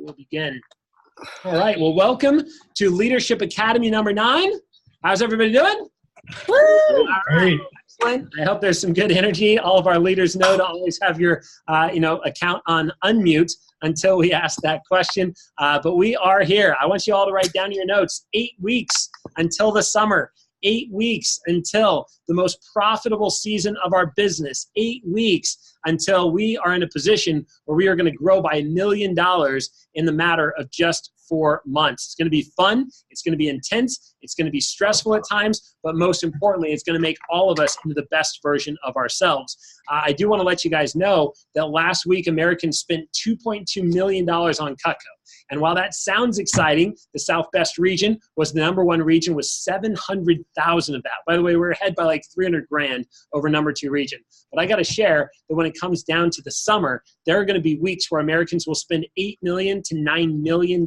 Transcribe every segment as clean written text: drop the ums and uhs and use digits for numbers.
We'll begin. All right. Well, welcome to Leadership Academy number 9. How's everybody doing? Woo! All right. Excellent. I hope there's some good energy. All of our leaders know to always have your, account on unmute until we ask that question. But we are here. I want you all to write down your notes. 8 weeks until the summer. 8 weeks until the most profitable season of our business. 8 weeks until we are in a position where we are going to grow by $1 million in the matter of just 4 months. It's going to be fun. It's going to be intense. It's going to be stressful at times, but most importantly, it's going to make all of us into the best version of ourselves. I do want to let you guys know that last week, Americans spent $2.2 million on Cutco. And while that sounds exciting, the South Best region was the #1 region with 700,000 of that. By the way, we're ahead by like 300 grand over #2 region. But I got to share that when it comes down to the summer, there are going to be weeks where Americans will spend $8 million to $9 million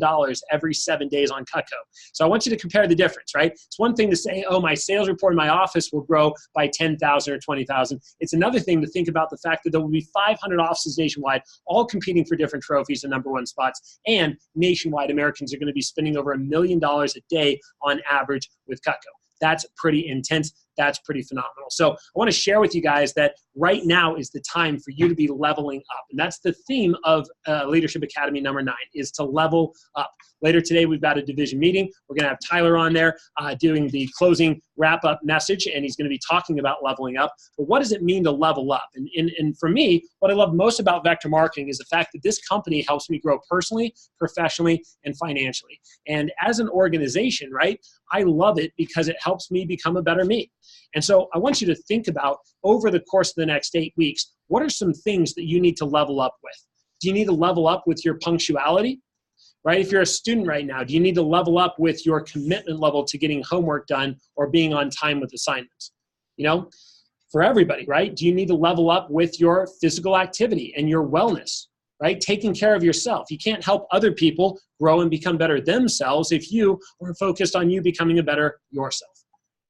every 7 days on Cutco. So I want you to compare the difference, right? It's one thing to say, oh, my sales report in my office will grow by 10,000 or 20,000. It's another thing to think about the fact that there will be 500 offices nationwide, all competing for different trophies and #1 spots. And nationwide, Americans are going to be spending over $1 million a day on average with Cutco. That's pretty intense. That's pretty phenomenal. So I want to share with you guys that right now is the time for you to be leveling up. And that's the theme of Leadership Academy number 9, is to level up. Later today, we've got a division meeting. We're going to have Tyler on there doing the closing wrap-up message, and he's going to be talking about leveling up. But what does it mean to level up? And for me, what I love most about Vector Marketing is the fact that this company helps me grow personally, professionally, and financially. And as an organization, right, I love it because it helps me become a better me. And so I want you to think about, over the course of the next 8 weeks, what are some things that you need to level up with? Do you need to level up with your punctuality? Right? If you're a student right now, do you need to level up with your commitment level to getting homework done or being on time with assignments? You know, for everybody, right? Do you need to level up with your physical activity and your wellness, right? Taking care of yourself. You can't help other people grow and become better themselves if you are focused on you becoming a better yourself.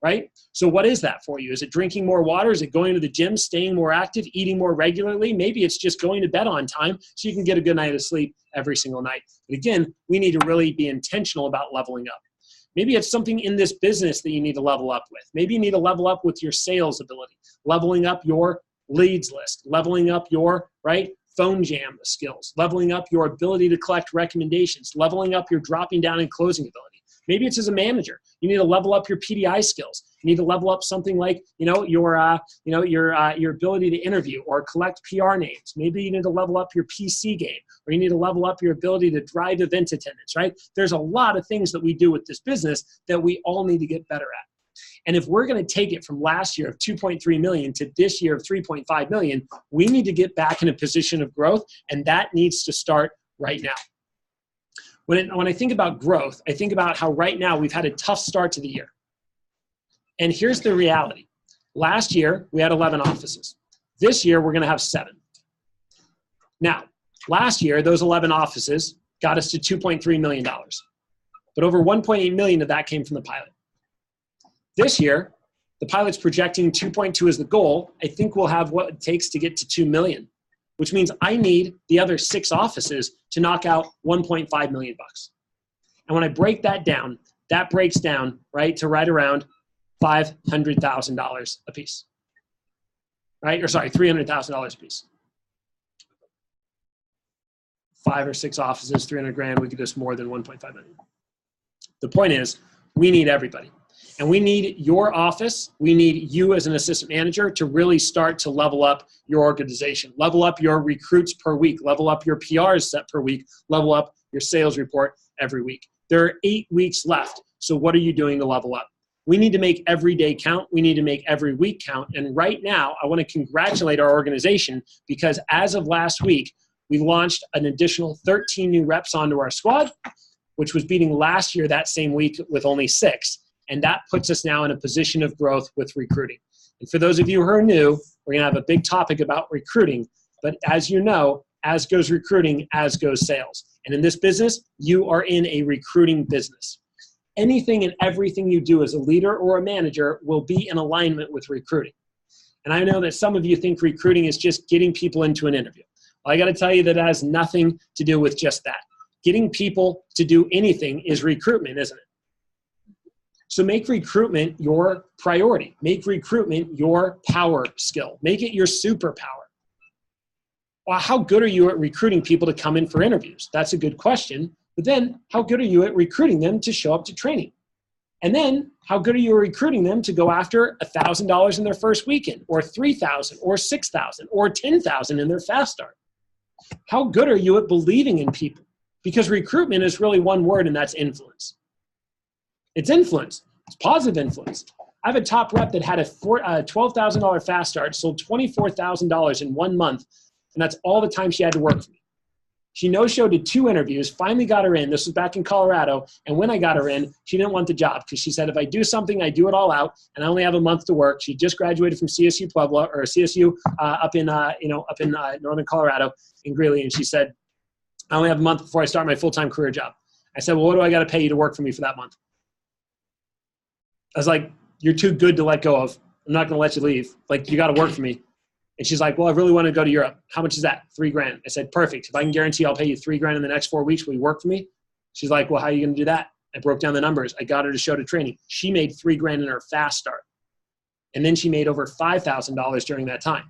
Right? So what is that for you? Is it drinking more water? Is it going to the gym, staying more active, eating more regularly? Maybe it's just going to bed on time so you can get a good night of sleep every single night. But again, we need to really be intentional about leveling up. Maybe it's something in this business that you need to level up with. Maybe you need to level up with your sales ability, leveling up your leads list, leveling up your, right, phone jam skills, leveling up your ability to collect recommendations, leveling up your dropping down and closing ability. Maybe it's as a manager. You need to level up your PDI skills. You need to level up something like, your ability to interview or collect PR names. Maybe you need to level up your PC game, or you need to level up your ability to drive event attendance, right? There's a lot of things that we do with this business that we all need to get better at. And if we're going to take it from last year of 2.3 million to this year of 3.5 million, we need to get back in a position of growth, and that needs to start right now. When I think about growth, I think about how right now we've had a tough start to the year. And here's the reality. Last year, we had 11 offices. This year, we're going to have 7. Now, last year, those 11 offices got us to $2.3 million. But over $1.8 million of that came from the pilot. This year, the pilot's projecting 2.2 as the goal. I think we'll have what it takes to get to 2 million. Which means I need the other 6 offices to knock out $1.5 million. And when I break that down, that breaks down, right, to right around $500,000 a piece. Right? Or sorry, $300,000 a piece. 5 or 6 offices, 300 grand, we could do more than 1.5 million. The point is, we need everybody. And we need your office, we need you as an assistant manager to really start to level up your organization, level up your recruits per week, level up your PRs set per week, level up your sales report every week. There are 8 weeks left, so what are you doing to level up? We need to make every day count. We need to make every week count. And right now, I want to congratulate our organization because as of last week, we launched an additional 13 new reps onto our squad, which was beating last year that same week with only 6. And that puts us now in a position of growth with recruiting. And for those of you who are new, we're going to have a big topic about recruiting. But as you know, as goes recruiting, as goes sales. And in this business, you are in a recruiting business. Anything and everything you do as a leader or a manager will be in alignment with recruiting. And I know that some of you think recruiting is just getting people into an interview. Well, I got to tell you that it has nothing to do with just that. Getting people to do anything is recruitment, isn't it? So make recruitment your priority. Make recruitment your power skill. Make it your superpower. Well, how good are you at recruiting people to come in for interviews? That's a good question. But then, how good are you at recruiting them to show up to training? And then, how good are you at recruiting them to go after $1,000 in their first weekend, or $3,000, or $6,000, or $10,000 in their fast start? How good are you at believing in people? Because recruitment is really one word, and that's influence. It's influence. It's positive influence. I have a top rep that had a $12,000 fast start, sold $24,000 in 1 month, and that's all the time she had to work for me. She no-showed to 2 interviews, finally got her in. This was back in Colorado. And when I got her in, she didn't want the job because she said, if I do something, I do it all out, and I only have a month to work. She just graduated from CSU Puebla, or CSU up in northern Colorado in Greeley. And she said, I only have a month before I start my full-time career job. I said, well, what do I got to pay you to work for me for that month? I was like, you're too good to let go of. I'm not going to let you leave. Like, you got to work for me. And she's like, well, I really want to go to Europe. How much is that? $3,000. I said, perfect. If I can guarantee I'll pay you $3,000 in the next 4 weeks, will you work for me? She's like, well, how are you going to do that? I broke down the numbers. I got her to show to training. She made $3,000 in her fast start. And then she made over $5,000 during that time.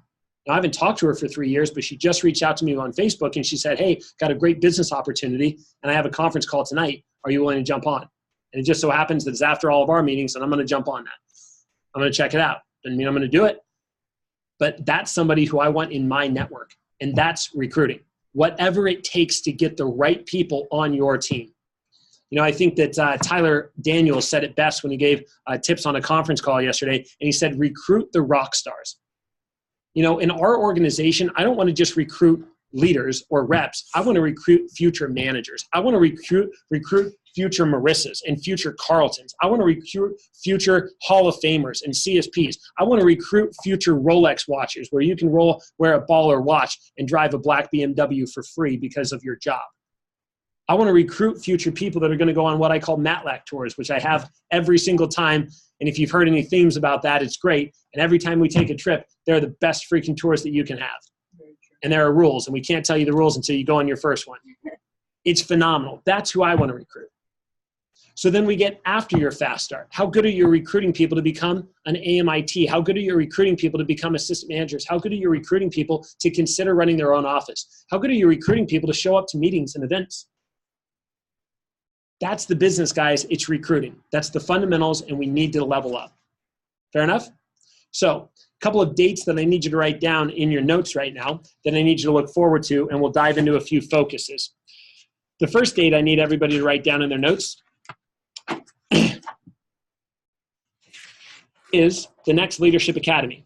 Now, I haven't talked to her for 3 years, but she just reached out to me on Facebook and she said, hey, got a great business opportunity and I have a conference call tonight. Are you willing to jump on? And it just so happens that it's after all of our meetings and I'm going to jump on that. I'm going to check it out. Doesn't mean I'm going to do it. But that's somebody who I want in my network, and that's recruiting. Whatever it takes to get the right people on your team. You know, I think that Tyler Daniels said it best when he gave tips on a conference call yesterday, and he said, recruit the rock stars. You know, in our organization, I don't want to just recruit leaders or reps. I want to recruit future managers. I want to recruit future Marissas and future Carltons. I want to recruit future Hall of Famers and CSPs. I want to recruit future Rolex watchers where you can wear a baller watch and drive a black BMW for free because of your job. I want to recruit future people that are going to go on what I call Matlack tours, which I have every single time. And if you've heard any themes about that, it's great. And every time we take a trip, they're the best freaking tours that you can have. And there are rules, and we can't tell you the rules until you go on your first one. It's phenomenal. That's who I want to recruit. So then we get after your fast start. How good are you recruiting people to become an AMIT? How good are you recruiting people to become assistant managers? How good are you recruiting people to consider running their own office? How good are you recruiting people to show up to meetings and events? That's the business, guys. It's recruiting. That's the fundamentals, and we need to level up. Fair enough? So a couple of dates that I need you to write down in your notes right now that I need you to look forward to, and we'll dive into a few focuses. The first date I need everybody to write down in their notes is the next Leadership Academy.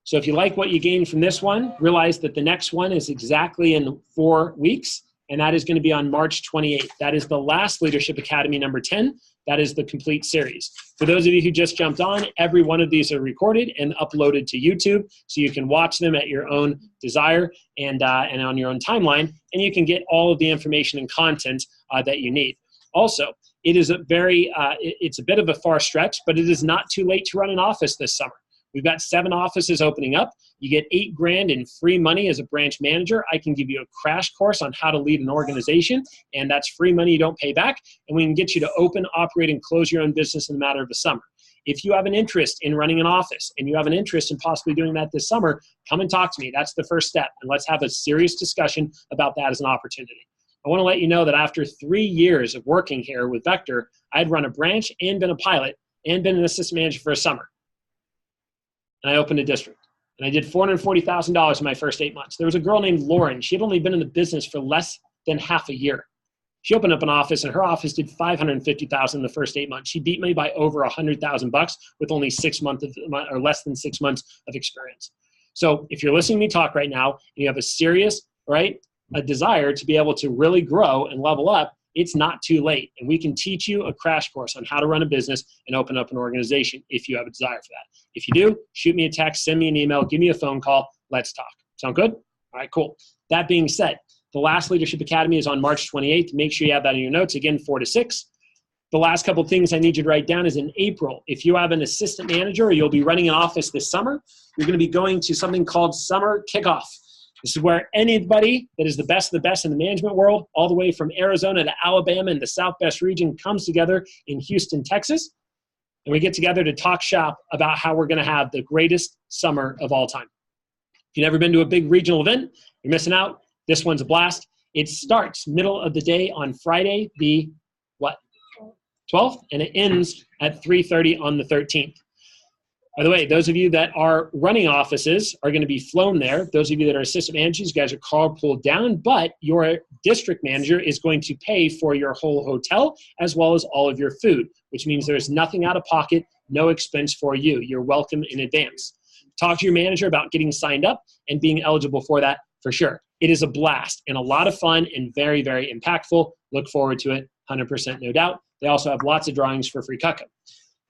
So if you like what you gained from this one, realize that the next one is exactly in 4 weeks, and that is going to be on March 28th. That is the last Leadership Academy number 10. That is the complete series. For those of you who just jumped on, every one of these are recorded and uploaded to YouTube, so you can watch them at your own desire and on your own timeline, and you can get all of the information and content that you need. Also, it is it's a bit of a far stretch, but it is not too late to run an office this summer. We've got 7 offices opening up. You get $8,000 in free money as a branch manager. I can give you a crash course on how to lead an organization, and that's free money you don't pay back. And we can get you to open, operate, and close your own business in the matter of a summer. If you have an interest in running an office and you have an interest in possibly doing that this summer, come and talk to me. That's the first step, and let's have a serious discussion about that as an opportunity. I want to let you know that after 3 years of working here with Vector, I had run a branch and been a pilot and been an assistant manager for a summer. And I opened a district. And I did $440,000 in my first 8 months. There was a girl named Lauren. She had only been in the business for less than half a year. She opened up an office, and her office did $550,000 in the first 8 months. She beat me by over $100,000 with only 6 months or less than 6 months of experience. So if you're listening to me talk right now, and you have a serious, a desire to be able to really grow and level up, it's not too late. And we can teach you a crash course on how to run a business and open up an organization if you have a desire for that. If you do, shoot me a text, send me an email, give me a phone call. Let's talk. Sound good? All right, cool. That being said, the last Leadership Academy is on March 28th. Make sure you have that in your notes. Again, 4 to 6. The last couple of things I need you to write down is in April. If you have an assistant manager or you'll be running an office this summer, you're going to be going to something called Summer Kickoff. This is where anybody that is the best of the best in the management world, all the way from Arizona to Alabama and the South Best region, comes together in Houston, Texas. And we get together to talk shop about how we're going to have the greatest summer of all time. If you've never been to a big regional event, you're missing out. This one's a blast. It starts middle of the day on Friday, the what? 12th, and it ends at 3:30 on the 13th. By the way, those of you that are running offices are going to be flown there. Those of you that are assistant managers, you guys are carpooled down, but your district manager is going to pay for your whole hotel as well as all of your food, which means there's nothing out of pocket, no expense for you. You're welcome in advance. Talk to your manager about getting signed up and being eligible for that for sure. It is a blast and a lot of fun and very, very impactful. Look forward to it, 100% no doubt. They also have lots of drawings for free Cutco.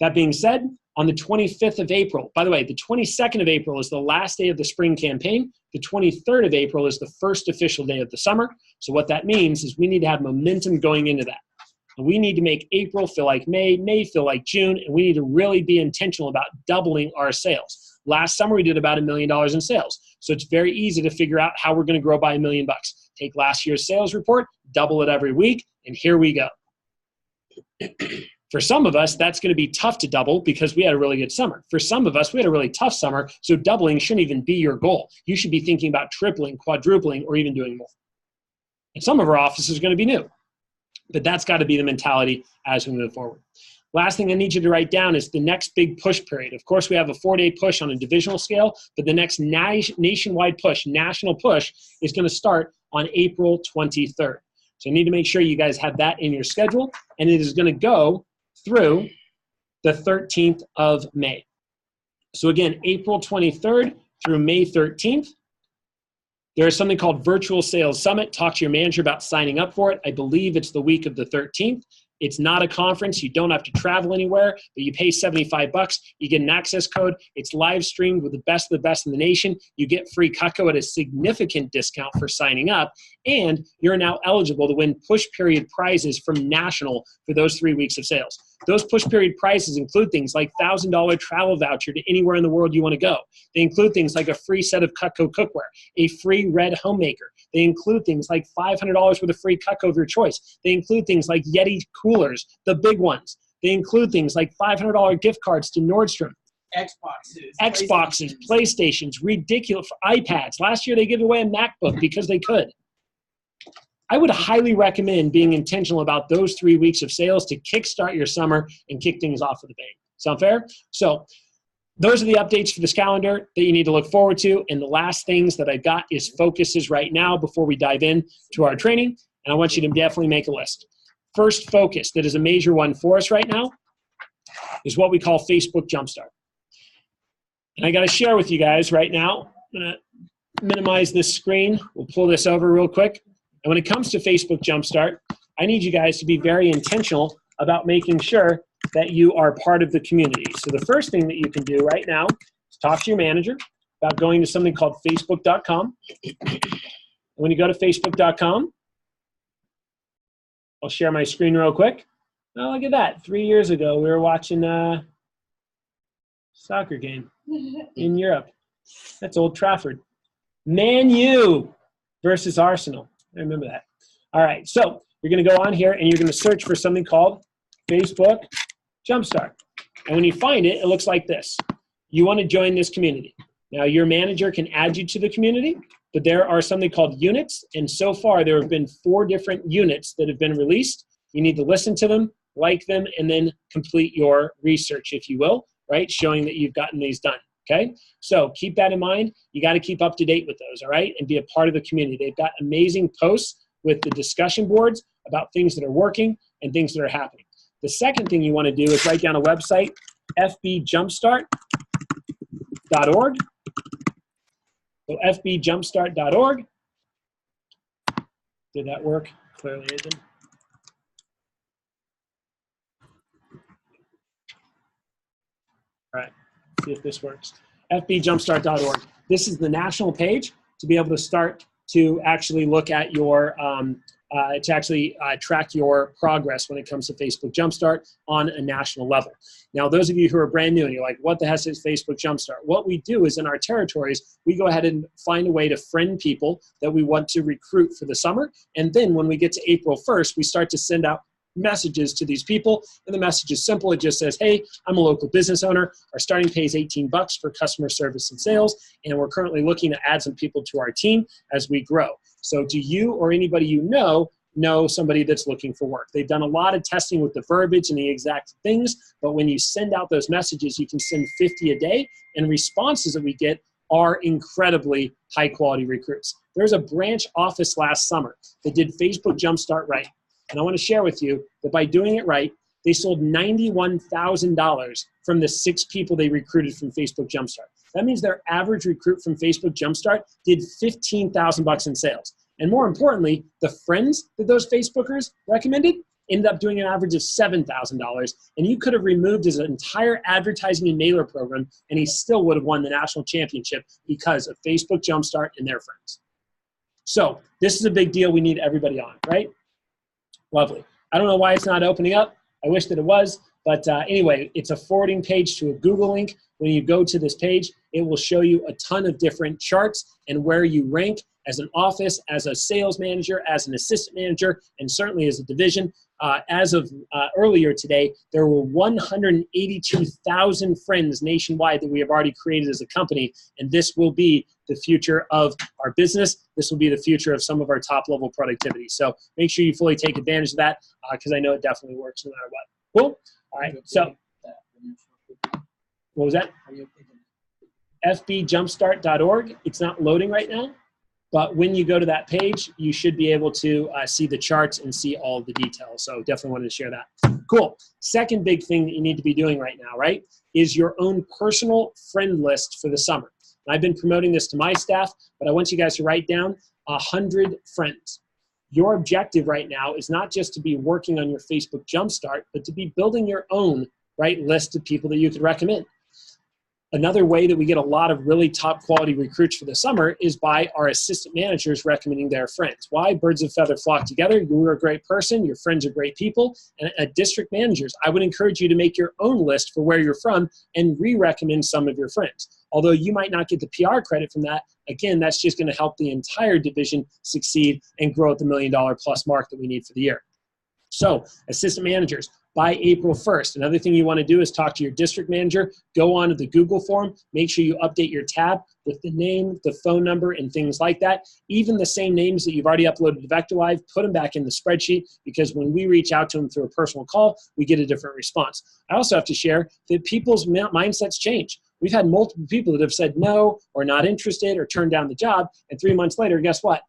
That being said, on the 25th of April, by the way, the 22nd of April is the last day of the spring campaign. The 23rd of April is the first official day of the summer. So what that means is we need to have momentum going into that. And we need to make April feel like May, May feel like June, and we need to really be intentional about doubling our sales. Last summer, we did about $1 million in sales. So it's very easy to figure out how we're going to grow by $1 million. Take last year's sales report, double it every week, and here we go. For some of us, that's going to be tough to double because we had a really good summer. For some of us, we had a really tough summer, so doubling shouldn't even be your goal. You should be thinking about tripling, quadrupling, or even doing more. And some of our offices are going to be new, but that's got to be the mentality as we move forward. Last thing I need you to write down is the next big push period. Of course, we have a 4-day push on a divisional scale, but the next nationwide push, national push, is going to start on April 23rd. So you need to make sure you guys have that in your schedule, and it is going to go through the 13th of May. So again, April 23rd through May 13th. There is something called Virtual Sales Summit. Talk to your manager about signing up for it. I believe it's the week of the 13th. It's not a conference. You don't have to travel anywhere, but you pay $75. You get an access code. It's live streamed with the best of the best in the nation. You get free Cutco at a significant discount for signing up, and you're now eligible to win push period prizes from National for those 3 weeks of sales. Those push period prizes include things like $1,000 travel voucher to anywhere in the world you want to go. They include things like a free set of Cutco cookware, a free Red Homemaker. They include things like $500 worth of free Cutco of your choice. They include things like Yeti coolers, the big ones. They include things like $500 gift cards to Nordstrom. Xboxes, PlayStations, ridiculous, iPads. Last year they gave away a MacBook because they could. I would highly recommend being intentional about those 3 weeks of sales to kickstart your summer and kick things off with a bang. Sound fair? So those are the updates for this calendar that you need to look forward to. And the last things that I've got is focuses right now before we dive in to our training. And I want you to definitely make a list. First focus that is a major one for us right now is what we call Facebook Jumpstart. And I got to share with you guys right now. I'm going to minimize this screen. We'll pull this over real quick. And when it comes to Facebook Jumpstart, I need you guys to be very intentional about making sure that you are part of the community. So the first thing that you can do right now is talk to your manager about going to something called Facebook.com. When you go to Facebook.com, I'll share my screen real quick. Oh, look at that. 3 years ago, we were watching a soccer game in Europe. That's Old Trafford. Man U versus Arsenal. I remember that. All right, so you're going to go on here and you're going to search for something called Facebook Jumpstart. And when you find it, it looks like this. You want to join this community. Now, your manager can add you to the community, but there are something called units. And so far, there have been 4 different units that have been released. You need to listen to them, like them, and then complete your research, if you will, right? Showing that you've gotten these done. Okay, so keep that in mind. You got to keep up to date with those, all right, and be a part of the community. They've got amazing posts with the discussion boards about things that are working and things that are happening. The second thing you want to do is write down a website, fbjumpstart.org. So fbjumpstart.org. Did that work? Clearly it did. All right. See if this works. fbjumpstart.org. This is the national page to be able to start to actually look at your to actually track your progress when it comes to Facebook Jumpstart on a national level. Now, those of you who are brand new and you're like, what the heck is Facebook Jumpstart? What we do is in our territories, we go ahead and find a way to friend people that we want to recruit for the summer. And then when we get to April 1st, we start to send out messages to these people, and the message is simple. It just says, hey, I'm a local business owner. Our starting pay is $18 for customer service and sales, and we're currently looking to add some people to our team as we grow. So do you or anybody you know somebody that's looking for work? They've done a lot of testing with the verbiage and the exact things, but when you send out those messages, you can send 50 a day, and responses that we get are incredibly high quality recruits. There's a branch office last summer that did Facebook Jumpstart right. And I want to share with you that by doing it right, they sold $91,000 from the 6 people they recruited from Facebook Jumpstart. That means their average recruit from Facebook Jumpstart did $15,000 in sales. And more importantly, the friends that those Facebookers recommended ended up doing an average of $7,000. And you could have removed his entire advertising and mailer program, and he still would have won the national championship because of Facebook Jumpstart and their friends. So this is a big deal. We need everybody on, right? Lovely. I don't know why it's not opening up. I wish that it was. But anyway, it's a forwarding page to a Google link. When you go to this page, it will show you a ton of different charts and where you rank as an office, as a sales manager, as an assistant manager, and certainly as a division. As of earlier today, there were 182,000 friends nationwide that we have already created as a company, and this will be the future of our business. This will be the future of some of our top-level productivity. So make sure you fully take advantage of that because I know it definitely works no matter what. Cool? All right, so what was that? fbjumpstart.org. It's not loading right now. But when you go to that page, you should be able to see the charts and see all the details. So definitely wanted to share that. Cool. Second big thing that you need to be doing right now, right, is your own personal friend list for the summer. And I've been promoting this to my staff, but I want you guys to write down 100 friends. Your objective right now is not just to be working on your Facebook Jumpstart, but to be building your own, right, list of people that you could recommend. Another way that we get a lot of really top quality recruits for the summer is by our assistant managers recommending their friends. Why? Birds of a feather flock together. You're a great person. Your friends are great people. And district managers, I would encourage you to make your own list for where you're from and re-recommend some of your friends. Although you might not get the PR credit from that, again, that's just going to help the entire division succeed and grow at the $1 million plus mark that we need for the year. So, assistant managers, by April 1st. Another thing you want to do is talk to your district manager, go on to the Google form, make sure you update your tab with the name, the phone number, and things like that. Even the same names that you've already uploaded to VectorLive, put them back in the spreadsheet because when we reach out to them through a personal call, we get a different response. I also have to share that people's mindsets change. We've had multiple people that have said no or not interested or turned down the job, and 3 months later, guess what?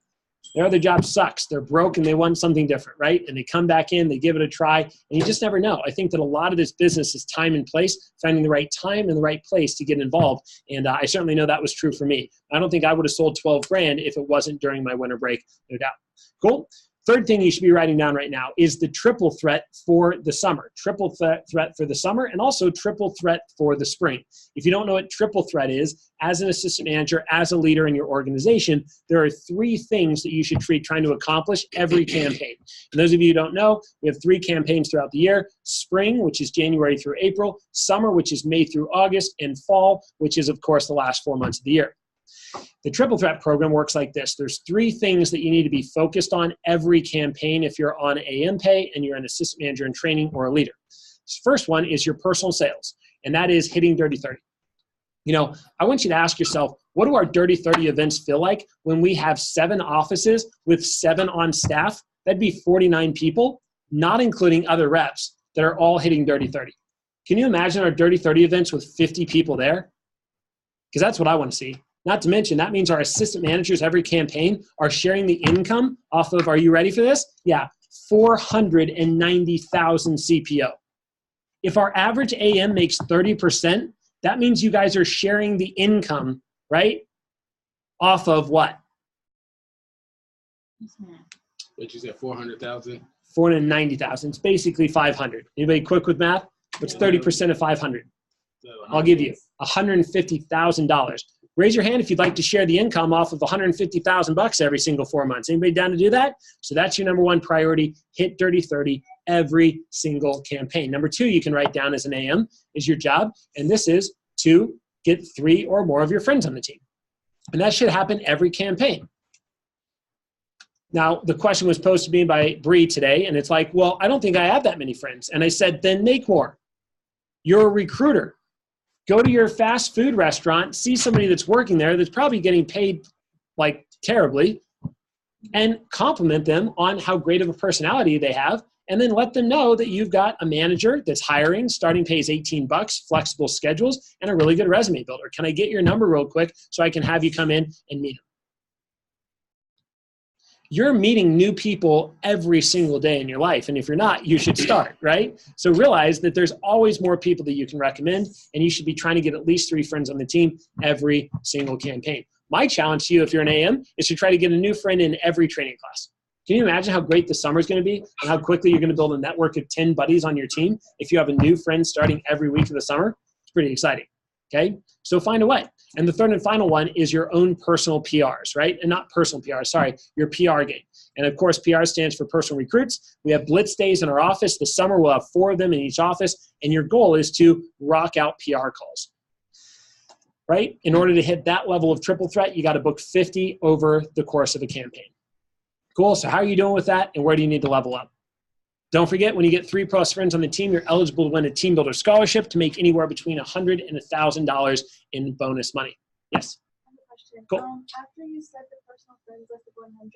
Their other job sucks. They're broke and they want something different, right? And they come back in, they give it a try, and you just never know. I think that a lot of this business is time and place, finding the right time and the right place to get involved. And I certainly know that was true for me. I don't think I would have sold 12 grand if it wasn't during my winter break, no doubt. Cool. Third thing you should be writing down right now is the triple threat for the summer. Triple threat for the summer and also triple threat for the spring. If you don't know what triple threat is, as an assistant manager, as a leader in your organization, there are 3 things that you should be trying to accomplish every campaign. And those of you who don't know, we have 3 campaigns throughout the year: spring, which is January through April; summer, which is May through August; and fall, which is, of course, the last 4 months of the year. The triple threat program works like this. There's 3 things that you need to be focused on every campaign if you're on AM pay and you're an assistant manager in training or a leader. The first one is your personal sales, and that is hitting Dirty 30. You know, I want you to ask yourself, what do our Dirty 30 events feel like when we have 7 offices with 7 on staff? That'd be 49 people, not including other reps that are all hitting Dirty 30. Can you imagine our Dirty 30 events with 50 people there? Because that's what I want to see. Not to mention, that means our assistant managers every campaign are sharing the income off of, are you ready for this? Yeah, 490,000 CPO. If our average AM makes 30%, that means you guys are sharing the income, right? Off of what? What you said, 400,000? 490,000. It's basically 500. Anybody quick with math? What's 30% of 500? I'll give you $150,000. Raise your hand if you'd like to share the income off of $150,000 every single 4 months. Anybody down to do that? So that's your number one priority. Hit Dirty 30 every single campaign. Number two, you can write down as an AM is your job. And this is to get 3 or more of your friends on the team. And that should happen every campaign. Now, the question was posed to me by Bree today, and it's like, well, I don't think I have that many friends. And I said, then make more. You're a recruiter. Go to your fast food restaurant, see somebody that's working there that's probably getting paid like terribly, and compliment them on how great of a personality they have, and then let them know that you've got a manager that's hiring, starting pay is $18, flexible schedules, and a really good resume builder. Can I get your number real quick so I can have you come in and meet them? You're meeting new people every single day in your life. And if you're not, you should start, right? So realize that there's always more people that you can recommend, and you should be trying to get at least 3 friends on the team every single campaign. My challenge to you, if you're an AM, is to try to get a new friend in every training class. Can you imagine how great the summer is going to be and how quickly you're going to build a network of 10 buddies on your team if you have a new friend starting every week of the summer? It's pretty exciting, okay? So find a way. And the third and final one is your own personal PRs, right? And not personal PRs, sorry, your PR game. And of course, PR stands for personal recruits. We have blitz days in our office. This summer, we'll have 4 of them in each office. And your goal is to rock out PR calls, right? In order to hit that level of triple threat, you got to book 50 over the course of a campaign. Cool. So how are you doing with that? And where do you need to level up? Don't forget, when you get 3+ friends on the team, you're eligible to win a Team Builder Scholarship to make anywhere between $100 and $1,000 in bonus money. Yes? I have a question. Cool. After you said the personal friends list of 100,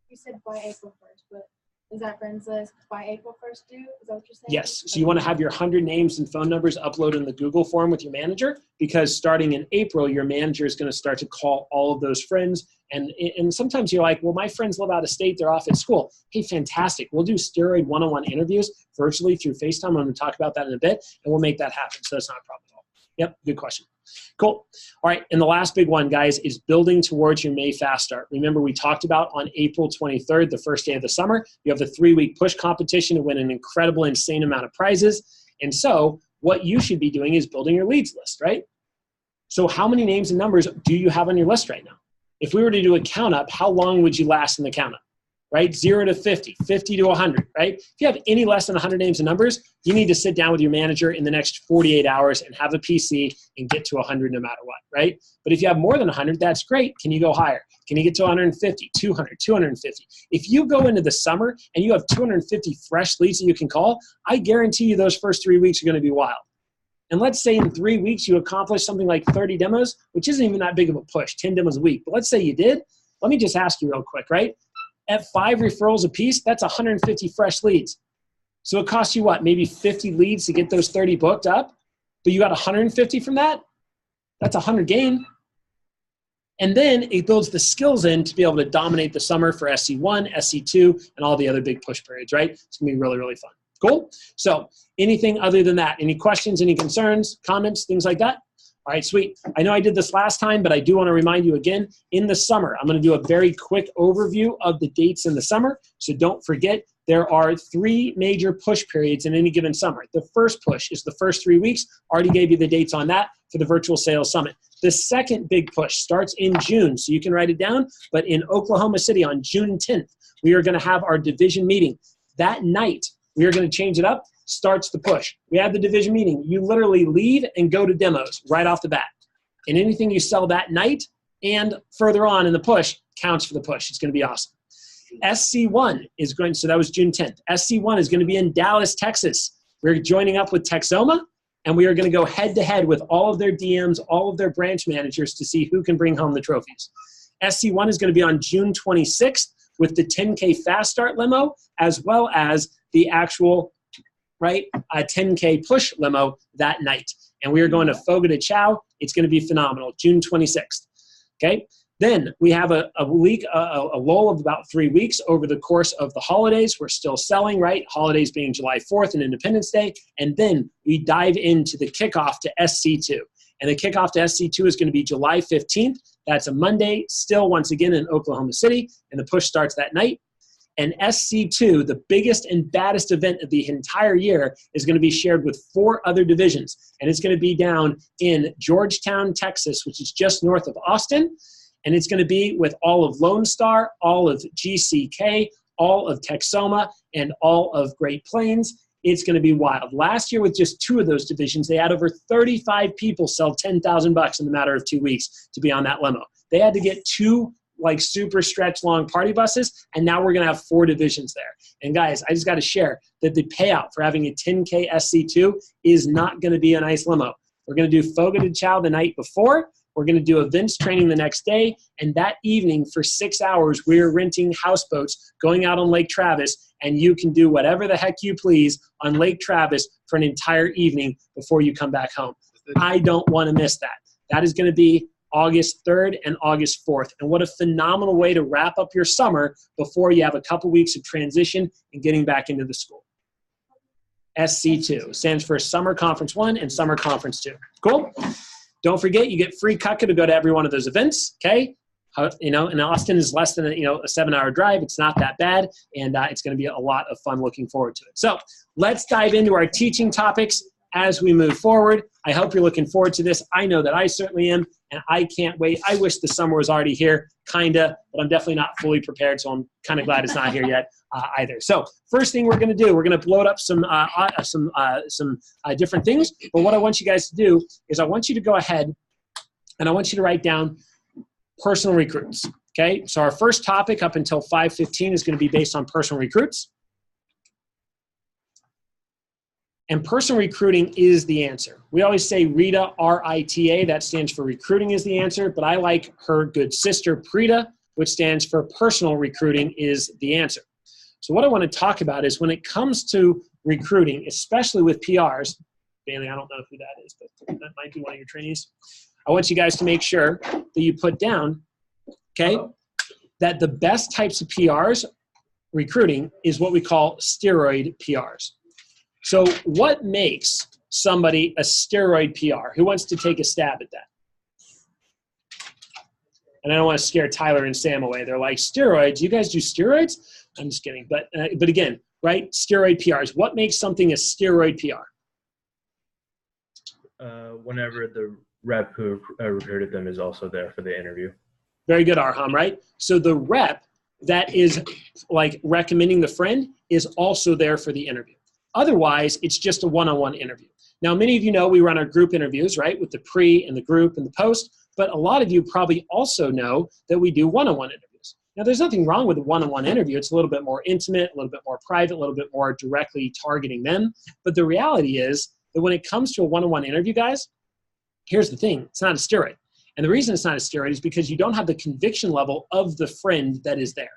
you said by April 1st, but is that friends list by April 1st due? Is that what you're saying? Yes. So you want to have your 100 names and phone numbers uploaded in the Google form with your manager, because starting in April, your manager is going to start to call all of those friends. And sometimes you're like, well, my friends live out of state. They're off at school. Hey, fantastic. We'll do steroid one-on-one interviews virtually through FaceTime. I'm going to talk about that in a bit, and we'll make that happen. So that's not a problem at all. Yep, good question. Cool. All right, and the last big one, guys, is building towards your May Fast Start. Remember, we talked about on April 23rd, the first day of the summer, you have the 3-week push competition to win an incredible, insane amount of prizes. And so what you should be doing is building your leads list, right? So how many names and numbers do you have on your list right now? If we were to do a count up, how long would you last in the count up? Right? 0 to 50, 50 to 100, right? If you have any less than 100 names and numbers, you need to sit down with your manager in the next 48 hours and have a PC and get to 100 no matter what, right? But if you have more than 100, that's great. Can you go higher? Can you get to 150, 200, 250? If you go into the summer and you have 250 fresh leads that you can call, I guarantee you those first 3 weeks are going to be wild. And let's say in 3 weeks you accomplish something like 30 demos, which isn't even that big of a push, 10 demos a week. But let's say you did. Let me just ask you real quick, right? At 5 referrals a piece, that's 150 fresh leads. So it costs you what? Maybe 50 leads to get those 30 booked up, but you got 150 from that? That's 100 gain. And then it builds the skills in to be able to dominate the summer for SC1, SC2, and all the other big push periods, right? It's going to be really, really fun. Cool? So anything other than that? Any questions, any concerns, comments, things like that? All right, sweet. I know I did this last time, but I do want to remind you again, in the summer, I'm going to do a very quick overview of the dates in the summer. So don't forget, there are 3 major push periods in any given summer. The first push is the first 3 weeks. Already gave you the dates on that for the Virtual Sales Summit. The second big push starts in June, so you can write it down. But in Oklahoma City on June 10th, we are going to have our division meeting. That night, we are going to change it up. Starts the push. We have the division meeting. You literally leave and go to demos right off the bat. And anything you sell that night and further on in the push counts for the push. It's going to be awesome. SC1 is going, so that was June 10th. SC1 is going to be in Dallas, Texas. We're joining up with Texoma, and we are going to go head-to-head with all of their DMs, all of their branch managers to see who can bring home the trophies. SC1 is going to be on June 26th with the 10K Fast Start limo, as well as the actual a 10K push limo that night. And we are going to Fogo de Chao. It's going to be phenomenal, June 26th. Okay? Then we have a lull of about 3 weeks over the course of the holidays. We're still selling, right? Holidays being July 4th and Independence Day. And then we dive into the kickoff to SC2. And the kickoff to SC2 is going to be July 15th. That's a Monday, still once again in Oklahoma City. And the push starts that night. And SC2, the biggest and baddest event of the entire year, is going to be shared with 4 other divisions. And it's going to be down in Georgetown, Texas, which is just north of Austin. And it's going to be with all of Lone Star, all of GCK, all of Texoma, and all of Great Plains. It's going to be wild. Last year, with just 2 of those divisions, they had over 35 people sell $10,000 in the matter of 2 weeks to be on that limo. They had to get 2 like super stretch long party buses, and now we're going to have 4 divisions there. And guys, I just got to share that the payout for having a 10K SC2 is not going to be a nice limo. We're going to do Fogo de Chao the night before. We're going to do events training the next day. And that evening for 6 hours, we're renting houseboats going out on Lake Travis, and you can do whatever the heck you please on Lake Travis for an entire evening before you come back home. I don't want to miss that. That is going to be August 3rd and August 4th. And what a phenomenal way to wrap up your summer before you have a couple weeks of transition and getting back into the school. SC2 stands for Summer Conference 1 and Summer Conference 2. Cool? Don't forget, you get free Kukka to go to every one of those events, okay? And Austin is less than a 7-hour drive. It's not that bad, and it's going to be a lot of fun. Looking forward to it. So let's dive into our teaching topics as we move forward. I hope you're looking forward to this. I know that I certainly am, and I can't wait. I wish the summer was already here, kinda, but I'm definitely not fully prepared, so I'm kind of glad it's not here yet either. So first thing we're going to do, we're going to load up some different things, but what I want you guys to do is I want you to go ahead and I want you to write down personal recruits, okay? So our first topic up until 5:15 is going to be based on personal recruits. And personal recruiting is the answer. We always say RITA, R-I-T-A, that stands for recruiting is the answer, but I like her good sister, PRETA, which stands for personal recruiting is the answer. So what I want to talk about is when it comes to recruiting, especially with PRs, Bailey, I don't know who that is, but that might be one of your trainees. I want you guys to make sure that you put down, okay, that the best types of PRs recruiting is what we call steroid PRs. So what makes somebody a steroid PR? Who wants to take a stab at that? And I don't want to scare Tyler and Sam away. They're like, steroids? You guys do steroids? I'm just kidding. But again, right, steroid PRs. What makes something a steroid PR? Whenever the rep who recruited them is also there for the interview. Very good, Arham, right? So the rep that is like recommending the friend is also there for the interview. Otherwise, it's just a one-on-one interview. Now, many of you know we run our group interviews, right, with the pre and the group and the post, but a lot of you probably also know that we do one-on-one interviews. Now, there's nothing wrong with a one-on-one interview. It's a little bit more intimate, a little bit more private, a little bit more directly targeting them. But the reality is that when it comes to a one-on-one interview, guys, here's the thing. It's not a steroid. And the reason it's not a steroid is because you don't have the conviction level of the friend that is there,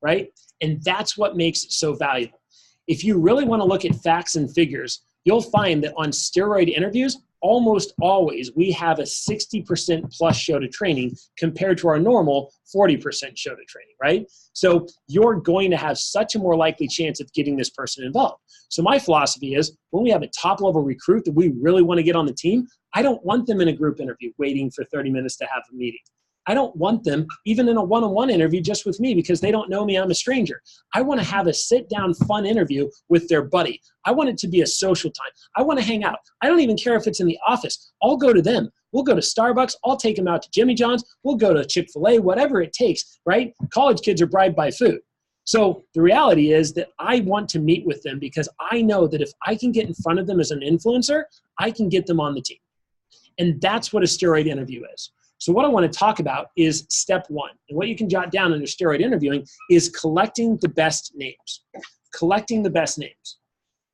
right? And that's what makes it so valuable. If you really want to look at facts and figures, you'll find that on steroid interviews, almost always we have a 60% plus show to training compared to our normal 40% show to training, right? So you're going to have such a more likely chance of getting this person involved. So my philosophy is when we have a top level recruit that we really want to get on the team, I don't want them in a group interview waiting for 30 minutes to have a meeting. I don't want them even in a one-on-one interview just with me because they don't know me, I'm a stranger. I want to have a sit-down fun interview with their buddy. I want it to be a social time. I want to hang out. I don't even care if it's in the office. I'll go to them. We'll go to Starbucks. I'll take them out to Jimmy John's. We'll go to Chick-fil-A, whatever it takes, right? College kids are bribed by food. So the reality is that I want to meet with them because I know that if I can get in front of them as an influencer, I can get them on the team. And that's what a steroid interview is. So what I want to talk about is step 1. And what you can jot down under steroid interviewing is collecting the best names. Collecting the best names.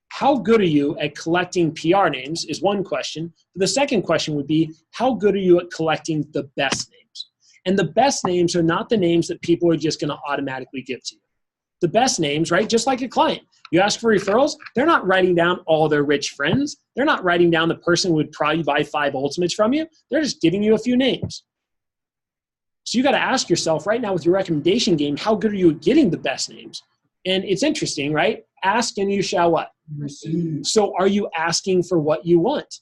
How good are you at collecting PR names is one question. The second question would be, how good are you at collecting the best names? And the best names are not the names that people are just going to automatically give to you. The best names, right, just like a client. You ask for referrals, they're not writing down all their rich friends. They're not writing down the person who would probably buy 5 Ultimates from you. They're just giving you a few names. So you got to ask yourself right now with your recommendation game, how good are you at getting the best names? And it's interesting, right? Ask and you shall what? Receive. So are you asking for what you want?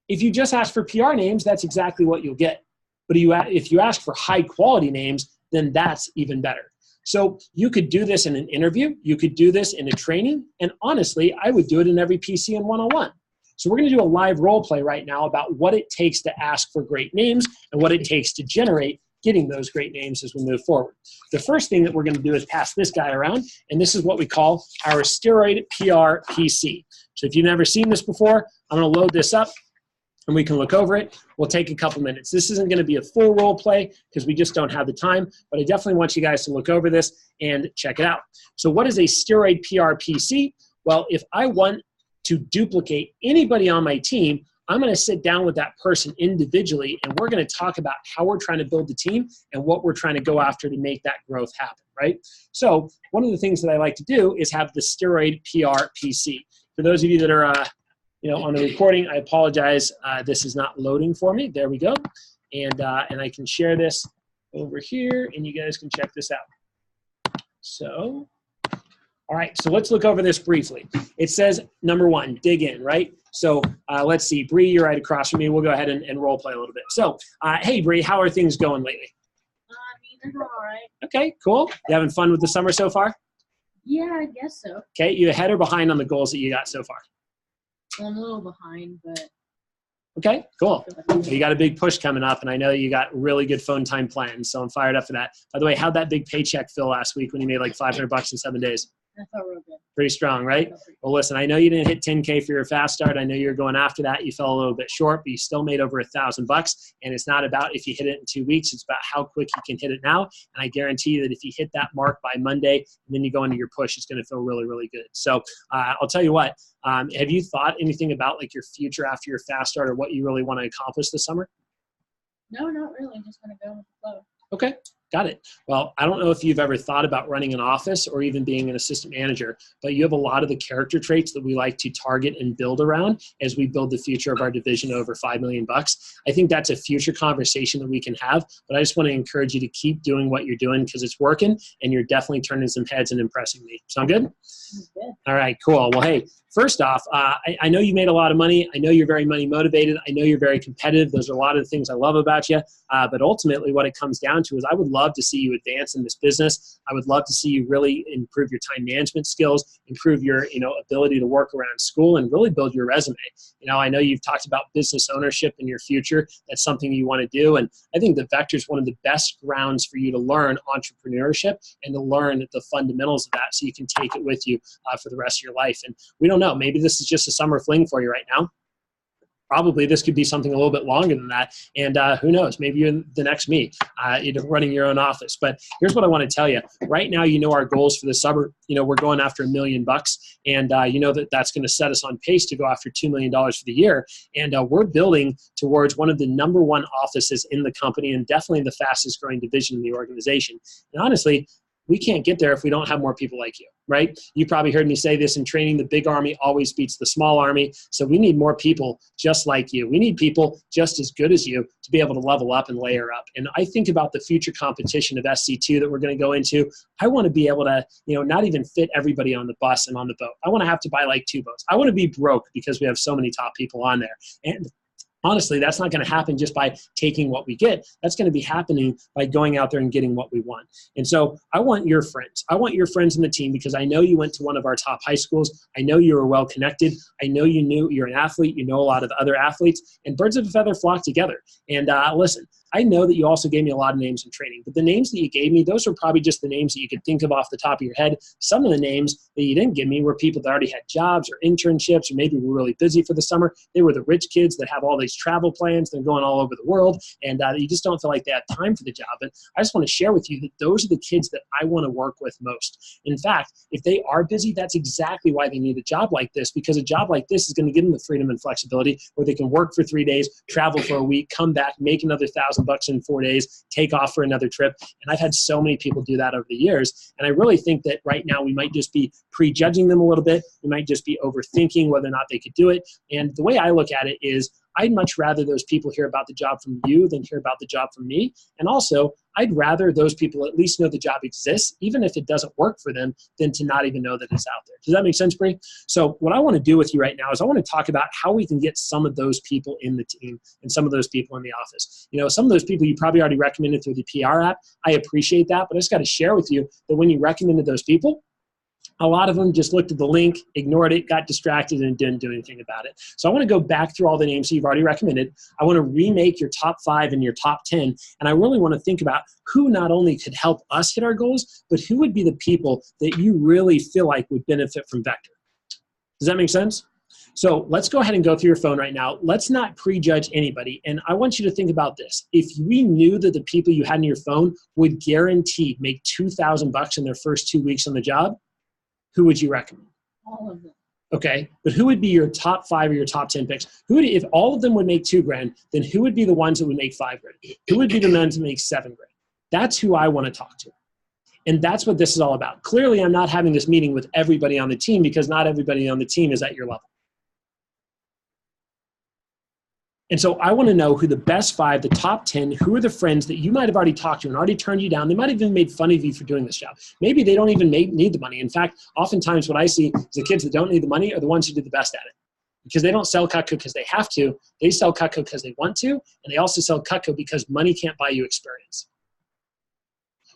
If you just ask for PR names, that's exactly what you'll get. But if you ask for high quality names, then that's even better. So you could do this in an interview, you could do this in a training, and honestly, I would do it in every PC and one-on-one. So we're going to do a live role play right now about what it takes to ask for great names and what it takes to generate getting those great names as we move forward. The first thing that we're going to do is pass this guy around, and this is what we call our Steroid PR PC. So if you've never seen this before, I'm going to load this up, and we can look over it. We'll take a couple minutes. This isn't going to be a full role play because we just don't have the time, but I definitely want you guys to look over this and check it out. So what is a Steroid PR PC? Well, if I want to duplicate anybody on my team, I'm going to sit down with that person individually, and we're going to talk about how we're trying to build the team and what we're trying to go after to make that growth happen, right? So one of the things that I like to do is have the Steroid PR PC. For those of you that are on the recording, I apologize. This is not loading for me. There we go. And I can share this over here, and you guys can check this out. So, all right, so let's look over this briefly. It says, number one, dig in, right? So let's see. Bree, you're right across from me. We'll go ahead and role play a little bit. So, hey, Bree, how are things going lately? They're going all right. Okay, cool. You having fun with the summer so far? Yeah, I guess so. Okay, you ahead or behind on the goals that you got so far? Well, I'm a little behind, but Okay, cool. You got a big push coming up, and I know you got really good phone time plans, so I'm fired up for that. By the way, how'd that big paycheck feel last week when you made like $500 in 7 days? that felt real good. Pretty strong, right? Well, listen, I know you didn't hit 10K for your fast start. I know you're going after that. You fell a little bit short, but you still made over $1,000. And it's not about if you hit it in 2 weeks. It's about how quick you can hit it now. And I guarantee you that if you hit that mark by Monday and then you go into your push, it's going to feel really, really good. So I'll tell you what, have you thought anything about like your future after your fast start or what you really want to accomplish this summer? No, not really. I'm just going to go with the flow. Okay. Got it. Well, I don't know if you've ever thought about running an office or even being an assistant manager, but you have a lot of the character traits that we like to target and build around as we build the future of our division over $5 million. I think that's a future conversation that we can have, but I just want to encourage you to keep doing what you're doing because it's working and you're definitely turning some heads and impressing me. Sound good? Good. All right, cool. Well, hey, first off, I know you made a lot of money. I know you're very money motivated. I know you're very competitive. Those are a lot of the things I love about you. But ultimately what it comes down to is I would love to see you advance in this business. I would love to see you really improve your time management skills, improve your ability to work around school and really build your resume. I know you've talked about business ownership in your future. That's something you want to do. And I think the Vector is one of the best grounds for you to learn entrepreneurship and to learn the fundamentals of that so you can take it with you for the rest of your life. And we don't know, maybe this is just a summer fling for you right now. Probably this could be something a little bit longer than that. And who knows, maybe you're the next me, running your own office. But here's what I want to tell you. Right now, our goals for the summer, we're going after $1 million. And that's going to set us on pace to go after $2 million for the year. And we're building towards one of the number one offices in the company and definitely the fastest growing division in the organization. And honestly, we can't get there if we don't have more people like you, right? You probably heard me say this in training, the big army always beats the small army. So we need more people just like you. We need people just as good as you to be able to level up and layer up. And I think about the future competition of SC2 that we're going to go into. I want to be able to, not even fit everybody on the bus and on the boat. I want to have to buy like 2 boats. I want to be broke because we have so many top people on there. And honestly, that's not going to happen just by taking what we get. That's going to be happening by going out there and getting what we want. And so I want your friends. I want your friends in the team because I know you went to one of our top high schools. I know you were well connected. I know you're an athlete. You know a lot of other athletes. And birds of a feather flock together. And listen, I know that you also gave me a lot of names in training, but the names that you gave me, those are probably just the names that you could think of off the top of your head. Some of the names that you didn't give me were people that already had jobs or internships or maybe were really busy for the summer. They were the rich kids that have all these travel plans. They're going all over the world, and you just don't feel like they have time for the job. And I just want to share with you that those are the kids that I want to work with most. In fact, if they are busy, that's exactly why they need a job like this, because a job like this is going to give them the freedom and flexibility where they can work for 3 days, travel for a week, come back, make another $1,000 in 4 days, take off for another trip. And I've had so many people do that over the years. And I really think that right now we might just be prejudging them a little bit. We might just be overthinking whether or not they could do it. And the way I look at it is I'd much rather those people hear about the job from you than hear about the job from me. And also, I'd rather those people at least know the job exists, even if it doesn't work for them, than to not even know that it's out there. Does that make sense, Bree? So what I want to do with you right now is I want to talk about how we can get some of those people in the team and some of those people in the office. Some of those people you probably already recommended through the PR app. I appreciate that, but I just got to share with you that when you recommended those people, a lot of them just looked at the link, ignored it, got distracted, and didn't do anything about it. So I want to go back through all the names you've already recommended. I want to remake your top 5 and your top 10. And I really want to think about who not only could help us hit our goals, but who would be the people that you really feel like would benefit from Vector. Does that make sense? So let's go ahead and go through your phone right now. Let's not prejudge anybody. And I want you to think about this. If we knew that the people you had in your phone would guaranteed make $2,000 in their first 2 weeks on the job, who would you recommend? All of them. Okay, but who would be your top 5 or your top 10 picks? If all of them would make $2,000, then who would be the ones that would make $5,000? Who would be the ones that make $7,000? That's who I want to talk to. And that's what this is all about. Clearly, I'm not having this meeting with everybody on the team because not everybody on the team is at your level. And so I want to know who the best 5, the top 10, who are the friends that you might have already talked to and already turned you down. They might have even made fun of you for doing this job. Maybe they don't even need the money. In fact, oftentimes what I see is the kids that don't need the money are the ones who do the best at it. Because they don't sell Cutco because they have to. They sell Cutco because they want to. And they also sell Cutco because money can't buy you experience.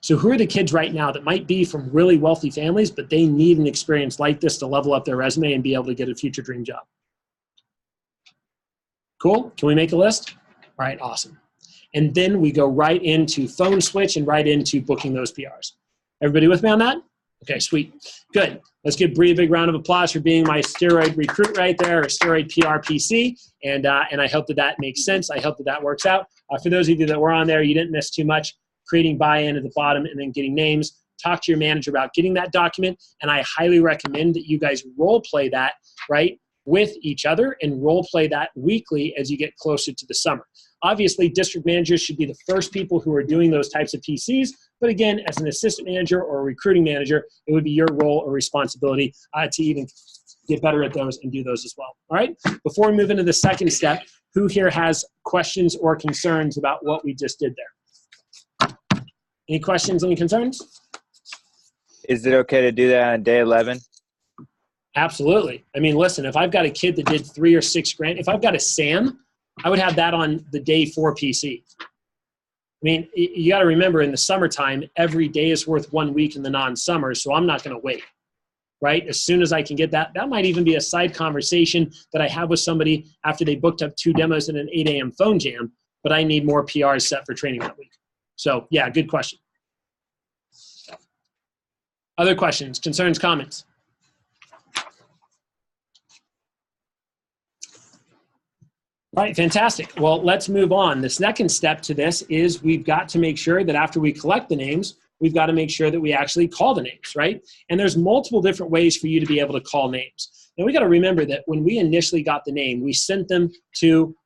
So who are the kids right now that might be from really wealthy families, but they need an experience like this to level up their resume and be able to get a future dream job? Cool? Can we make a list? All right, awesome. And then we go right into phone switch and right into booking those PRs. Everybody with me on that? Okay, sweet. Good. Let's give Bree a big round of applause for being my steroid recruit right there, or steroid PR PC. And I hope that makes sense. I hope that works out. For those of you that were on there, you didn't miss too much. Creating buy-in at the bottom and then getting names. Talk to your manager about getting that document. And I highly recommend that you guys role play that, right, with each other and role play that weekly as you get closer to the summer. Obviously, district managers should be the first people who are doing those types of PCs. But again, as an assistant manager or a recruiting manager, it would be your role or responsibility to even get better at those and do those as well. All right? Before we move into the second step, who here has questions or concerns about what we just did there? Any questions, any concerns? Is it okay to do that on day 11? Absolutely. I mean, listen, if I've got a kid that did $3,000 or $6,000, if I've got a Sam, I would have that on the day 4 PC. I mean, you got to remember in the summertime, every day is worth 1 week in the non-summer, so I'm not going to wait, right? As soon as I can get that might even be a side conversation that I have with somebody after they booked up 2 demos and an 8 a.m. phone jam, but I need more PRs set for training that week. So, yeah, good question. Other questions, concerns, comments? All right, fantastic. Well, let's move on. The second step to this is we've got to make sure that after we collect the names, we've got to make sure that we actually call the names, right? And there's multiple different ways for you to be able to call names. Now, we got to remember that when we initially got the name, we sent them to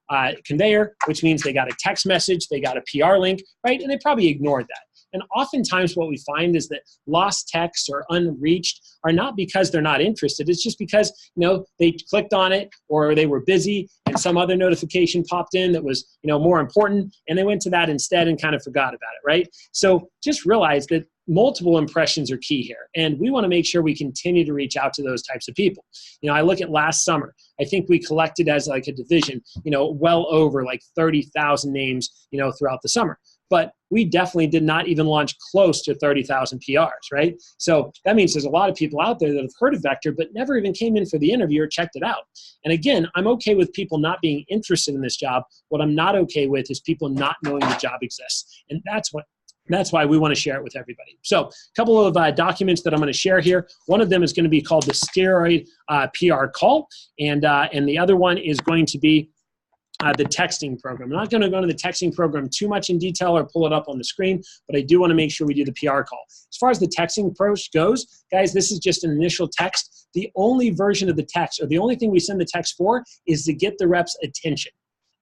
Conveyor, which means they got a text message, they got a PR link, right? And they probably ignored that. And oftentimes what we find is that lost texts or unreached are not because they're not interested. It's just because, they clicked on it or they were busy and some other notification popped in that was, more important, and they went to that instead and kind of forgot about it, right? So just realize that multiple impressions are key here. And we want to make sure we continue to reach out to those types of people. I look at last summer. I think we collected as like a division, well over like 30,000 names, throughout the summer. But we definitely did not even launch close to 30,000 PRs, right? So that means there's a lot of people out there that have heard of Vector but never even came in for the interview or checked it out. And again, I'm okay with people not being interested in this job. What I'm not okay with is people not knowing the job exists. And that's why we want to share it with everybody. So a couple of documents that I'm going to share here. One of them is going to be called the Steroid PR Call. And the other one is going to be the texting program. I'm not going to go into the texting program too much in detail or pull it up on the screen, but I do want to make sure we do the PR call. As far as the texting approach goes, guys, this is just an initial text. The only version of the text, or the only thing we send the text for, is to get the rep's attention.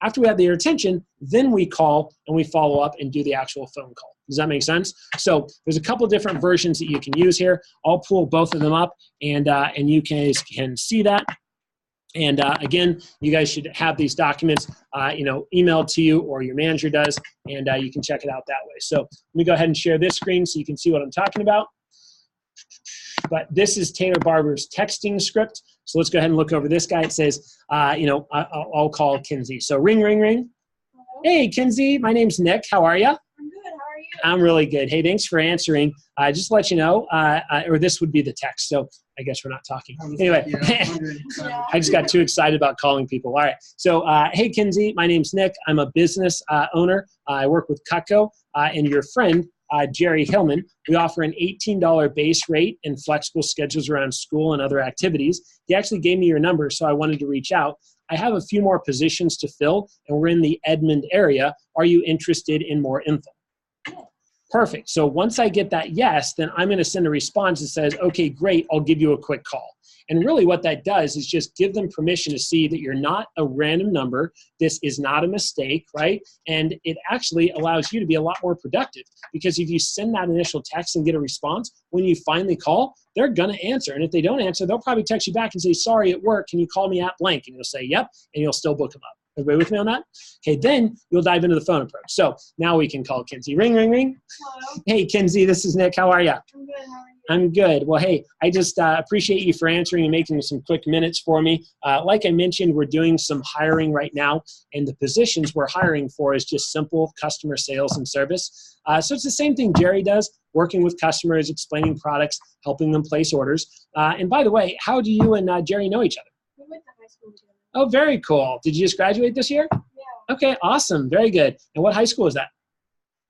After we have their attention, then we call and we follow up and do the actual phone call. Does that make sense? So there's a couple of different versions that you can use here. I'll pull both of them up and you guys can see that. And again, you guys should have these documents, emailed to you, or your manager does, and you can check it out that way. So let me go ahead and share this screen so you can see what I'm talking about. But this is Taylor Barber's texting script. So let's go ahead and look over this guy. It says, I'll call Kinsey. So ring, ring, ring. Hello? Hey, Kinsey, my name's Nick. How are you? I'm good. How are you? I'm really good. Hey, thanks for answering. Just to let you know, or this would be the text. So I guess we're not talking. Anyway, Yeah. I just got too excited about calling people. All right. So, hey, Kinsey, my name's Nick. I'm a business owner. I work with Cutco, and your friend, Jerry Hillman. We offer an $18 base rate and flexible schedules around school and other activities. He actually gave me your number, so I wanted to reach out. I have a few more positions to fill, and we're in the Edmond area. Are you interested in more info? Perfect. So once I get that yes, then I'm going to send a response that says, okay, great, I'll give you a quick call. And really what that does is just give them permission to see that you're not a random number. This is not a mistake, right? And it actually allows you to be a lot more productive, because if you send that initial text and get a response, when you finally call, they're going to answer. And if they don't answer, they'll probably text you back and say, sorry, at work, can you call me at blank? And you'll say, yep, and you'll still book them up. Everybody with me on that? Okay, then you'll dive into the phone approach. So now we can call Kinsey. Ring, ring, ring. Hello. Hey, Kinsey, this is Nick. How are you? I'm good. How are you? I'm good. Well, hey, I just appreciate you for answering and making some quick minutes for me. Like I mentioned, we're doing some hiring right now, and the positions we're hiring for is just simple customer sales and service. So it's the same thing Jerry does, working with customers, explaining products, helping them place orders. And by the way, how do you and Jerry know each other? We went to high school together. Oh, very cool. Did you just graduate this year? Yeah. Okay, awesome. Very good. And what high school is that?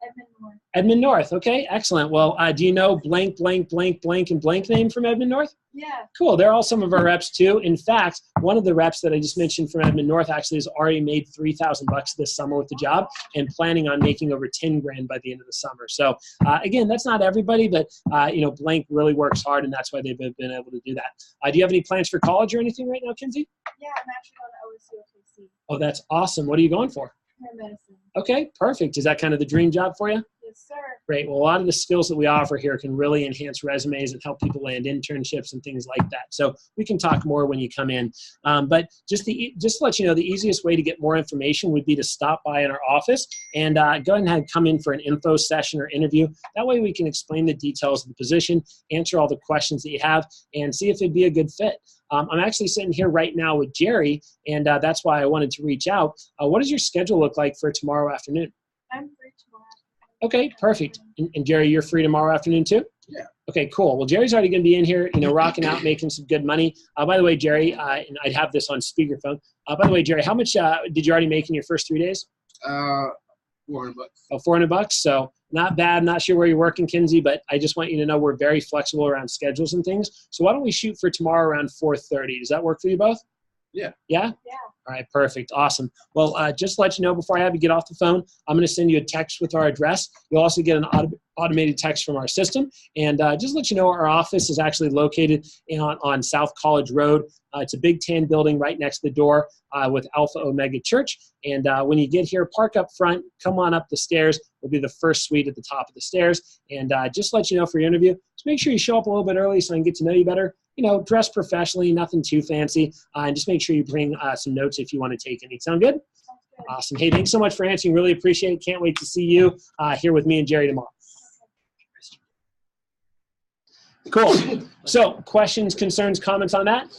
Edmond North. Edmond North. Okay, excellent. Well, do you know blank, blank, blank, blank, and blank name from Edmond North? Yeah. Cool. They're all some of our reps too. In fact, one of the reps that I just mentioned from Edmond North actually has already made $3,000 this summer with the job, and planning on making over 10 grand by the end of the summer. So again, that's not everybody, but blank really works hard, and that's why they've been able to do that. Do you have any plans for college or anything right now, Kinsey? Yeah, I'm actually going to OSU OKC. Oh, that's awesome. What are you going for? Medicine. Okay, perfect. Is that kind of the dream job for you? Yes, sir. Great. Well, a lot of the skills that we offer here can really enhance resumes and help people land internships and things like that. So we can talk more when you come in. But just to let you know, the easiest way to get more information would be to stop by in our office and go ahead and come in for an info session or interview. That way we can explain the details of the position, answer all the questions that you have, and see if it'd be a good fit. I'm actually sitting here right now with Jerry, and that's why I wanted to reach out. What does your schedule look like for tomorrow afternoon? I'm free tomorrow. Okay, perfect. And Jerry, you're free tomorrow afternoon too? Yeah. Okay, cool. Well, Jerry's already going to be in here, rocking out, making some good money. By the way, Jerry, and I'd have this on speakerphone. By the way, Jerry, how much did you already make in your first 3 days? $400. Oh, $400. So not bad. Not sure where you're working, Kinsey, but I just want you to know we're very flexible around schedules and things. So why don't we shoot for tomorrow around 4:30? Does that work for you both? Yeah. Yeah? Yeah. All right, perfect. Awesome. Well, just to let you know before I have you get off the phone, I'm going to send you a text with our address. You'll also get an automated text from our system. And just to let you know, our office is actually located on South College Road. It's a big tan building right next to the door with Alpha Omega Church. And when you get here, park up front, come on up the stairs. We'll be the first suite at the top of the stairs. And just to let you know for your interview, just make sure you show up a little bit early so I can get to know you better. Dress professionally, nothing too fancy. And just make sure you bring some notes if you want to take any. Sound good? Sounds good. Awesome. Hey, thanks so much for answering. Really appreciate it. Can't wait to see you here with me and Jerry tomorrow. Cool. So questions, concerns, comments on that?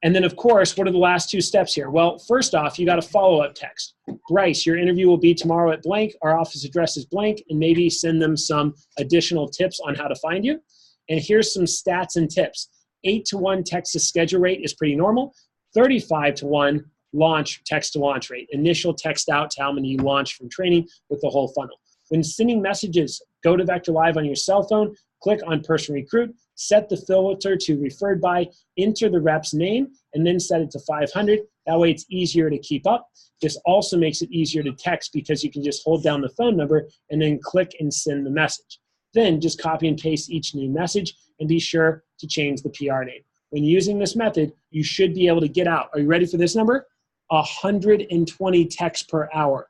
And then, of course, what are the last two steps here? Well, first off, you got a follow-up text. Bryce, your interview will be tomorrow at blank. Our office address is blank, and maybe send them some additional tips on how to find you. And here's some stats and tips. 8-to-1 text to schedule rate is pretty normal. 35-to-1 launch text to launch rate. Initial text out to how many you launch from training with the whole funnel. When sending messages, go to Vector Live on your cell phone, click on Person Recruit, set the filter to referred by, enter the rep's name, and then set it to 500. That way it's easier to keep up. This also makes it easier to text because you can just hold down the phone number and then click and send the message. Then just copy and paste each new message and be sure to change the PR name. When using this method, you should be able to get out. Are you ready for this number? 120 texts per hour.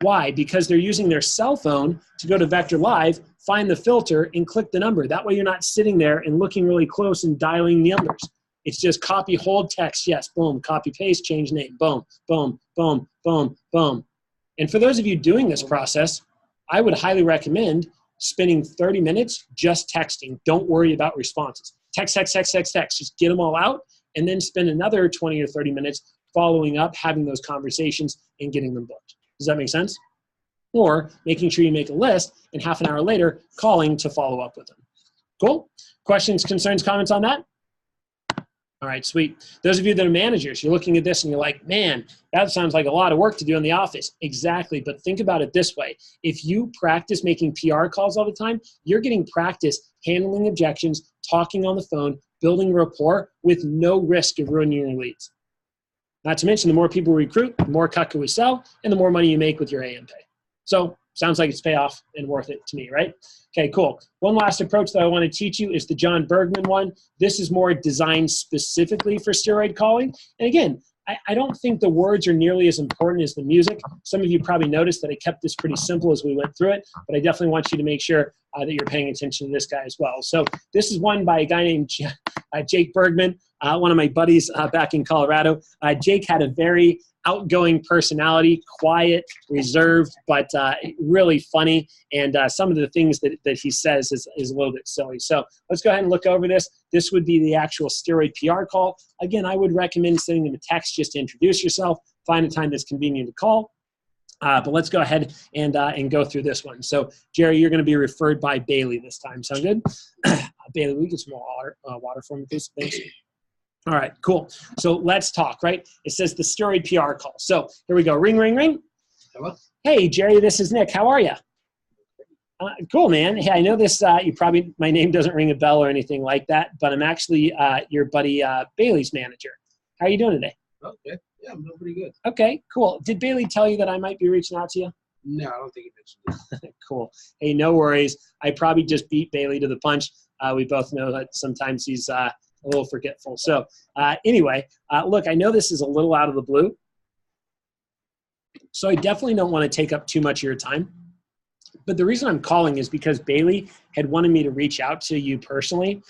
Why? Because they're using their cell phone to go to Vector Live, find the filter, and click the number. That way you're not sitting there and looking really close and dialing the numbers. It's just copy, hold, text, yes, boom, copy, paste, change name, boom, boom, boom, boom, boom. And for those of you doing this process, I would highly recommend spending 30 minutes just texting. Don't worry about responses. Text, text, text, text, text. Just get them all out, and then spend another 20 or 30 minutes following up, having those conversations, and getting them booked. Does that make sense? Or making sure you make a list, and half an hour later, calling to follow up with them. Cool? Questions, concerns, comments on that? All right, sweet. Those of you that are managers, you're looking at this and you're like, man, that sounds like a lot of work to do in the office. Exactly, but think about it this way. If you practice making PR calls all the time, you're getting practice handling objections, talking on the phone, building rapport with no risk of ruining your leads. Not to mention, the more people we recruit, the more Kaka we sell, and the more money you make with your AM pay. So sounds like it's payoff and worth it to me, right? Okay, cool. One last approach that I want to teach you is the John Bergman one. This is more designed specifically for steroid calling. And again, I don't think the words are nearly as important as the music. Some of you probably noticed that I kept this pretty simple as we went through it, but I definitely want you to make sure that you're paying attention to this guy as well. So this is one by a guy named Jake Bergman, one of my buddies back in Colorado. Jake had a very outgoing personality, quiet, reserved, but really funny. And some of the things that he says is a little bit silly. So let's go ahead and look over this. This would be the actual steroid PR call. Again, I would recommend sending them a text just to introduce yourself, find a time that's convenient to call. But let's go ahead and go through this one. So Jerry, you're going to be referred by Bailey this time. Sound good? Bailey, will you get some more water for me, please? Thanks. All right, cool. So let's talk, right? It says the steroid PR call. So here we go. Ring, ring, ring. Hello? Hey, Jerry, this is Nick. How are you? Cool, man. Hey, I know this, my name doesn't ring a bell or anything like that, but I'm actually your buddy Bailey's manager. How are you doing today? Okay. Yeah, I'm doing pretty good. Okay, cool. Did Bailey tell you that I might be reaching out to you? No, I don't think you mentioned it. Cool. Hey, no worries. I probably just beat Bailey to the punch. We both know that sometimes he's a little forgetful. So anyway, look, I know this is a little out of the blue, so I definitely don't want to take up too much of your time. But the reason I'm calling is because Bailey had wanted me to reach out to you personally.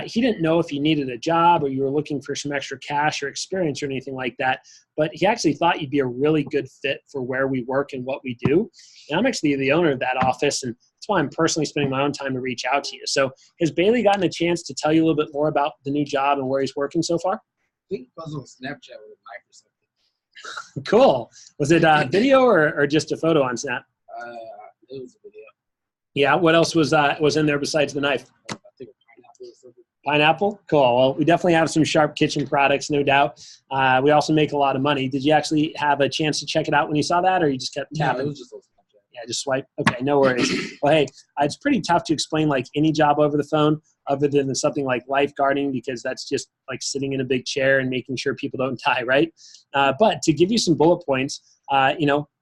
He didn't know if you needed a job or you were looking for some extra cash or experience or anything like that, but he actually thought you'd be a really good fit for where we work and what we do. And I'm actually the owner of that office, and that's why I'm personally spending my own time to reach out to you. So has Bailey gotten a chance to tell you a little bit more about the new job and where he's working so far? I think it was on Snapchat with a knife or something. Cool. Was it video or just a photo on Snap? It was a video. Yeah. What else was in there besides the knife? I think a pineapple or something. Pineapple? Cool. Well, we definitely have some sharp kitchen products, no doubt. We also make a lot of money. Did you actually have a chance to check it out when you saw that, or you just kept tapping? No, it was just on Snapchat. Yeah, just swipe. Okay, no worries. Well, hey, it's pretty tough to explain like any job over the phone other than something like lifeguarding, because that's just like sitting in a big chair and making sure people don't die, right? But to give you some bullet points,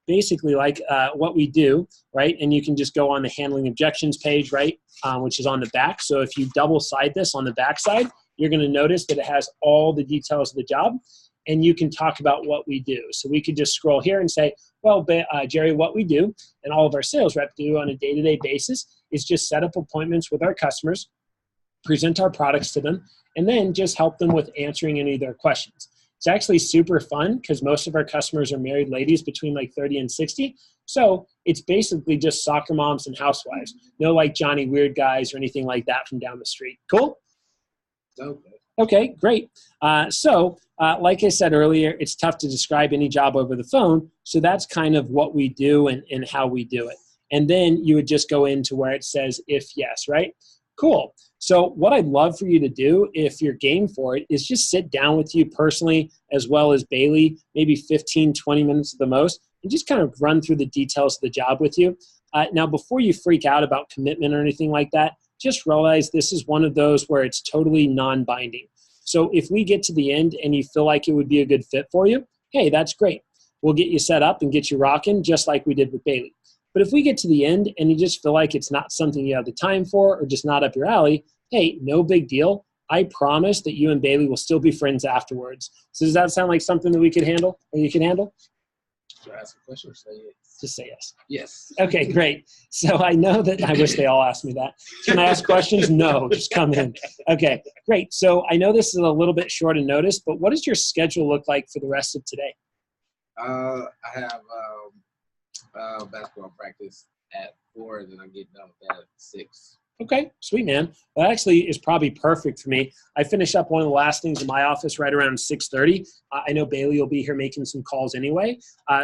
basically like what we do, right? And you can just go on the handling objections page, right? Which is on the back. So if you double side this on the back side, you're going to notice that it has all the details of the job, and you can talk about what we do. So we could just scroll here and say, well, Jerry, what we do and all of our sales reps do on a day-to-day basis is just set up appointments with our customers, present our products to them, and then just help them with answering any of their questions. It's actually super fun because most of our customers are married ladies between like 30 and 60. So it's basically just soccer moms and housewives. No like Johnny Weird guys or anything like that from down the street. Cool? Okay. Okay, great. Like I said earlier, it's tough to describe any job over the phone. So that's kind of what we do and how we do it. And then you would just go into where it says if yes, right? Cool. So what I'd love for you to do, if you're game for it, is just sit down with you personally as well as Bailey, maybe 15, 20 minutes at the most, and just kind of run through the details of the job with you. Now, before you freak out about commitment or anything like that, just realize this is one of those where it's totally non-binding. So if we get to the end and you feel like it would be a good fit for you, hey, that's great. We'll get you set up and get you rocking just like we did with Bailey. But if we get to the end and you just feel like it's not something you have the time for or just not up your alley, hey, no big deal. I promise that you and Bailey will still be friends afterwards. So does that sound like something that we could handle or you can handle? Should I ask a question or say yes? Just say yes. Yes. Okay, great. So I know that I wish they all asked me that. Can I ask questions? No, just come in. Okay, great. So I know this is a little bit short in notice, but what does your schedule look like for the rest of today? I have basketball practice at 4, and then I get done with that at 6. Okay, sweet, man. Well, that actually is probably perfect for me. I finish up one of the last things in my office right around 6:30. I know Bailey will be here making some calls anyway.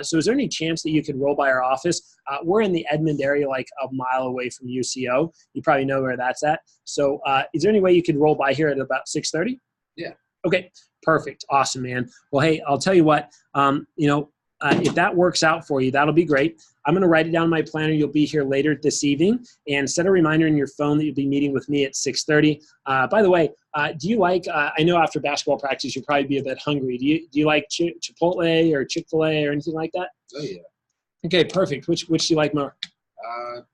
So is there any chance that you could roll by our office? We're in the Edmond area, like a mile away from UCO. You probably know where that's at. So is there any way you could roll by here at about 6:30? Yeah. Okay, perfect. Awesome, man. Well, hey, I'll tell you what, if that works out for you, that'll be great. I'm going to write it down in my planner. You'll be here later this evening, and set a reminder in your phone that you'll be meeting with me at 6:30. By the way, do you like, I know after basketball practice, you'll probably be a bit hungry. Do you like Chipotle or Chick-fil-A or anything like that? Oh, yeah. Okay, perfect. Which do you like more?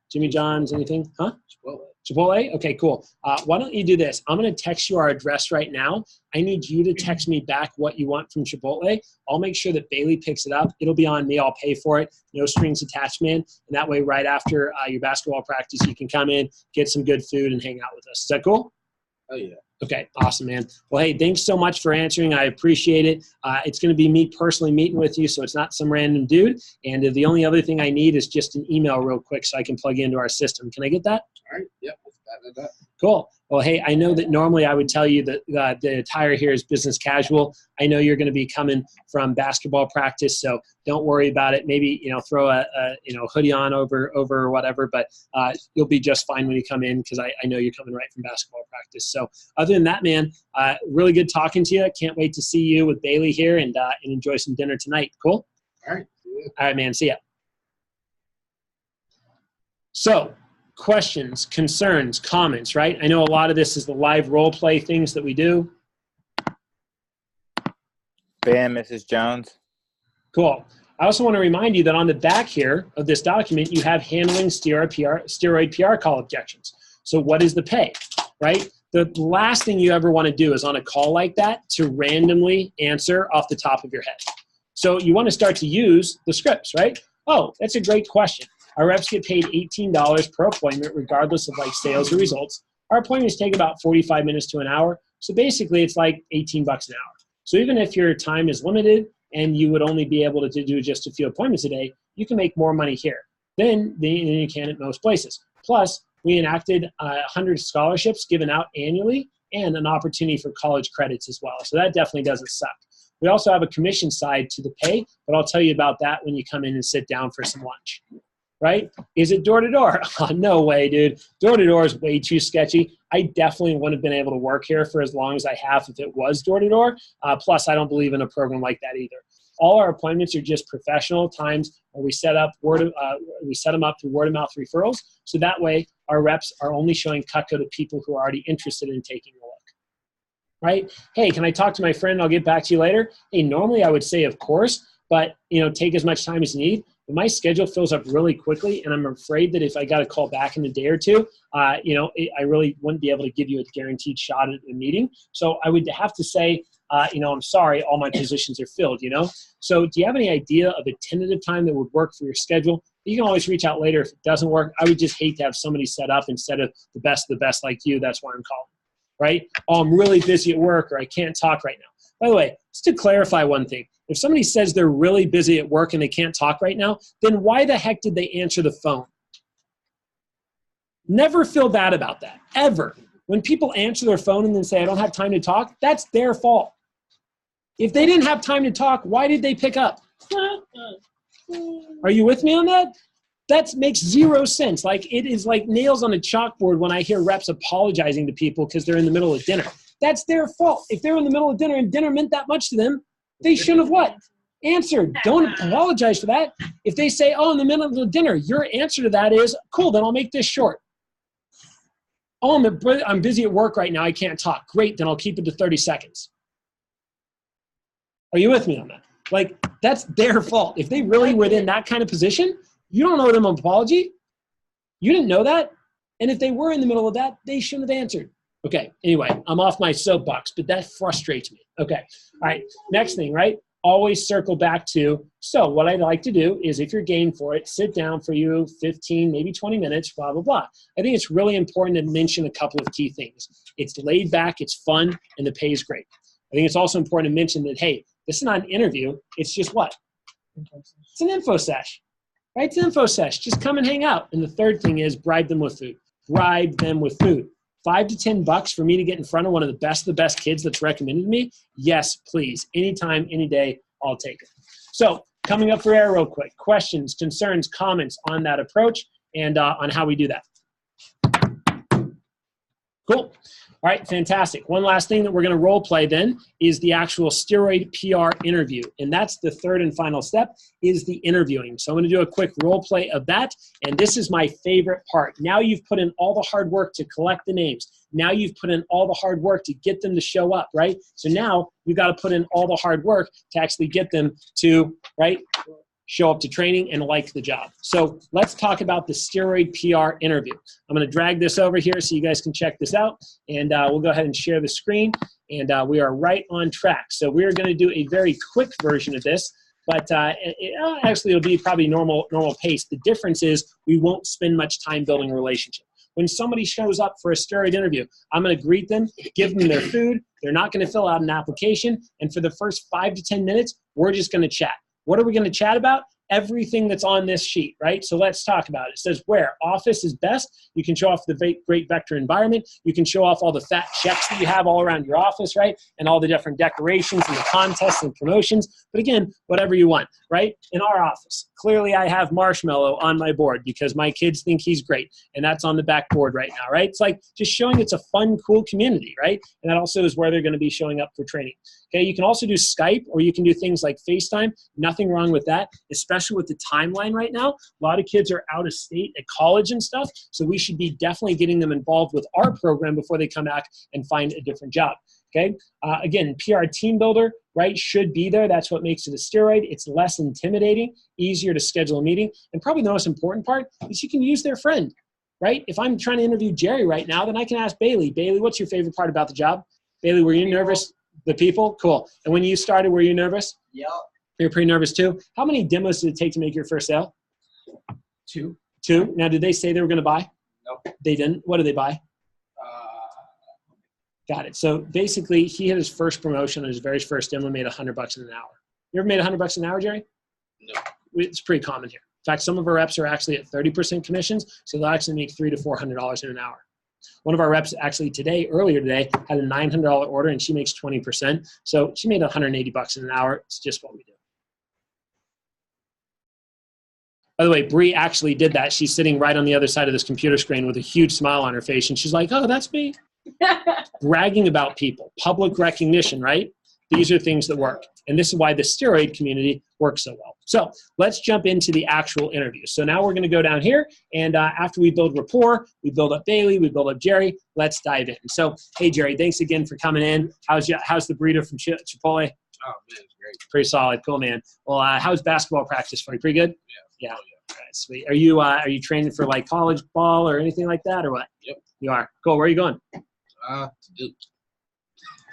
Jimmy John's, anything? Huh? Chipotle. Chipotle? Okay, cool. Why don't you do this? I'm going to text you our address right now. I need you to text me back what you want from Chipotle. I'll make sure that Bailey picks it up. It'll be on me. I'll pay for it. No strings attached, man. And that way, right after your basketball practice, you can come in, get some good food, and hang out with us. Is that cool? Oh, yeah. Okay, awesome, man. Well, hey, thanks so much for answering. I appreciate it. It's going to be me personally meeting with you, so it's not some random dude. And the only other thing I need is just an email real quick so I can plug you into our system. Can I get that? All right. Yep. That. Cool. Well, hey, I know that normally I would tell you that the attire here is business casual. I know you're going to be coming from basketball practice, so don't worry about it. Maybe, throw a hoodie on over or whatever, but you'll be just fine when you come in because I know you're coming right from basketball practice. So other than that, man, really good talking to you. Can't wait to see you with Bailey here and enjoy some dinner tonight. Cool? All right. All right, man. See ya. So, questions, concerns, comments, right? I know a lot of this is the live role play things that we do. Ben, Mrs. Jones. Cool. I also want to remind you that on the back here of this document, you have handling steroid PR call objections. So what is the pay, right? The last thing you ever want to do is on a call like that to randomly answer off the top of your head. So you want to start to use the scripts, right? Oh, that's a great question. Our reps get paid $18 per appointment, regardless of sales or results. Our appointments take about 45 minutes to an hour. So basically it's like $18 an hour. So even if your time is limited and you would only be able to do just a few appointments a day, you can make more money here than you can at most places. Plus, we enacted 100 scholarships given out annually and an opportunity for college credits as well. So that definitely doesn't suck. We also have a commission side to the pay, but I'll tell you about that when you come in and sit down for some lunch. Right? Is it door-to-door? Oh, no way, dude. Door-to-door is way too sketchy. I definitely wouldn't have been able to work here for as long as I have if it was door-to-door. Plus, I don't believe in a program like that either. All our appointments are just professional times where we set them up through word-of-mouth referrals. So that way, our reps are only showing Cutco to people who are already interested in taking a look. Right? Hey, can I talk to my friend? I'll get back to you later. Hey, normally I would say, of course, but take as much time as you need. But my schedule fills up really quickly, and I'm afraid that if I got to call back in a day or two, I really wouldn't be able to give you a guaranteed shot at a meeting. So I would have to say, I'm sorry, all my positions are filled, So do you have any idea of a tentative time that would work for your schedule? You can always reach out later if it doesn't work. I would just hate to have somebody set up instead of the best like you. That's why I'm calling, right? Oh, I'm really busy at work, or I can't talk right now. By the way, just to clarify one thing, if somebody says they're really busy at work and they can't talk right now, then why the heck did they answer the phone? Never feel bad about that, ever. When people answer their phone and then say, I don't have time to talk, that's their fault. If they didn't have time to talk, why did they pick up? Are you with me on that? That makes zero sense. It is like nails on a chalkboard when I hear reps apologizing to people because they're in the middle of dinner. That's their fault. If they're in the middle of dinner and dinner meant that much to them, they shouldn't have what? Answered. Don't apologize for that. If they say, oh, in the middle of dinner, your answer to that is, cool, then I'll make this short. Oh, I'm busy at work right now. I can't talk. Great, then I'll keep it to 30 seconds. Are you with me on that? That's their fault. If they really were in that kind of position, you don't owe them an apology. You didn't know that. And if they were in the middle of that, they shouldn't have answered. Okay, anyway, I'm off my soapbox, but that frustrates me. Okay, all right, next thing, right? always circle back to, so what I'd like to do is, if you're game for it, sit down for you 15, maybe 20 minutes, blah, blah, blah. I think it's really important to mention a couple of key things. It's laid back, it's fun, and the pay is great. I think it's also important to mention that, hey, this is not an interview. It's just what? It's an info sesh, right? It's an info sesh. Just come and hang out. And the third thing is bribe them with food. Bribe them with food. $5 to $10 for me to get in front of one of the best kids that's recommended to me? Yes, please. Anytime, any day, I'll take it. So coming up for air real quick. Questions, concerns, comments on that approach and on how we do that. Cool. All right, fantastic. One last thing that we're going to role play then is the actual steroid PR interview. And that's the third and final step, is the interviewing. So I'm going to do a quick role play of that. And this is my favorite part. Now you've put in all the hard work to collect the names. Now you've put in all the hard work to get them to show up, right? So now you've got to put in all the hard work to actually get them to, right, show up to training and like the job. So let's talk about the steroid PR interview. I'm going to drag this over here so you guys can check this out, and we'll go ahead and share the screen, and we are right on track. So we're going to do a very quick version of this, but actually it'll be probably normal pace. The difference is we won't spend much time building a relationship. When somebody shows up for a steroid interview, I'm going to greet them, give them their food. They're not going to fill out an application, and for the first 5 to 10 minutes, we're just going to chat. What are we going to chat about? Everything that's on this sheet, right? So let's talk about it. It says where office is best. You can show off the great vector environment. You can show off all the fat checks that you have all around your office, right? And all the different decorations and the contests and promotions. But again, whatever you want, right? In our office, clearly I have Marshmallow on my board because my kids think he's great. And that's on the back board right now, right? It's like just showing it's a fun, cool community, right? And that also is where they're going to be showing up for training. Okay, you can also do Skype, or you can do things like FaceTime. Nothing wrong with that, especially with the timeline right now. A lot of kids are out of state at college and stuff, so we should be definitely getting them involved with our program before they come back and find a different job. Okay, again, PR team builder, right, should be there. That's what makes it a steroid. It's less intimidating, easier to schedule a meeting, and probably the most important part is you can use their friend, right? If I'm trying to interview Jerry right now, then I can ask Bailey. Bailey, what's your favorite part about the job? Bailey, were you nervous? The people? Cool. And when you started, were you nervous? Yep. You're pretty nervous too? How many demos did it take to make your first sale? 2. 2? Now, did they say they were going to buy? Nope. They didn't? What did they buy? Got it. So basically, he had his first promotion on his very first demo, made $100 in an hour. You ever made $100 an hour, Jerry? No. It's pretty common here. In fact, some of our reps are actually at 30% commissions, so they'll actually make $300 to $400 in an hour. One of our reps actually earlier today, had a $900 order, and she makes 20%. So she made $180 in an hour. It's just what we do. By the way, Bree actually did that. She's sitting right on the other side of this computer screen with a huge smile on her face, and she's like, oh, that's me. Bragging about people, public recognition, right? These are things that work. And this is why the steroid community works so well. So let's jump into the actual interview. So now we're going to go down here, and after we build rapport, we build up Bailey, we build up Jerry. Let's dive in. So, hey, Jerry, thanks again for coming in. How's the burrito from Chipotle? Oh, man, it's great. Pretty solid. Cool, man. Well, how's basketball practice for you? Pretty good? Yeah. Oh, All right, sweet. Are you training for like college ball or anything like that, or what? Yep. You are. Cool. Where are you going? To Duke.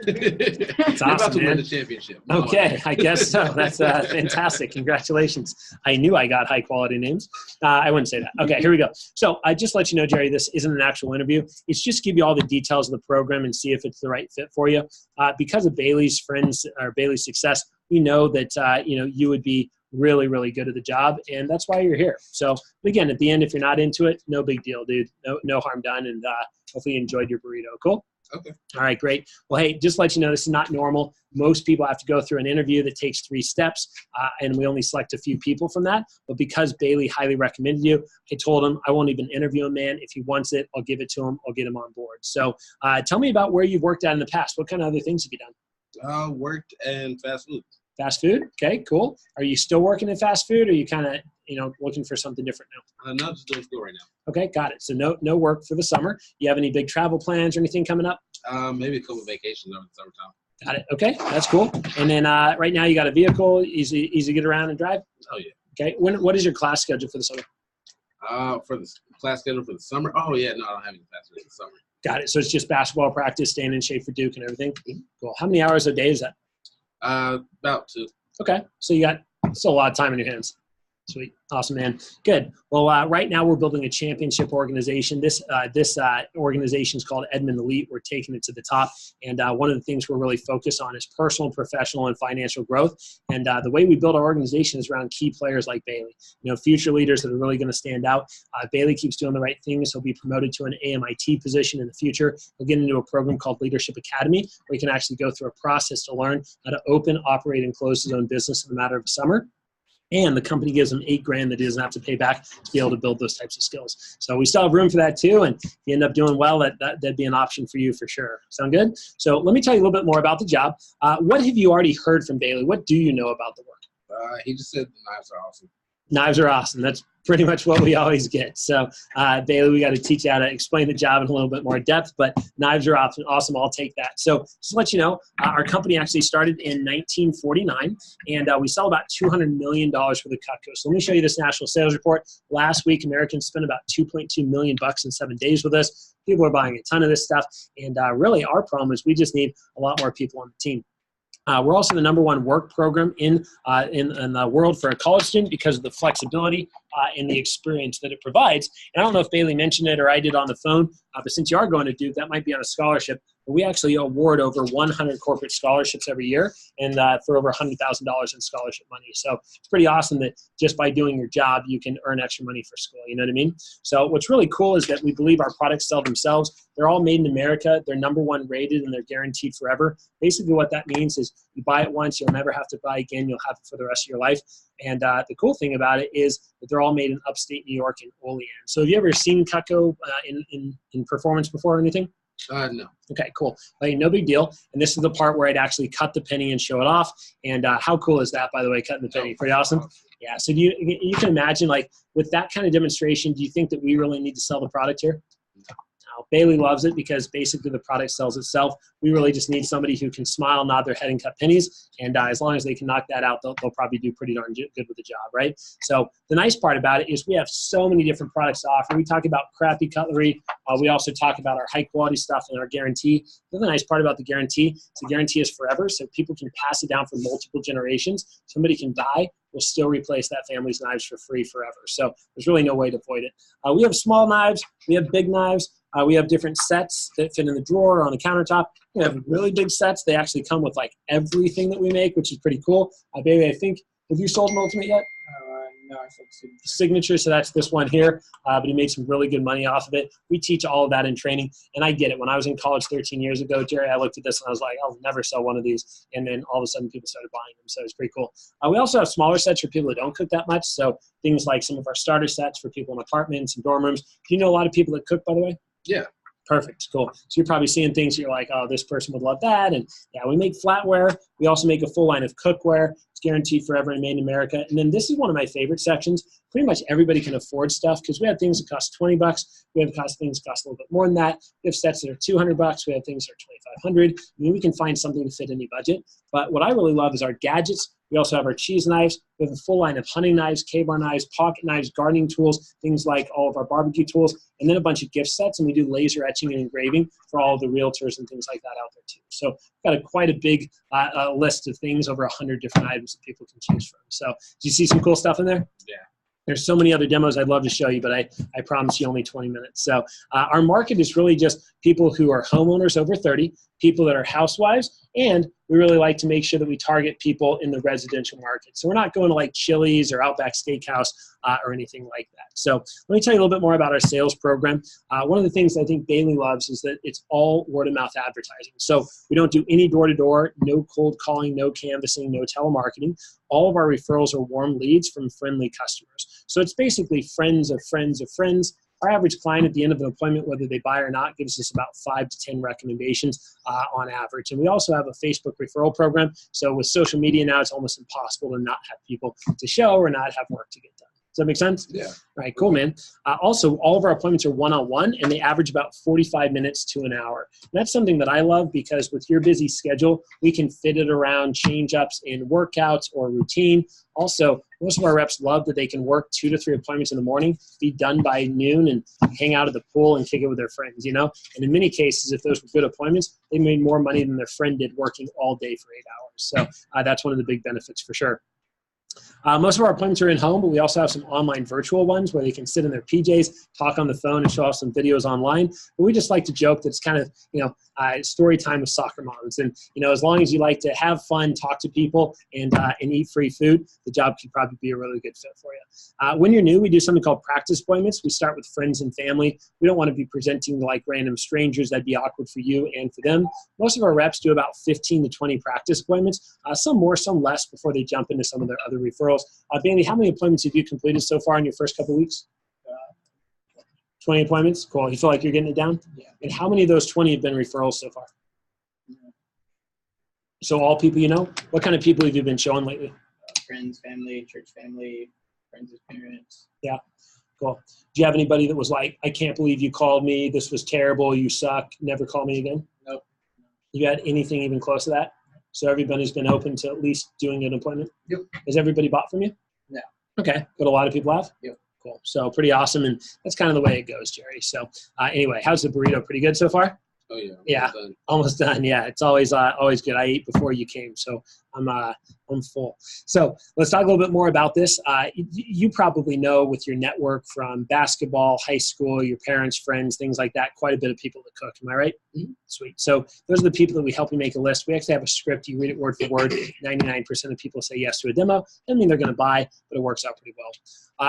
That's We're about awesome, to win man. the championship. Okay, I guess so. That's fantastic. Congratulations. I knew I got high-quality names. I wouldn't say that. Okay, here we go. So I just let you know, Jerry, this isn't an actual interview. It's just to give you all the details of the program and see if it's the right fit for you. Because of Bailey's friends or Bailey's success, we know that you would be really, really good at the job, and that's why you're here. So again, at the end, if you're not into it, no big deal, dude. No harm done, and hopefully you enjoyed your burrito. Cool? Okay. All right, great. Well, hey, just let you know, this is not normal. Most people have to go through an interview that takes 3 steps, and we only select a few people from that. But because Bailey highly recommended you, I told him I won't even interview him, man. If he wants it, I'll give it to him. I'll get him on board. So tell me about where you've worked at in the past. What kind of other things have you done? Worked in fast food. Fast food? Okay, cool. Are you still working in fast food, or are you kind of looking for something different now? No, just doing school right now. Okay, got it. So no work for the summer. You have any big travel plans or anything coming up? Maybe a couple of vacations over the summertime. Got it. Okay, that's cool. And then right now you got a vehicle, easy to get around and drive? Oh, yeah. Okay. What is your class schedule for the summer? For the class schedule for the summer? Oh, yeah. No, I don't have any class schedule for the summer. Got it. So it's just basketball practice, staying in shape for Duke and everything? Cool. How many hours a day is that? About 2. Okay, so you got still a lot of time in your hands. Sweet. Awesome, man. Good. Well, right now we're building a championship organization. This organization is called Edmond Elite. We're taking it to the top. And one of the things we're really focused on is personal, professional, and financial growth. And the way we build our organization is around key players like Bailey. You know, future leaders that are really going to stand out. Bailey keeps doing the right things. He'll be promoted to an AMIT position in the future. He'll get into a program called Leadership Academy, where he can actually go through a process to learn how to open, operate, and close his own business in a matter of a summer. And the company gives him $8,000 that he doesn't have to pay back to be able to build those types of skills. So we still have room for that too. And if you end up doing well, that'd be an option for you for sure. Sound good? So let me tell you a little bit more about the job. What have you already heard from Bailey? What do you know about the work? He just said the knives are awesome. Knives are awesome. That's pretty much what we always get. So Bailey, we got to teach you how to explain the job in a little bit more depth, but knives are awesome. I'll take that. So just to let you know, our company actually started in 1949, and we sell about $200 million for the Cutco. So let me show you this national sales report. Last week, Americans spent about $2.2 million in 7 days with us. People are buying a ton of this stuff, and really our problem is we just need a lot more people on the team. We're also the #1 work program in the world for a college student because of the flexibility and the experience that it provides. And I don't know if Bailey mentioned it or I did on the phone, but since you are going to Duke, that might be on a scholarship. But we actually award over 100 corporate scholarships every year, and for over $100,000 in scholarship money. So it's pretty awesome that just by doing your job, you can earn extra money for school. You know what I mean? So what's really cool is that we believe our products sell themselves. They're all made in America. They're #1 rated, and they're guaranteed forever. Basically what that means is you buy it once, you'll never have to buy again. You'll have it for the rest of your life. And the cool thing about it is that they're all made in upstate New York in Olean. So have you ever seen Cutco in performance before or anything? No. Okay, cool. Well, no big deal. And this is the part where I'd actually cut the penny and show it off. And how cool is that, by the way, cutting the penny? Pretty awesome. Yeah, so you can imagine, like, with that kind of demonstration, do you think that we really need to sell the product here? No. Bailey loves it because basically the product sells itself. We really just need somebody who can smile, nod their head, and cut pennies. And as long as they can knock that out, they'll probably do pretty darn good with the job, right? So the nice part about it is we have so many different products to offer. We talk about crappy cutlery. We also talk about our high-quality stuff and our guarantee. The other nice part about the guarantee is the guarantee is forever, so people can pass it down for multiple generations. Somebody can die, we'll still replace that family's knives for free forever. So there's really no way to avoid it. We have small knives. We have big knives. We have different sets that fit in the drawer or on the countertop. We have really big sets. They actually come with like everything that we make, which is pretty cool. Baby, I think, have you sold an Ultimate yet? No, I sold Signature, so that's this one here. But he made some really good money off of it. We teach all of that in training, and I get it. When I was in college 13 years ago, Jerry, I looked at this and I was like, I'll never sell one of these. And then all of a sudden people started buying them, so it's pretty cool. We also have smaller sets for people that don't cook that much, so things like some of our starter sets for people in apartments and dorm rooms. Do you know a lot of people that cook, by the way? Yeah. Perfect. Cool. So you're probably seeing things you're like, oh, this person would love that. And yeah, we make flatware. We also make a full line of cookware. It's guaranteed forever and made in America. And then this is one of my favorite sections. Pretty much everybody can afford stuff because we have things that cost $20. We have things that cost a little bit more than that. We have sets that are $200. We have things that are $2,500. I mean, we can find something to fit any budget. But what I really love is our gadgets. We also have our cheese knives. We have a full line of hunting knives, K-bar knives, pocket knives, gardening tools, things like all of our barbecue tools, and then a bunch of gift sets. And we do laser etching and engraving for all of the realtors and things like that out there too. So we've got quite a big list of things, over 100 different items that people can choose from. So do you see some cool stuff in there? Yeah. There's so many other demos I'd love to show you, but I promise you only 20 minutes. So our market is really just people who are homeowners over 30, people that are housewives, and we really like to make sure that we target people in the residential market. So we're not going to like Chili's or Outback Steakhouse or anything like that. So let me tell you a little bit more about our sales program. One of the things I think Bailey loves is that it's all word-of-mouth advertising. So we don't do any door-to-door, no cold calling, no canvassing, no telemarketing. All of our referrals are warm leads from friendly customers. So it's basically friends of friends of friends. Our average client at the end of an appointment, whether they buy or not, gives us about 5 to 10 recommendations on average. And we also have a Facebook referral program. So with social media now, it's almost impossible to not have people to show or not have work to get done. that make sense? Yeah. All right, cool, man. Also, all of our appointments are one-on-one, and they average about 45 minutes to an hour. And that's something that I love because with your busy schedule, we can fit it around change-ups in workouts or routine. Also, most of our reps love that they can work 2 to 3 appointments in the morning, be done by noon, and hang out at the pool and kick it with their friends, you know? And in many cases, if those were good appointments, they made more money than their friend did working all day for 8 hours. So that's one of the big benefits for sure. Most of our appointments are in home, but we also have some online virtual ones where they can sit in their PJs, talk on the phone, and show off some videos online. But we just like to joke that it's kind of, story time with soccer moms. And, as long as you like to have fun, talk to people, and eat free food, the job could probably be a really good fit for you. When you're new, we do something called practice appointments. We start with friends and family. We don't want to be presenting like random strangers. That'd be awkward for you and for them. Most of our reps do about 15 to 20 practice appointments, some more, some less, before they jump into some of their other referrals. Bailey, how many appointments have you completed so far in your first couple of weeks? 20 appointments? Cool. You feel like you're getting it down? Yeah. And how many of those 20 have been referrals so far? So all people you know? What kind of people have you been showing lately? Friends, family, church family, friends' parents. Yeah. Cool. Do you have anybody that was like, I can't believe you called me. This was terrible. You suck. Never call me again? Nope. You had anything even close to that? So everybody's been open to at least doing an appointment? Yep. Has everybody bought from you? No. Okay. But a lot of people have? Yep. Cool. So pretty awesome. And that's kind of the way it goes, Jerry. So anyway, how's the burrito? Pretty good so far? Oh yeah. Yeah. Done. Almost done. Yeah. It's always good. I ate before you came. So I'm full. So let's talk a little bit more about this. You probably know with your network from basketball, high school, your parents, friends, things like that, quite a bit of people that cook. Am I right? Mm-hmm. Sweet. So those are the people that we help you make a list. We actually have a script. You read it word for word. 99% of people say yes to a demo. Doesn't mean they're going to buy, but it works out pretty well.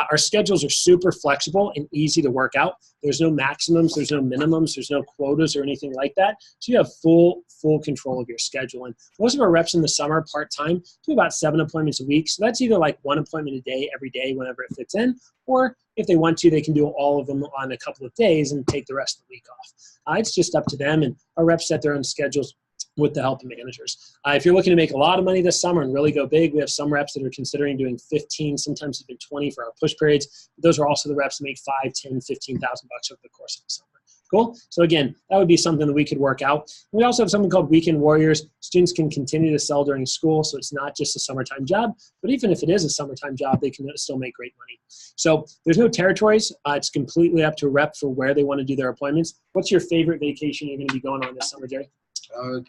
Our schedules are super flexible and easy to work out. There's no maximums, there's no minimums, there's no quotas or anything like that. So you have full control of your schedule. And most of our reps in the summer, part-time, do about 7 appointments a week. So that's either like 1 appointment a day, every day, whenever it fits in, or if they want to, they can do all of them on a couple of days and take the rest of the week off. It's just up to them, and our reps set their own schedules with the help of managers. If you're looking to make a lot of money this summer and really go big, we have some reps that are considering doing 15, sometimes even 20 for our push periods. Those are also the reps that make 5, 10, 15,000 bucks over the course of the summer. Cool. So again, that would be something that we could work out. We also have something called Weekend Warriors. Students can continue to sell during school, so it's not just a summertime job, but even if it is a summertime job, they can still make great money. So there's no territories. It's completely up to a rep for where they want to do their appointments. What's your favorite vacation you're going to be going on this summer, Jerry? To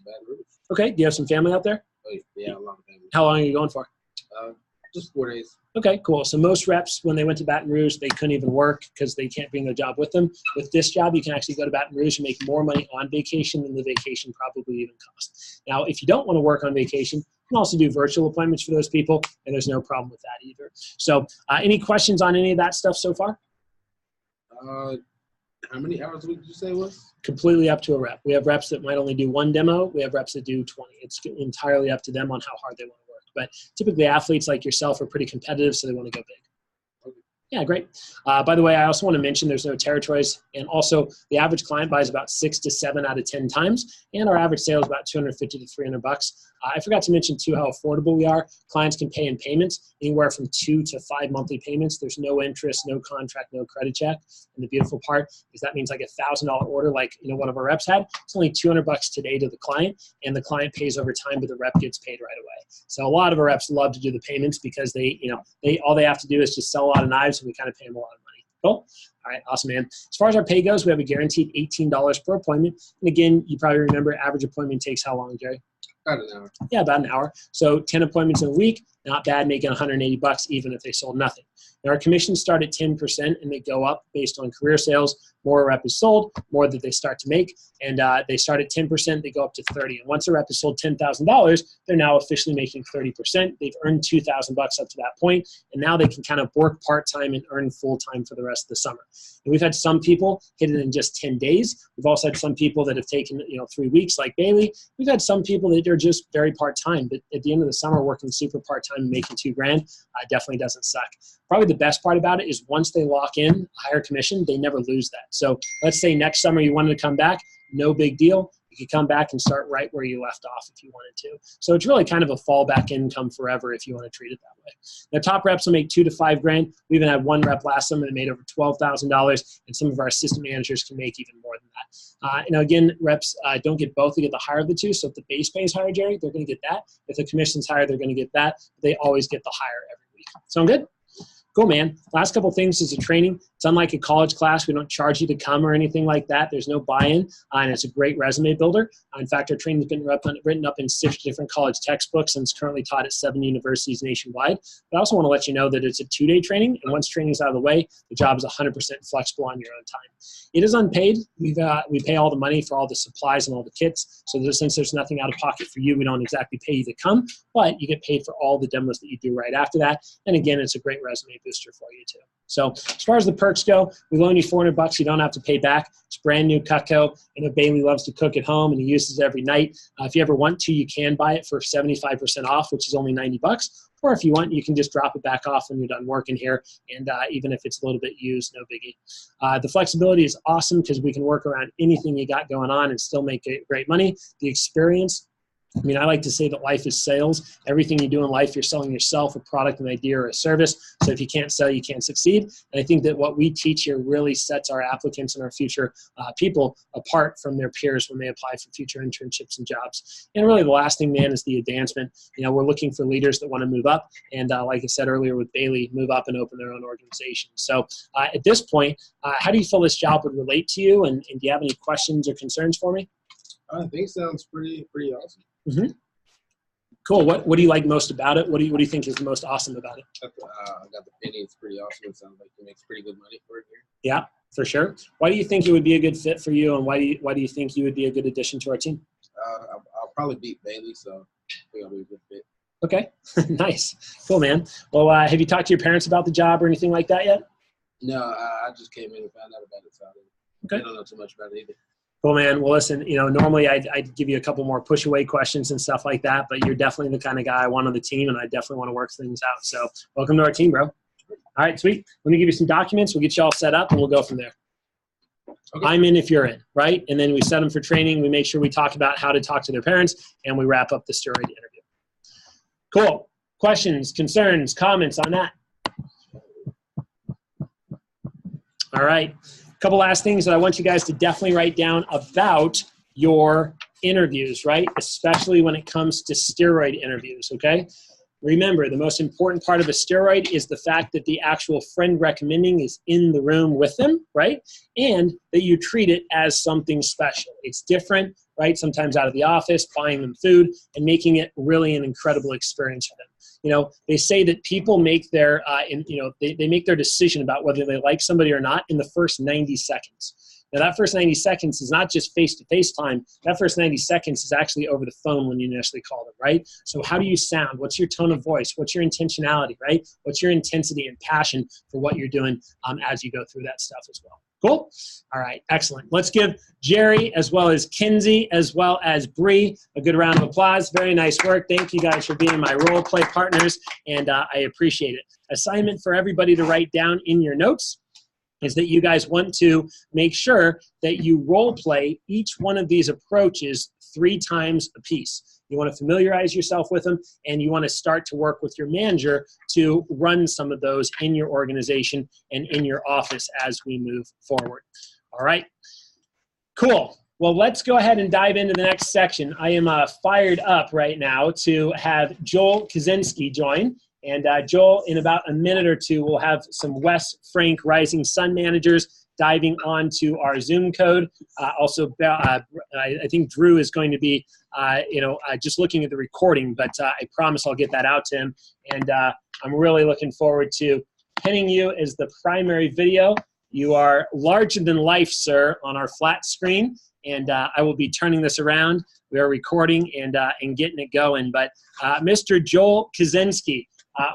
Baton Rouge. Okay. Do you have some family out there? Oh, yeah, a lot of family. How long are you going for? Just 4 days. Okay, cool. So most reps, when they went to Baton Rouge, they couldn't even work because they can't bring their job with them. With this job, you can actually go to Baton Rouge and make more money on vacation than the vacation probably even cost. Now, if you don't want to work on vacation, you can also do virtual appointments for those people, and there's no problem with that either. So any questions on any of that stuff so far? How many hours a week did you say it was? Completely up to a rep. We have reps that might only do 1 demo. We have reps that do 20. It's entirely up to them on how hard they want to work. But typically athletes like yourself are pretty competitive, so they want to go big. Okay. Yeah, great. By the way, I also want to mention there's no territories. And also the average client buys about 6 to 7 out of 10 times. And our average sale is about $250 to $300. I forgot to mention too how affordable we are. Clients can pay in payments, anywhere from 2 to 5 monthly payments. There's no interest, no contract, no credit check. And the beautiful part is that means like $1,000 order, like one of our reps had. It's only $200 today to the client, and the client pays over time, but the rep gets paid right away. So a lot of our reps love to do the payments because they all they have to do is just sell a lot of knives, and we kind of pay them a lot of money. Cool. All right, awesome, man. As far as our pay goes, we have a guaranteed $18 per appointment. And again, you probably remember average appointment takes how long, Jerry? About an hour. Yeah, about an hour. So 10 appointments in a week, not bad, making $180 even if they sold nothing. Now our commissions start at 10% and they go up based on career sales. More a rep is sold, more that they start to make, and they start at 10%, they go up to 30. And once a rep has sold $10,000, they're now officially making 30%. They've earned $2,000 up to that point, and now they can kind of work part-time and earn full-time for the rest of the summer. And we've had some people hit it in just 10 days. We've also had some people that have taken 3 weeks, like Bailey. We've had some people that are just very part-time, but at the end of the summer, working super part-time and making $2,000 definitely doesn't suck. Probably the best part about it is once they lock in higher commission, they never lose that. So let's say next summer you wanted to come back, no big deal. you could come back and start right where you left off if you wanted to. So it's really kind of a fallback income forever if you want to treat it that way. The top reps will make $2 to $5 grand. We even had one rep last summer that made over $12,000, and some of our assistant managers can make even more than that. Again, reps don't get both. They get the higher of the two. So if the base pay is higher, Jerry, they're going to get that. If the commission's higher, they're going to get that. They always get the higher every week. Sound good? Cool, man. Last couple things is a training. It's unlike a college class. We don't charge you to come or anything like that. There's no buy-in, and it's a great resume builder. In fact, our training's been written up in 6 different college textbooks and is currently taught at 7 universities nationwide. But I also want to let you know that it's a 2-day training, and once training's out of the way, the job is 100% flexible on your own time. It is unpaid. We pay all the money for all the supplies and all the kits. So since there's nothing out of pocket for you, we don't exactly pay you to come, but you get paid for all the demos that you do right after that. And again, it's a great resume booster for you too. So as far as the perks go, we loan you $400. You don't have to pay back. It's brand new Cutco. I know Bailey loves to cook at home and he uses it every night. If you ever want to, you can buy it for 75% off, which is only $90. Or if you want, you can just drop it back off when you're done working here. And even if it's a little bit used, no biggie. The flexibility is awesome because we can work around anything you got going on and still make it great money. The experience, I mean, I like to say that life is sales. Everything you do in life, you're selling yourself, a product, an idea, or a service. So if you can't sell, you can't succeed. And I think that what we teach here really sets our applicants and our future people apart from their peers when they apply for future internships and jobs. And really the last thing, man, is the advancement. You know, we're looking for leaders that want to move up. And like I said earlier with Bailey, move up and open their own organization. So at this point, how do you feel this job would relate to you? And do you have any questions or concerns for me? I think it sounds pretty awesome. Mm-hmm. Cool. What do you like most about it? What do you think is the most awesome about it? I got the penny. It's pretty awesome. It sounds like it makes pretty good money for it here. Yeah, for sure. Why do you think it would be a good fit for you, and why do you think you would be a good addition to our team? I'll probably beat Bailey, so I think I'll be a good fit. Okay, nice, cool, man. Well, have you talked to your parents about the job or anything like that yet? No, I just came in and found out about it, so I don't know too much about it either. Cool, man. Well, listen, you know, normally I'd give you a couple more push away questions and stuff like that, but you're definitely the kind of guy I want on the team, and I definitely want to work things out. So welcome to our team, bro. All right, sweet. Let me give you some documents. We'll get you all set up, and we'll go from there. Okay. I'm in if you're in, right? And then we set them for training. We make sure we talk about how to talk to their parents, and we wrap up the steroid interview. Cool. Questions, concerns, comments on that? All right. Couple last things that I want you guys to definitely write down about your interviews, right? Especially when it comes to steroid interviews, okay? Remember, the most important part of a steroid is the fact that the actual friend recommending is in the room with them, right? And that you treat it as something special. It's different, right? Sometimes out of the office, buying them food, and making it really an incredible experience for them. You know, they say that people make their, they make their decision about whether they like somebody or not in the first 90 seconds. Now, that first 90 seconds is not just face-to-face time. That first 90 seconds is actually over the phone when you initially call them, right? So how do you sound? What's your tone of voice? What's your intentionality, right? What's your intensity and passion for what you're doing as you go through that stuff as well? Cool? All right, excellent. Let's give Jerry, as well as Kinsey, as well as Bree, a good round of applause. Very nice work. Thank you guys for being my role play partners, and I appreciate it. Assignment for everybody to write down in your notes is that you guys want to make sure that you role play each one of these approaches 3 times a piece. You want to familiarize yourself with them, and you want to start to work with your manager to run some of those in your organization and in your office as we move forward. All right, cool. Well, let's go ahead and dive into the next section. I am fired up right now to have Joel Kaczynski join. And Joel, in about a minute or two, will have some Wes Frank Rising Sun managers diving onto our Zoom code. Also, I think Drew is going to be, just looking at the recording, but I promise I'll get that out to him. And I'm really looking forward to pinning you as the primary video. You are larger than life, sir, on our flat screen. And I will be turning this around. We are recording and getting it going. But Mr. Joel Kaczynski,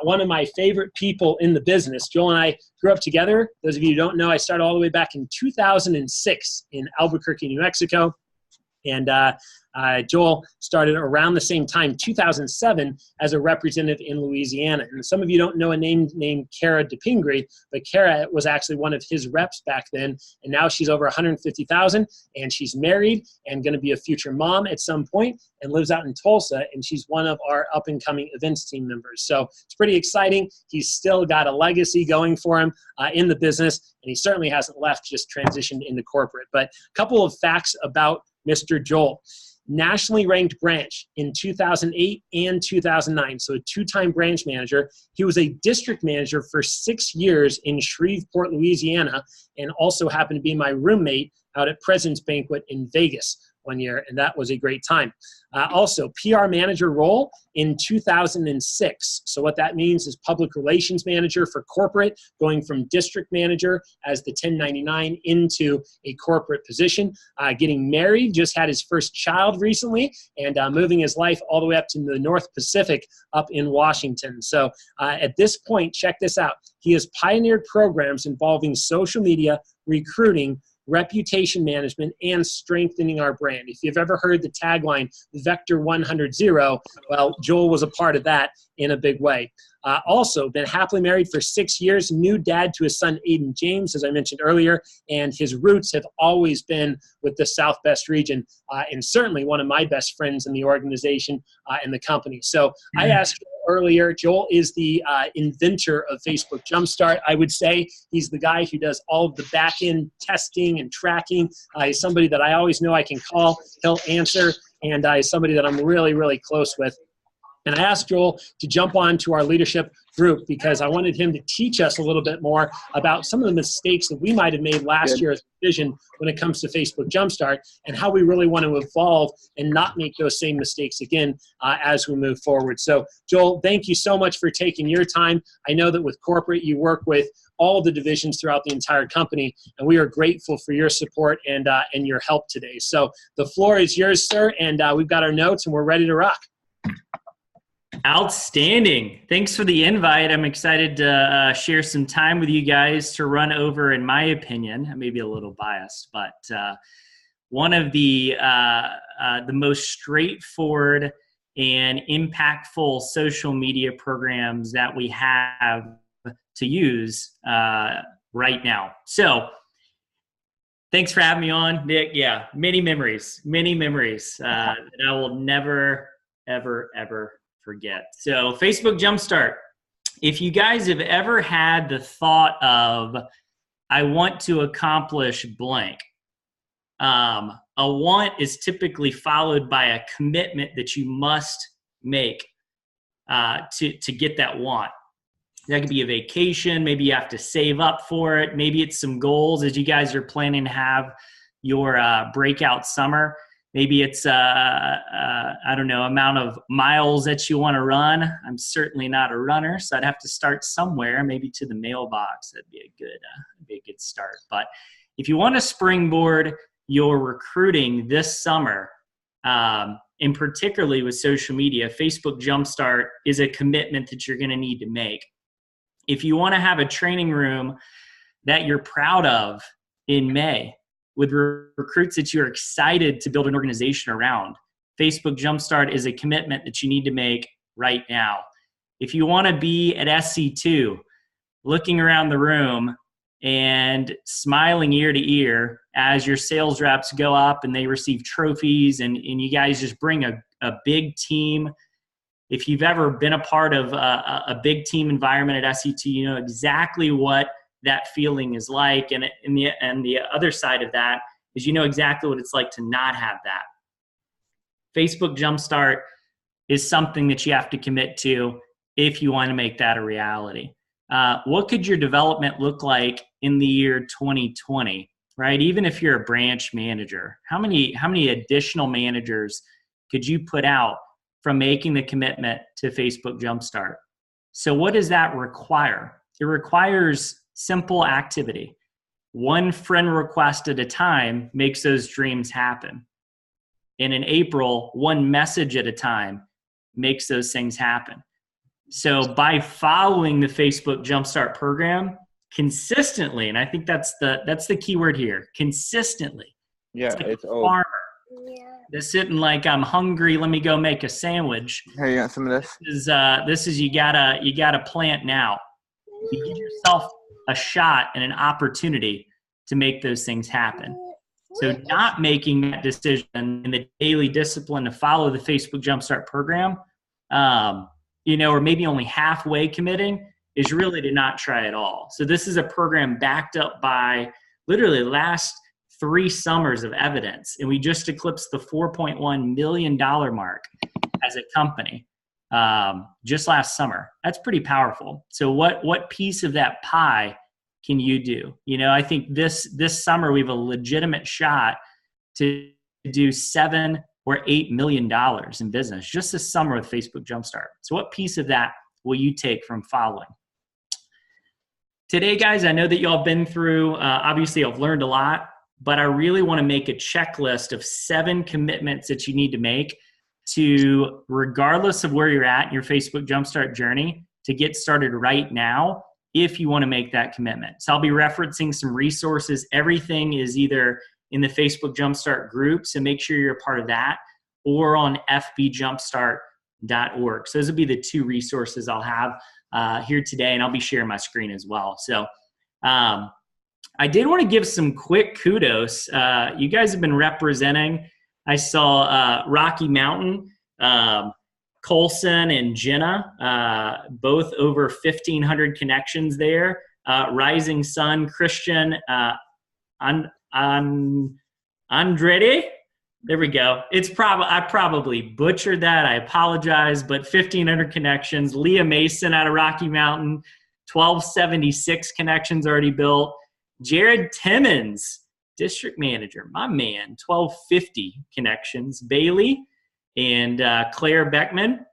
one of my favorite people in the business. Joel and I grew up together. Those of you who don't know, I started all the way back in 2006 in Albuquerque, New Mexico. And Joel started around the same time, 2007, as a representative in Louisiana. And some of you don't know a name named Kara DePingree, but Kara was actually one of his reps back then, and now she's over 150,000, and she's married and going to be a future mom at some point, and lives out in Tulsa, and she's one of our up-and-coming events team members. So it's pretty exciting. He's still got a legacy going for him in the business, and he certainly hasn't left, just transitioned into corporate. But a couple of facts about Mr. Joel. Nationally ranked branch in 2008 and 2009, so a two-time branch manager. He was a district manager for 6 years in Shreveport, Louisiana, and also happened to be my roommate out at President's Banquet in Vegas one year, and that was a great time. Also, PR manager role in 2006. So what that means is public relations manager for corporate, going from district manager as the 1099 into a corporate position. Getting married, just had his first child recently, and moving his life all the way up to the North Pacific up in Washington. So at this point, check this out. He has pioneered programs involving social media, recruiting, reputation management, and strengthening our brand. If you've ever heard the tagline, Vector 100-0, well, Joel was a part of that in a big way. Also, been happily married for 6 years, new dad to his son, Aiden James, as I mentioned earlier, and his roots have always been with the South Best region, and certainly one of my best friends in the organization and the company. So I asked earlier, Joel is the inventor of Facebook Jumpstart. I would say he's the guy who does all of the back-end testing and tracking. He's somebody that I always know I can call. He'll answer, and he's somebody that I'm really, really close with. And I asked Joel to jump on to our leadership group because I wanted him to teach us a little bit more about some of the mistakes that we might have made last year as a division when it comes to Facebook Jumpstart, and how we really want to evolve and not make those same mistakes again as we move forward. So Joel, thank you so much for taking your time. I know that with corporate, you work with all the divisions throughout the entire company, and we are grateful for your support and your help today. So the floor is yours, sir, and we've got our notes and we're ready to rock. Outstanding. Thanks for the invite. I'm excited to share some time with you guys to run over, in my opinion, I may be a little biased, but one of the most straightforward and impactful social media programs that we have to use right now. So thanks for having me on, Nick. Yeah, many memories that I will never, ever forget. So Facebook Jumpstart, if you guys have ever had the thought of, I want to accomplish blank, a want is typically followed by a commitment that you must make to get that want. That could be a vacation. Maybe you have to save up for it. Maybe it's some goals as you guys are planning to have your breakout summer. Maybe it's, I don't know, amount of miles that you want to run. I'm certainly not a runner, so I'd have to start somewhere, maybe to the mailbox. That'd be a good start. But if you want to springboard your recruiting this summer, and particularly with social media, Facebook Jumpstart is a commitment that you're going to need to make. If you want to have a training room that you're proud of in May, with recruits that you're excited to build an organization around, Facebook Jumpstart is a commitment that you need to make right now. If you want to be at SC2, looking around the room and smiling ear to ear as your sales reps go up and they receive trophies and you guys just bring a big team. If you've ever been a part of a big team environment at SC2, you know exactly what that feeling is like, and the other side of that is you know exactly what it's like to not have that. Facebook Jumpstart is something that you have to commit to if you want to make that a reality. What could your development look like in the year 2020, right? Even if you're a branch manager, how many additional managers could you put out from making the commitment to Facebook Jumpstart? So what does that require? It requires simple activity. One friend request at a time makes those dreams happen. And in April, one message at a time makes those things happen. So by following the Facebook Jumpstart program consistently, and I think that's the key word here, consistently. Yeah, it's like it's a old. farmer. They're sitting like, I'm hungry. Let me go make a sandwich. Hey, you got some of this? This is you gotta plant now. You give yourself a shot and an opportunity to make those things happen. So not making that decision in the daily discipline to follow the Facebook Jumpstart program, or maybe only halfway committing, is really to not try at all. So this is a program backed up by literally the last 3 summers of evidence, and we just eclipsed the $4.1 million mark as a company just last summer. That's pretty powerful. So what piece of that pie can you do? I think this summer we have a legitimate shot to do $7 or $8 million in business just this summer with Facebook Jumpstart. So what piece of that will you take from following? Today, guys, I know that y'all been through, obviously I've learned a lot, but I really want to make a checklist of 7 commitments that you need to make to, regardless of where you're at in your Facebook Jumpstart journey, to get started right now if you want to make that commitment. So I'll be referencing some resources. Everything is either in the Facebook Jumpstart group, so make sure you're a part of that, or on fbjumpstart.org. So those will be the 2 resources I'll have here today, and I'll be sharing my screen as well. So I did want to give some quick kudos. You guys have been representing. I saw Rocky Mountain, Colson and Jenna, both over 1,500 connections there. Rising Sun, Christian, Andretti. There we go. I probably butchered that. I apologize, but 1,500 connections. Leah Mason out of Rocky Mountain, 1,276 connections already built. Jared Timmons, district manager, my man, 1,250 connections. Bailey and Claire Beckman,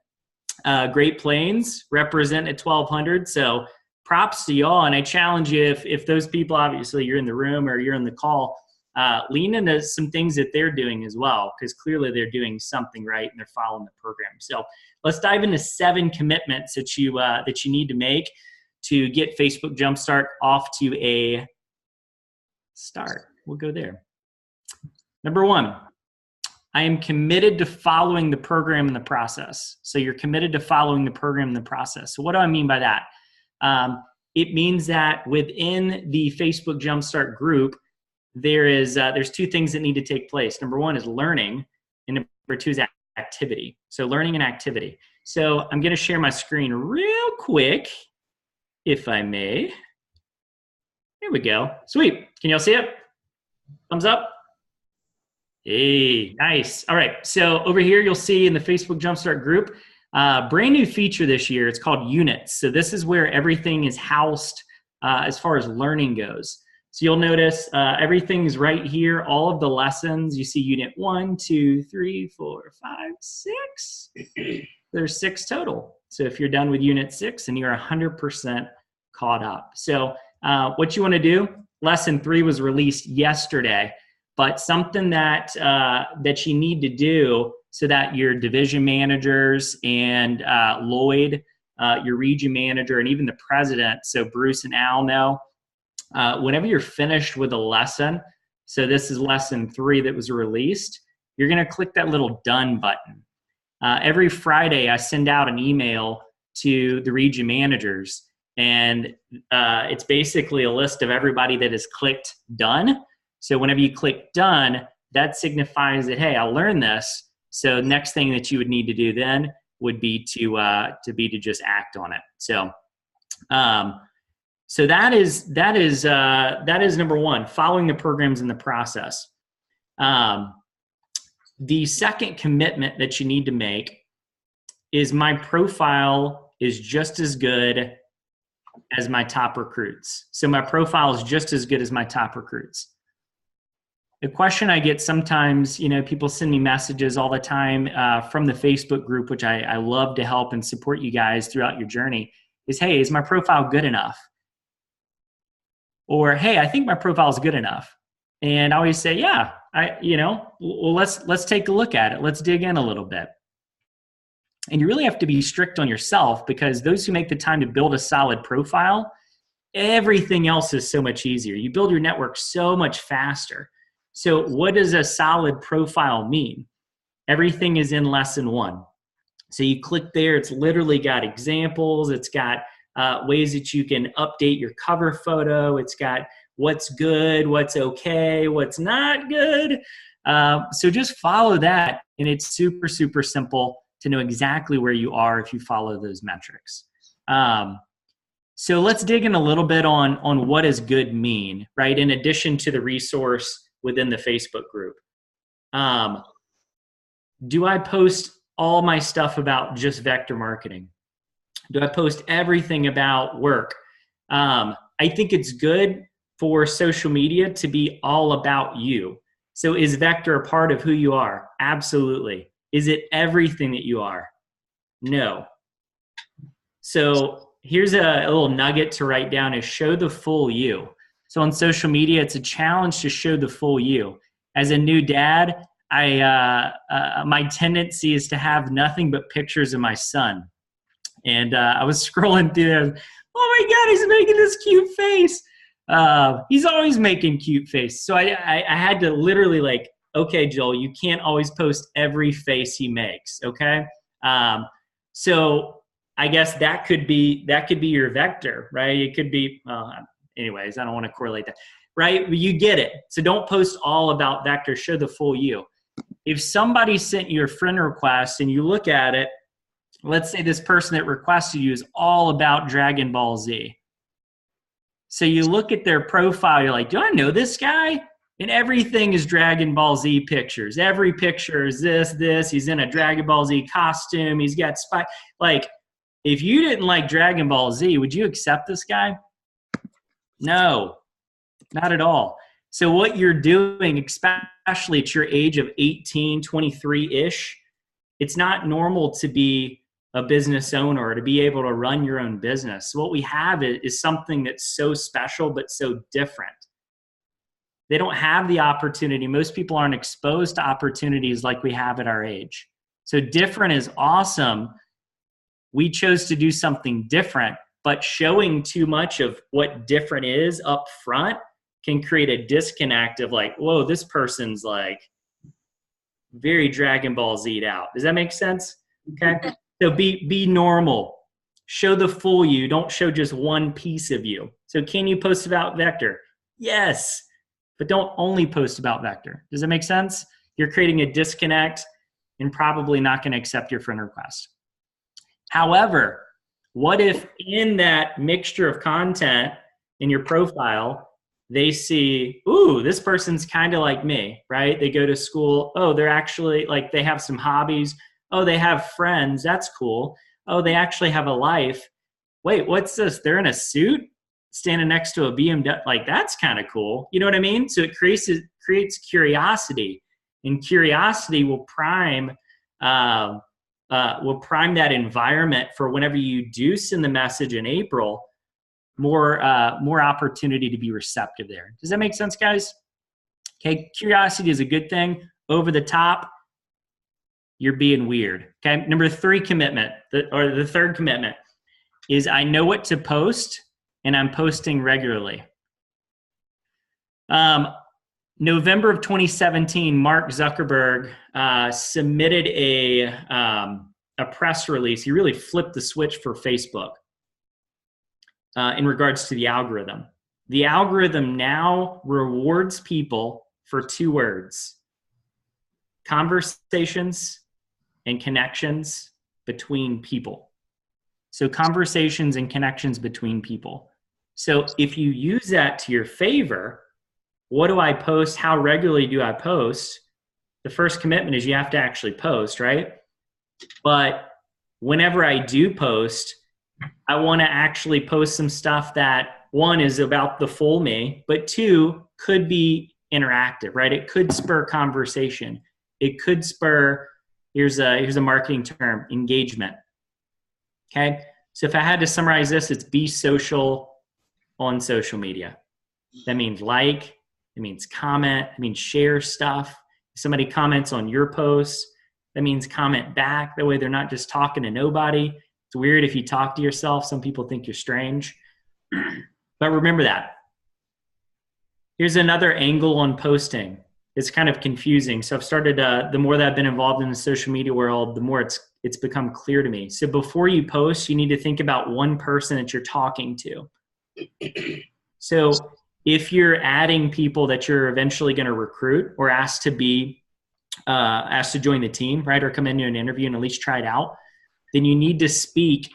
Great Plains, represent at 1,200. So props to y'all. And I challenge you, if those people, obviously you're in the room or you're in the call, lean into some things that they're doing as well, because clearly they're doing something right and they're following the program. So let's dive into 7 commitments that you need to make to get Facebook Jumpstart off to a start. We'll go there. Number 1, I am committed to following the program and the process. So you're committed to following the program and the process. So what do I mean by that? It means that within the Facebook Jumpstart group, there's 2 things that need to take place. Number 1 is learning, and number 2 is activity. So learning and activity. So I'm going to share my screen real quick, if I may. Here we go. Sweet. Can y'all see it? Thumbs up. Hey, nice. All right. So over here, you'll see in the Facebook Jumpstart group, brand new feature this year. It's called Units. So this is where everything is housed as far as learning goes. So you'll notice everything's right here. All of the lessons, you see Unit 1, 2, 3, 4, 5, 6. There's 6 total. So if you're done with Unit 6 and you're 100% caught up. So what you want to do, Lesson 3 was released yesterday, but something that you need to do so that your division managers and Lloyd, your region manager, and even the president, so Bruce and Al know, whenever you're finished with a lesson, so this is Lesson 3 that was released, you're going to click that little done button. Every Friday, I send out an email to the region managers, and it's basically a list of everybody that has clicked done. So whenever you click done, that signifies that, hey, I learned this. So next thing that you would need to do then would be to just act on it. So so that is number 1, following the programs in the process. The second commitment that you need to make is my profile is just as good as my top recruits. So my profile is just as good as my top recruits. The question I get sometimes, people send me messages all the time from the Facebook group, which I love to help and support you guys throughout your journey, is, hey, is my profile good enough? Or, hey, I think my profile is good enough. And I always say, yeah, well, let's take a look at it. Let's dig in a little bit. And you really have to be strict on yourself, because those who make the time to build a solid profile, everything else is so much easier. You build your network so much faster. So what does a solid profile mean? Everything is in lesson 1. So you click there, it's literally got examples, it's got ways that you can update your cover photo, it's got what's good, what's okay, what's not good. So just follow that, and it's super, super simple to know exactly where you are if you follow those metrics. So let's dig in a little bit on what does good mean, right? In addition to the resource within the Facebook group. Do I post all my stuff about just vector marketing? Do I post everything about work? I think it's good for social media to be all about you. So is vector a part of who you are? Absolutely. Is it everything that you are? No. So here's a little nugget to write down is show the full you. So on social media, it's a challenge to show the full you. As a new dad, my tendency is to have nothing but pictures of my son. And I was scrolling through there. Oh my God, he's making this cute face. He's always making cute face. So I had to literally like, okay, Joel, you can't always post every face he makes. Okay. So I guess that could be your vector, right? It could be, anyways, I don't want to correlate that, right? But you get it. So don't post all about vector, show the full you. If somebody sent you a friend request and you look at it, let's say this person that requested you is all about Dragon Ball Z. So you look at their profile, you're like, do I know this guy? And everything is Dragon Ball Z pictures. Every picture is this. He's in a Dragon Ball Z costume. He's got spike. Like, if you didn't like Dragon Ball Z, would you accept this guy? No, not at all. So what you're doing, especially at your age of 18, 23-ish, it's not normal to be a business owner or to be able to run your own business. So what we have is something that's so special but so different. They don't have the opportunity. Most people aren't exposed to opportunities like we have at our age. So different is awesome. We chose to do something different, but showing too much of what different is up front can create a disconnect of like, whoa, this person's like very Dragon Ball Z'd out. Does that make sense? Okay. So be normal. Show the full you. Don't show just one piece of you. So can you post about vector? Yes, but don't only post about vector. Does that make sense? You're creating a disconnect and probably not going to accept your friend request. However, what if in that mixture of content in your profile, they see, ooh, this person's kind of like me, right? They go to school. Oh, they're actually like, they have some hobbies. Oh, they have friends. That's cool. Oh, they actually have a life. Wait, what's this? They're in a suit standing next to a BMW. Like, that's kind of cool. You know what I mean? So it creates curiosity, and curiosity will prime that environment for whenever you do send the message in April, more opportunity to be receptive there. Does that make sense, guys? Okay, curiosity is a good thing. Over the top, you're being weird. Okay, number 3 commitment, the third commitment is I know what to post and I'm posting regularly. November of 2017, Mark Zuckerberg submitted a press release. He really flipped the switch for Facebook in regards to the algorithm. The algorithm now rewards people for 2 words: conversations and connections between people. So conversations and connections between people. So if you use that to your favor, what do I post? How regularly do I post? The first commitment is you have to actually post, right? But whenever I do post, I want to actually post some stuff that, 1, is about the full me, but 2, could be interactive, right? It could spur conversation. It could spur, here's a marketing term, engagement. Okay? So if I had to summarize this, it's be social on social media. That means like, it means comment, it means share stuff. If somebody comments on your post, that means comment back. That way they're not just talking to nobody. It's weird if you talk to yourself. Some people think you're strange. But remember that. Here's another angle on posting. it's kind of confusing. So I've started, the more that I've been involved in the social media world, the more it's become clear to me. So before you post, you need to think about one person that you're talking to. So if you're adding people that you're eventually going to recruit or asked to join the team, right, or come into an interview and at least try it out, then you need to speak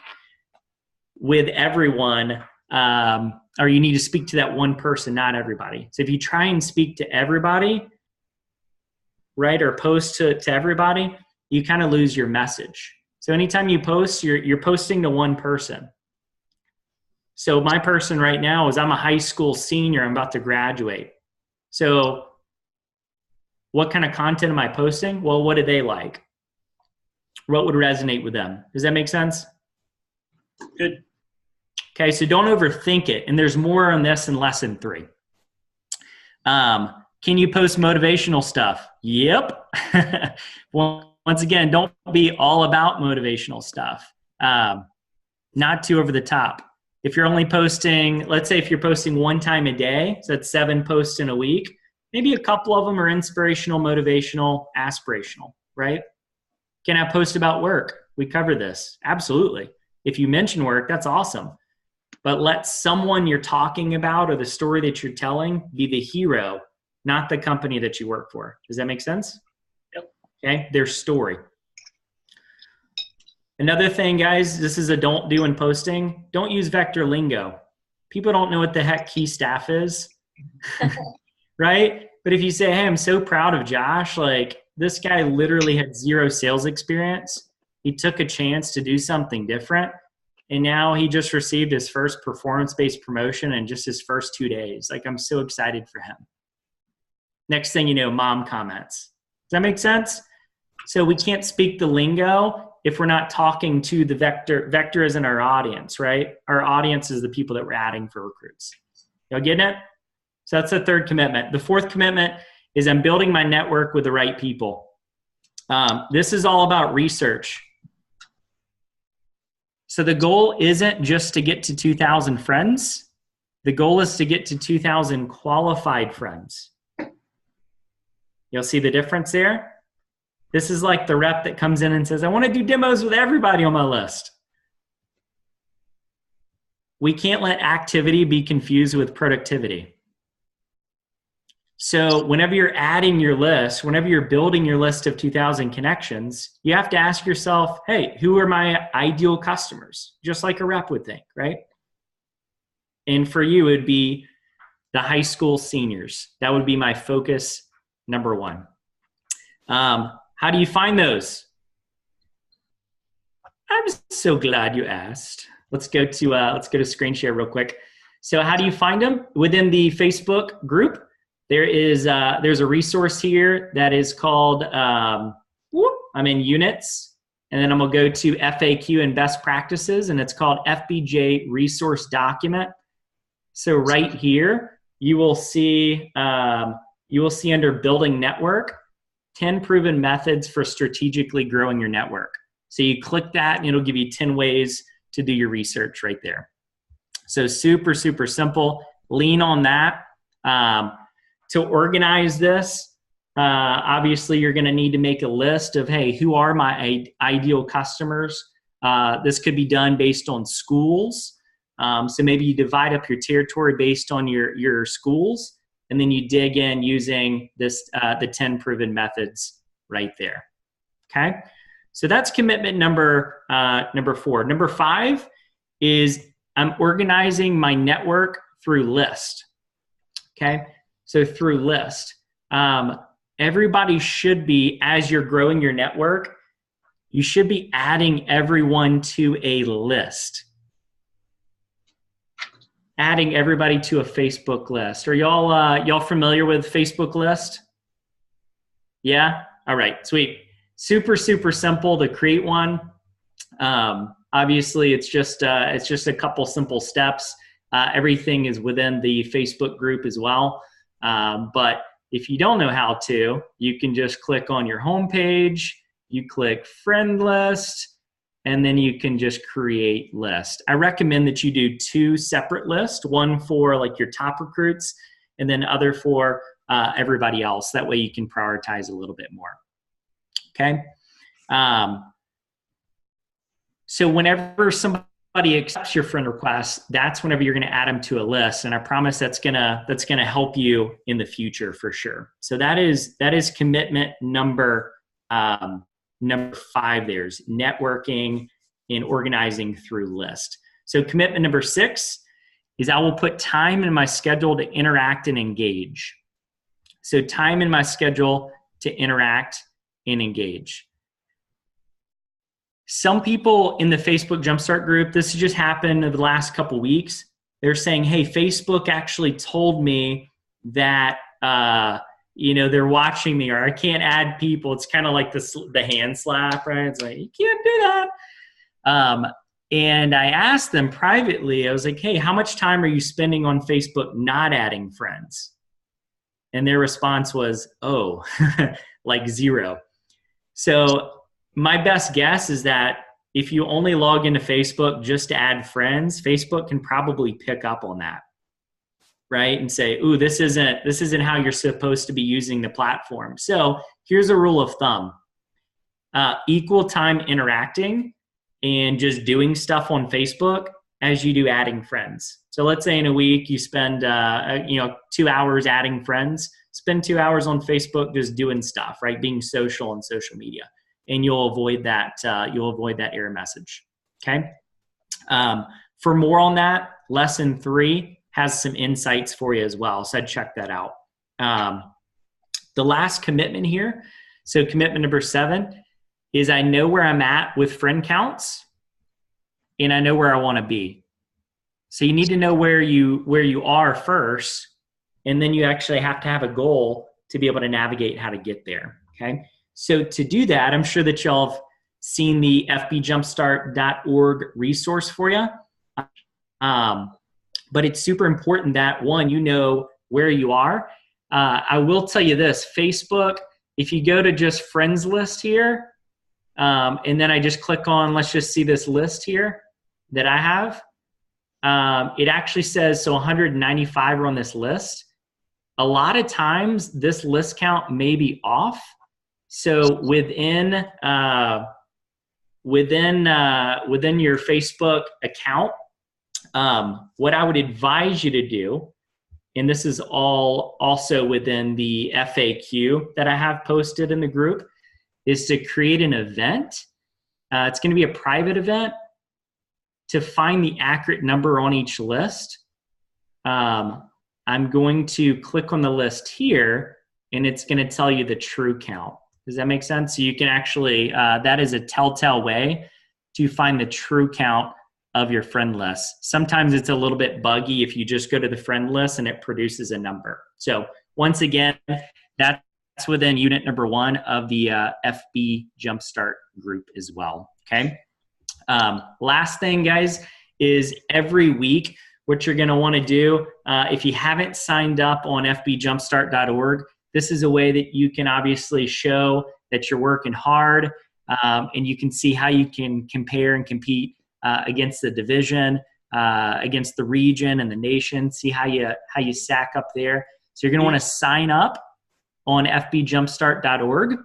with everyone, or you need to speak to that one person, not everybody. So if you try and speak to everybody, right, or post to everybody, you kind of lose your message. So anytime you post, you're posting to one person. So my person right now is I'm a high school senior. I'm about to graduate. So what kind of content am I posting? Well, what do they like? What would resonate with them? Does that make sense? Good. Okay, so don't overthink it. And there's more on this in lesson 3. Can you post motivational stuff? Yep. Well, once again, don't be all about motivational stuff. Not too over the top. If you're only posting, let's say if you're posting 1 time a day, so that's 7 posts in a week, maybe a couple of them are inspirational, motivational, aspirational, right? Can I post about work? We cover this. Absolutely. If you mention work, that's awesome. But let someone you're talking about or the story that you're telling be the hero, not the company that you work for. Does that make sense? Yep. Okay, their story. Another thing, guys, this is a don't do in posting. Don't use vector lingo. People don't know what the heck key staff is, right? But if you say, hey, I'm so proud of Josh, like this guy literally had 0 sales experience. He took a chance to do something different. And now he just received his first performance-based promotion in just his first 2 days. Like, I'm so excited for him. Next thing you know, mom comments. Does that make sense? So we can't speak the lingo if we're not talking to the vector. Vector isn't our audience, right? Our audience is the people that we're adding for recruits. Y'all getting it? So that's the 3rd commitment. The 4th commitment is I'm building my network with the right people. This is all about research. So the goal isn't just to get to 2,000 friends. The goal is to get to 2,000 qualified friends. You'll see the difference there. This is like the rep that comes in and says, I want to do demos with everybody on my list. We can't let activity be confused with productivity. So whenever you're adding your list, whenever you're building your list of 2,000 connections, you have to ask yourself, hey, who are my ideal customers? Just like a rep would think, right? And for you, it would be the high school seniors. That would be my focus number 1. How do you find those? I'm so glad you asked. Let's go to screen share real quick. So how do you find them? Within the Facebook group, there's a resource here that is called, I'm in units, and then I'm gonna go to FAQ and best practices, and it's called FBJ resource document. So right here, you will see under building network, 10 proven methods for strategically growing your network. So you click that and it'll give you 10 ways to do your research right there. So super, super simple. Lean on that. To organize this, obviously you're gonna need to make a list of, hey, who are my ideal customers? This could be done based on schools. So maybe you divide up your territory based on your schools, and then you dig in using this, the 10 proven methods right there, okay? So that's commitment number 4. Number 5 is I'm organizing my network through list, okay? So through list. Everybody should be, as you're growing your network, you should be adding everyone to a list. Adding everybody to a Facebook list. Are y'all familiar with Facebook list? Yeah? All right, sweet. Super, super simple to create one. Obviously, it's just a couple simple steps. Everything is within the Facebook group as well. But if you don't know how to, you can just click on your home page, you click friend list, and then you can just create list. I recommend that you do 2 separate lists, one for like your top recruits and then other for everybody else. That way you can prioritize a little bit more. Okay. So whenever somebody accepts your friend request, that's whenever you're going to add them to a list. And I promise that's going to help you in the future for sure. So that is commitment number 5. There's networking and organizing through list. So commitment number 6 is I will put time in my schedule to interact and engage. So time in my schedule to interact and engage. Some people in the Facebook Jumpstart group, this has just happened over the last couple weeks. They're saying, hey, Facebook actually told me that, they're watching me, or I can't add people. It's kind of like the hand slap, right? It's like, you can't do that. And I asked them privately, I was like, hey, how much time are you spending on Facebook not adding friends? And their response was, oh, like 0. So my best guess is that if you only log into Facebook just to add friends, Facebook can probably pick up on that, right? And say, ooh, this isn't how you're supposed to be using the platform. So here's a rule of thumb. Equal time interacting and just doing stuff on Facebook as you do adding friends. So let's say in a week you spend 2 hours adding friends, spend 2 hours on Facebook just doing stuff, right? Being social on social media. And you'll avoid that error message. Okay. For more on that, lesson 3 has some insights for you as well. So I'd check that out. The last commitment here. So commitment number 7 is I know where I'm at with friend counts and I know where I want to be. So you need to know where you are first, and then you actually have to have a goal to be able to navigate how to get there. Okay. So to do that, I'm sure that y'all have seen the fbjumpstart.org resource for you. But it's super important that, one, you know where you are. I will tell you this, Facebook, if you go to just friends list here, and then I just click on, let's just see this list here that I have. It actually says, so 195 are on this list. A lot of times this list count may be off. So within your Facebook account, what I would advise you to do, and this is all also within the FAQ that I have posted in the group, is to create an event. It's going to be a private event to find the accurate number on each list. I'm going to click on the list here, and it's going to tell you the true count. Does that make sense? So you can actually, that is a telltale way to find the true count of your friend list. Sometimes it's a little bit buggy if you just go to the friend list and it produces a number. So once again, that's within unit number 1 of the FB Jumpstart group as well, okay? Last thing, guys, is every week, what you're gonna wanna do, if you haven't signed up on fbjumpstart.org, this is a way that you can obviously show that you're working hard, and you can see how you can compare and compete against the division, against the region and the nation, see how you stack up there. So you're going to want to sign up on fbjumpstart.org.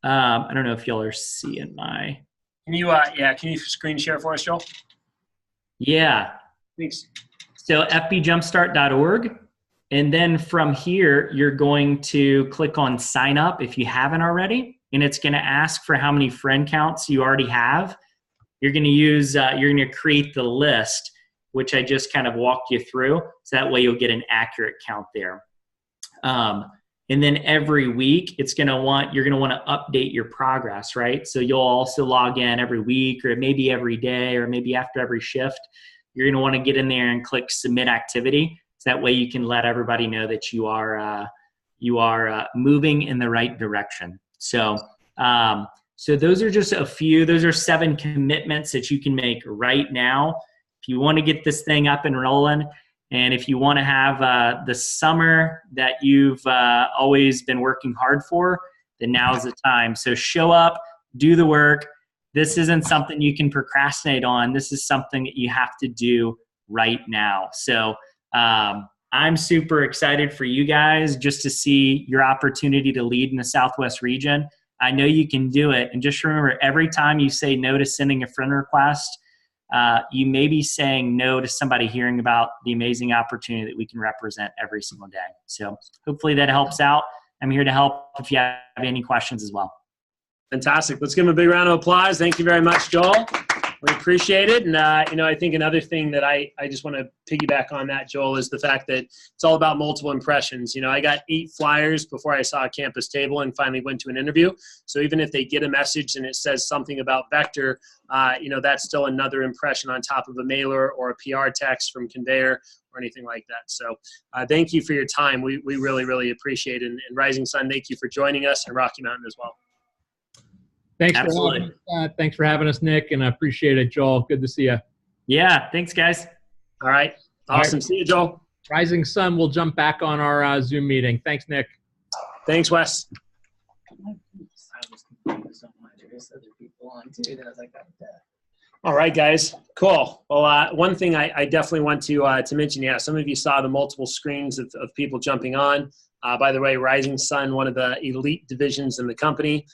I don't know if y'all are seeing my... Can you screen share for us, Joel? Yeah. Thanks. So fbjumpstart.org. And then from here, you're going to click on sign up if you haven't already. And it's going to ask for how many friend counts you already have. You're going to use, you're going to create the list, which I just kind of walked you through. So that way you'll get an accurate count there. And then every week you're going to want to update your progress, right? So you'll also log in every week, or maybe every day, or maybe after every shift. You're going to want to get in there and click submit activity. So that way you can let everybody know that you are moving in the right direction. So, so those are just a few. Those are 7 commitments that you can make right now. If you want to get this thing up and rolling, and if you want to have the summer that you've always been working hard for, then now's the time. So show up, do the work. This isn't something you can procrastinate on. This is something that you have to do right now. So I'm super excited for you guys just to see your opportunity to lead in the Southwest region. I know you can do it. And just remember, every time you say no to sending a friend request, you may be saying no to somebody hearing about the amazing opportunity that we can represent every single day. So hopefully that helps out. I'm here to help if you have any questions as well. Fantastic. Let's give him a big round of applause. Thank you very much, Joel. We appreciate it. And, I think another thing that I just want to piggyback on that, Joel, is the fact that it's all about multiple impressions. I got 8 flyers before I saw a campus table and finally went to an interview. So even if they get a message and it says something about Vector, that's still another impression on top of a mailer or a PR text from Conveyor or anything like that. So thank you for your time. We really, really appreciate it. And Rising Sun, thank you for joining us, and Rocky Mountain as well. Thanks for having us, Nick, and I appreciate it, Joel. Good to see you. Yeah, thanks, guys. All right. Awesome. All right. See you, Joel. Rising Sun will jump back on our Zoom meeting. Thanks, Nick. Thanks, Wes. I was confused on why there's other people on too. That I was like, All right, guys. Cool. Well, one thing I definitely want to mention, some of you saw the multiple screens of people jumping on. By the way, Rising Sun, one of the elite divisions in the company,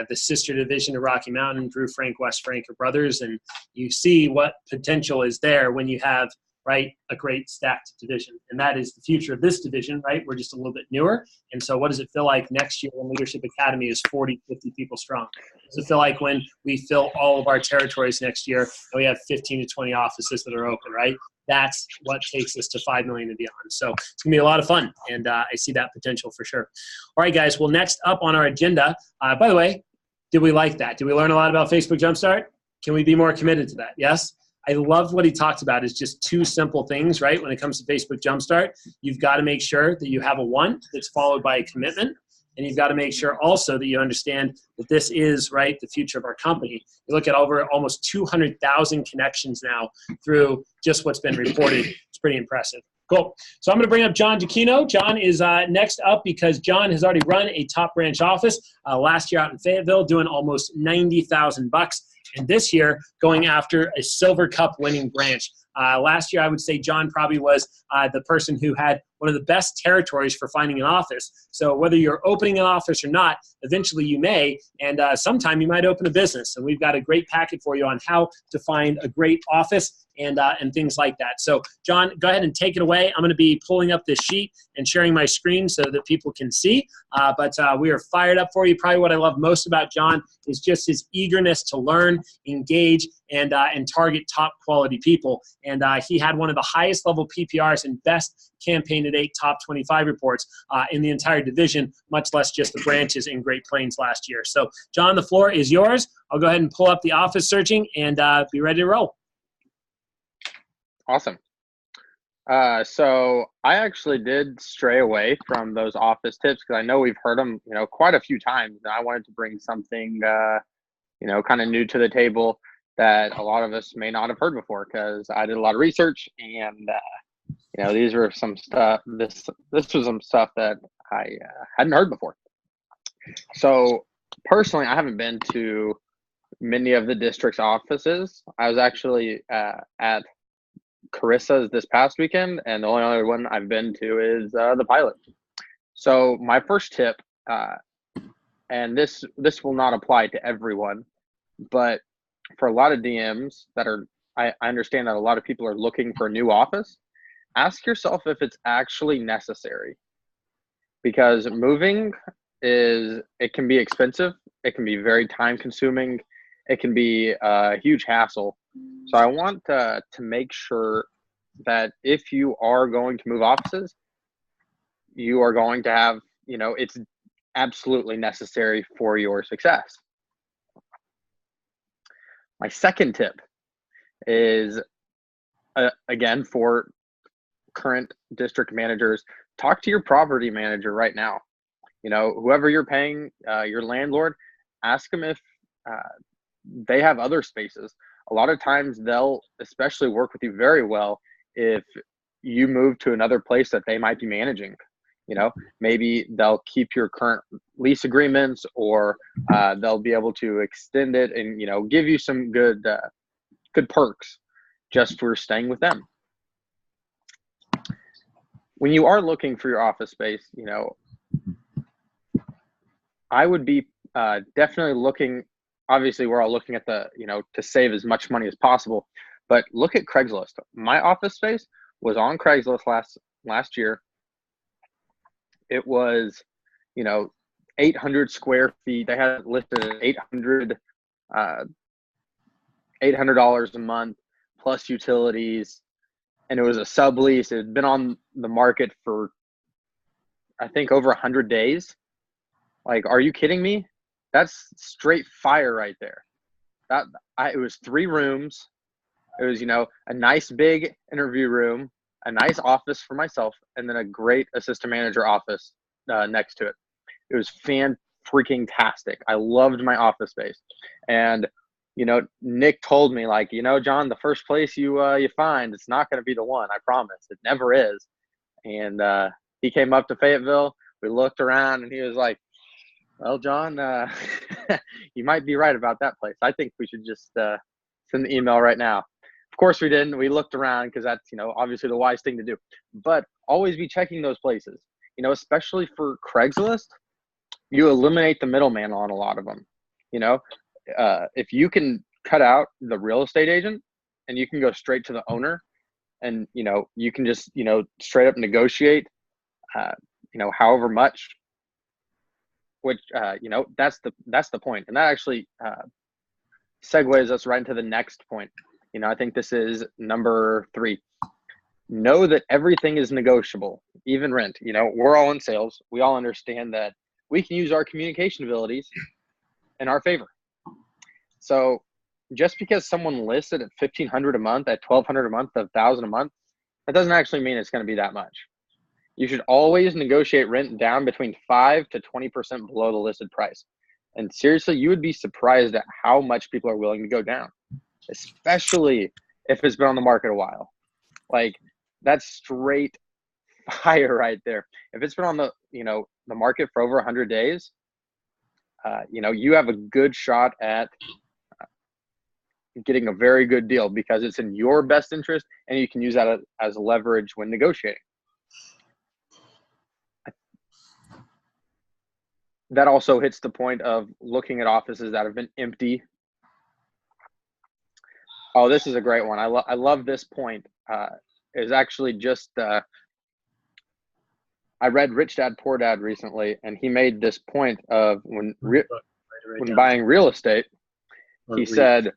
the sister division to Rocky Mountain, Drew Frank, Wes Frank are brothers, and you see what potential is there when you have, right, a great stacked division. And that is the future of this division, right? We're just a little bit newer. And so what does it feel like next year when Leadership Academy is 40, 50 people strong? What does it feel like when we fill all of our territories next year and we have 15 to 20 offices that are open, right? That's what takes us to 5 million and beyond. So it's going to be a lot of fun, and I see that potential for sure. All right, guys. Well, next up on our agenda, by the way, did we like that? Did we learn a lot about Facebook Jumpstart? Can we be more committed to that? Yes? I loved what he talked about is just 2 simple things, right? When it comes to Facebook Jumpstart, you've got to make sure that you have a 1 that's followed by a commitment. And you've got to make sure also that you understand that this is, right, the future of our company. You look at over almost 200,000 connections now through just what's been reported. It's pretty impressive. Cool. So I'm going to bring up John Giacchino. John is next up because John has already run a top branch office last year out in Fayetteville, doing almost $90,000. And this year, going after a Silver Cup winning branch. Last year, I would say John probably was the person who had one of the best territories for finding an office. So whether you're opening an office or not, eventually you may, and sometime you might open a business. And we've got a great packet for you on how to find a great office and things like that. So John, go ahead and take it away. I'm going to be pulling up this sheet and sharing my screen so that people can see. But we are fired up for you. Probably what I love most about John is just his eagerness to learn, engage, and target top quality people. And he had one of the highest level PPRs and best Campaign to Date top 25 reports in the entire division, much less just the branches in Great Plains last year. So John, the floor is yours. I'll go ahead and pull up the office searching and be ready to roll. Awesome. So I actually did stray away from those office tips because I know we've heard them, quite a few times. And I wanted to bring something, kind of new to the table that a lot of us may not have heard before because I did a lot of research and, these were some stuff, this was some stuff that I hadn't heard before. So personally, I haven't been to many of the district's offices. I was actually at Carissa's this past weekend, and the only other one I've been to is the Pilot. So my first tip, and this will not apply to everyone, but for a lot of DMs that are, I understand that a lot of people are looking for a new office. Ask yourself if it's actually necessary, because moving it can be expensive. It can be very time consuming. It can be a huge hassle. So I want to make sure that if you are going to move offices, you are going to have, it's absolutely necessary for your success. My second tip is, again, for current district managers, talk to your property manager right now. Whoever you're paying, your landlord, ask them if they have other spaces. A lot of times they'll especially work with you very well if you move to another place that they might be managing. Maybe they'll keep your current lease agreements, or they'll be able to extend it and, give you some good perks just for staying with them. when you are looking for your office space, I would be definitely looking. Obviously, we're all looking at the, to save as much money as possible. But look at Craigslist. My office space was on Craigslist last year. It was, 800 square feet. They had it listed at $800 a month plus utilities, and it was a sublease. It had been on the market for, I think, over 100 days. Like, are you kidding me? That's straight fire right there. It was 3 rooms. It was, a nice big interview room, a nice office for myself, and then a great assistant manager office next to it. It was fan-freaking-tastic. I loved my office space. And, Nick told me, like, John, the first place you find, it's not going to be the one. I promise. It never is. And he came up to Fayetteville. We looked around, and he was like, well, John, you might be right about that place. I think we should just send the email right now. Of course we didn't. We looked around because that's, obviously the wise thing to do. But always be checking those places, especially for Craigslist. You eliminate the middleman on a lot of them. If you can cut out the real estate agent and you can go straight to the owner and, you can just, straight up negotiate, however much, which, that's the point. And that actually segues us right into the next point. I think this is number 3. Know that everything is negotiable, even rent. We're all in sales. We all understand that we can use our communication abilities in our favor. So just because someone lists it at $1,500 a month, at $1,200 a month, at $1,000 a month, that doesn't actually mean it's going to be that much. You should always negotiate rent down between 5 to 20% below the listed price. And seriously, you would be surprised at how much people are willing to go down, especially if it's been on the market a while. Like, that's straight fire right there. If it's been on the market for over 100 days, you have a good shot at getting a very good deal because it's in your best interest, and you can use that as leverage when negotiating. That also hits the point of looking at offices that have been empty. Oh, this is a great one. I love this point. It was actually just I read Rich Dad Poor Dad recently, and he made this point of when buying real estate, he said,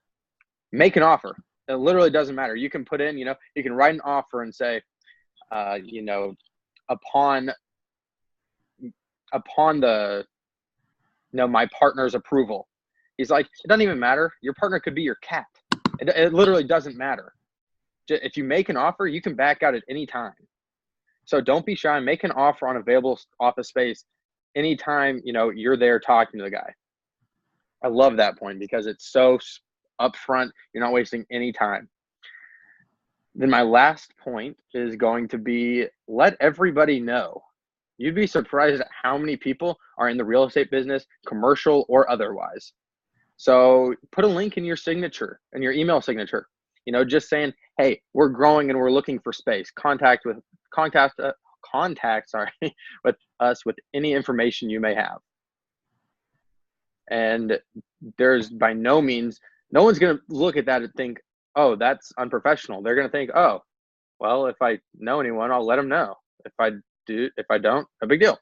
make an offer. It literally doesn't matter. You can put in, you can write an offer and say, upon the, my partner's approval. He's like, it doesn't even matter. Your partner could be your cat. It literally doesn't matter. If you make an offer, you can back out at any time. So don't be shy. Make an offer on available office space anytime, you're there talking to the guy. I love that point because it's so upfront. You're not wasting any time. Then my last point is going to be let everybody know. You'd be surprised at how many people are in the real estate business, commercial or otherwise. So put a link in your signature, in your email signature, just saying, hey, we're growing and we're looking for space. Contact with us with any information you may have. And there's by no means, no one's going to look at that and think, oh, that's unprofessional. They're going to think, oh, well, if I know anyone, I'll let them know. If I don't, no big deal.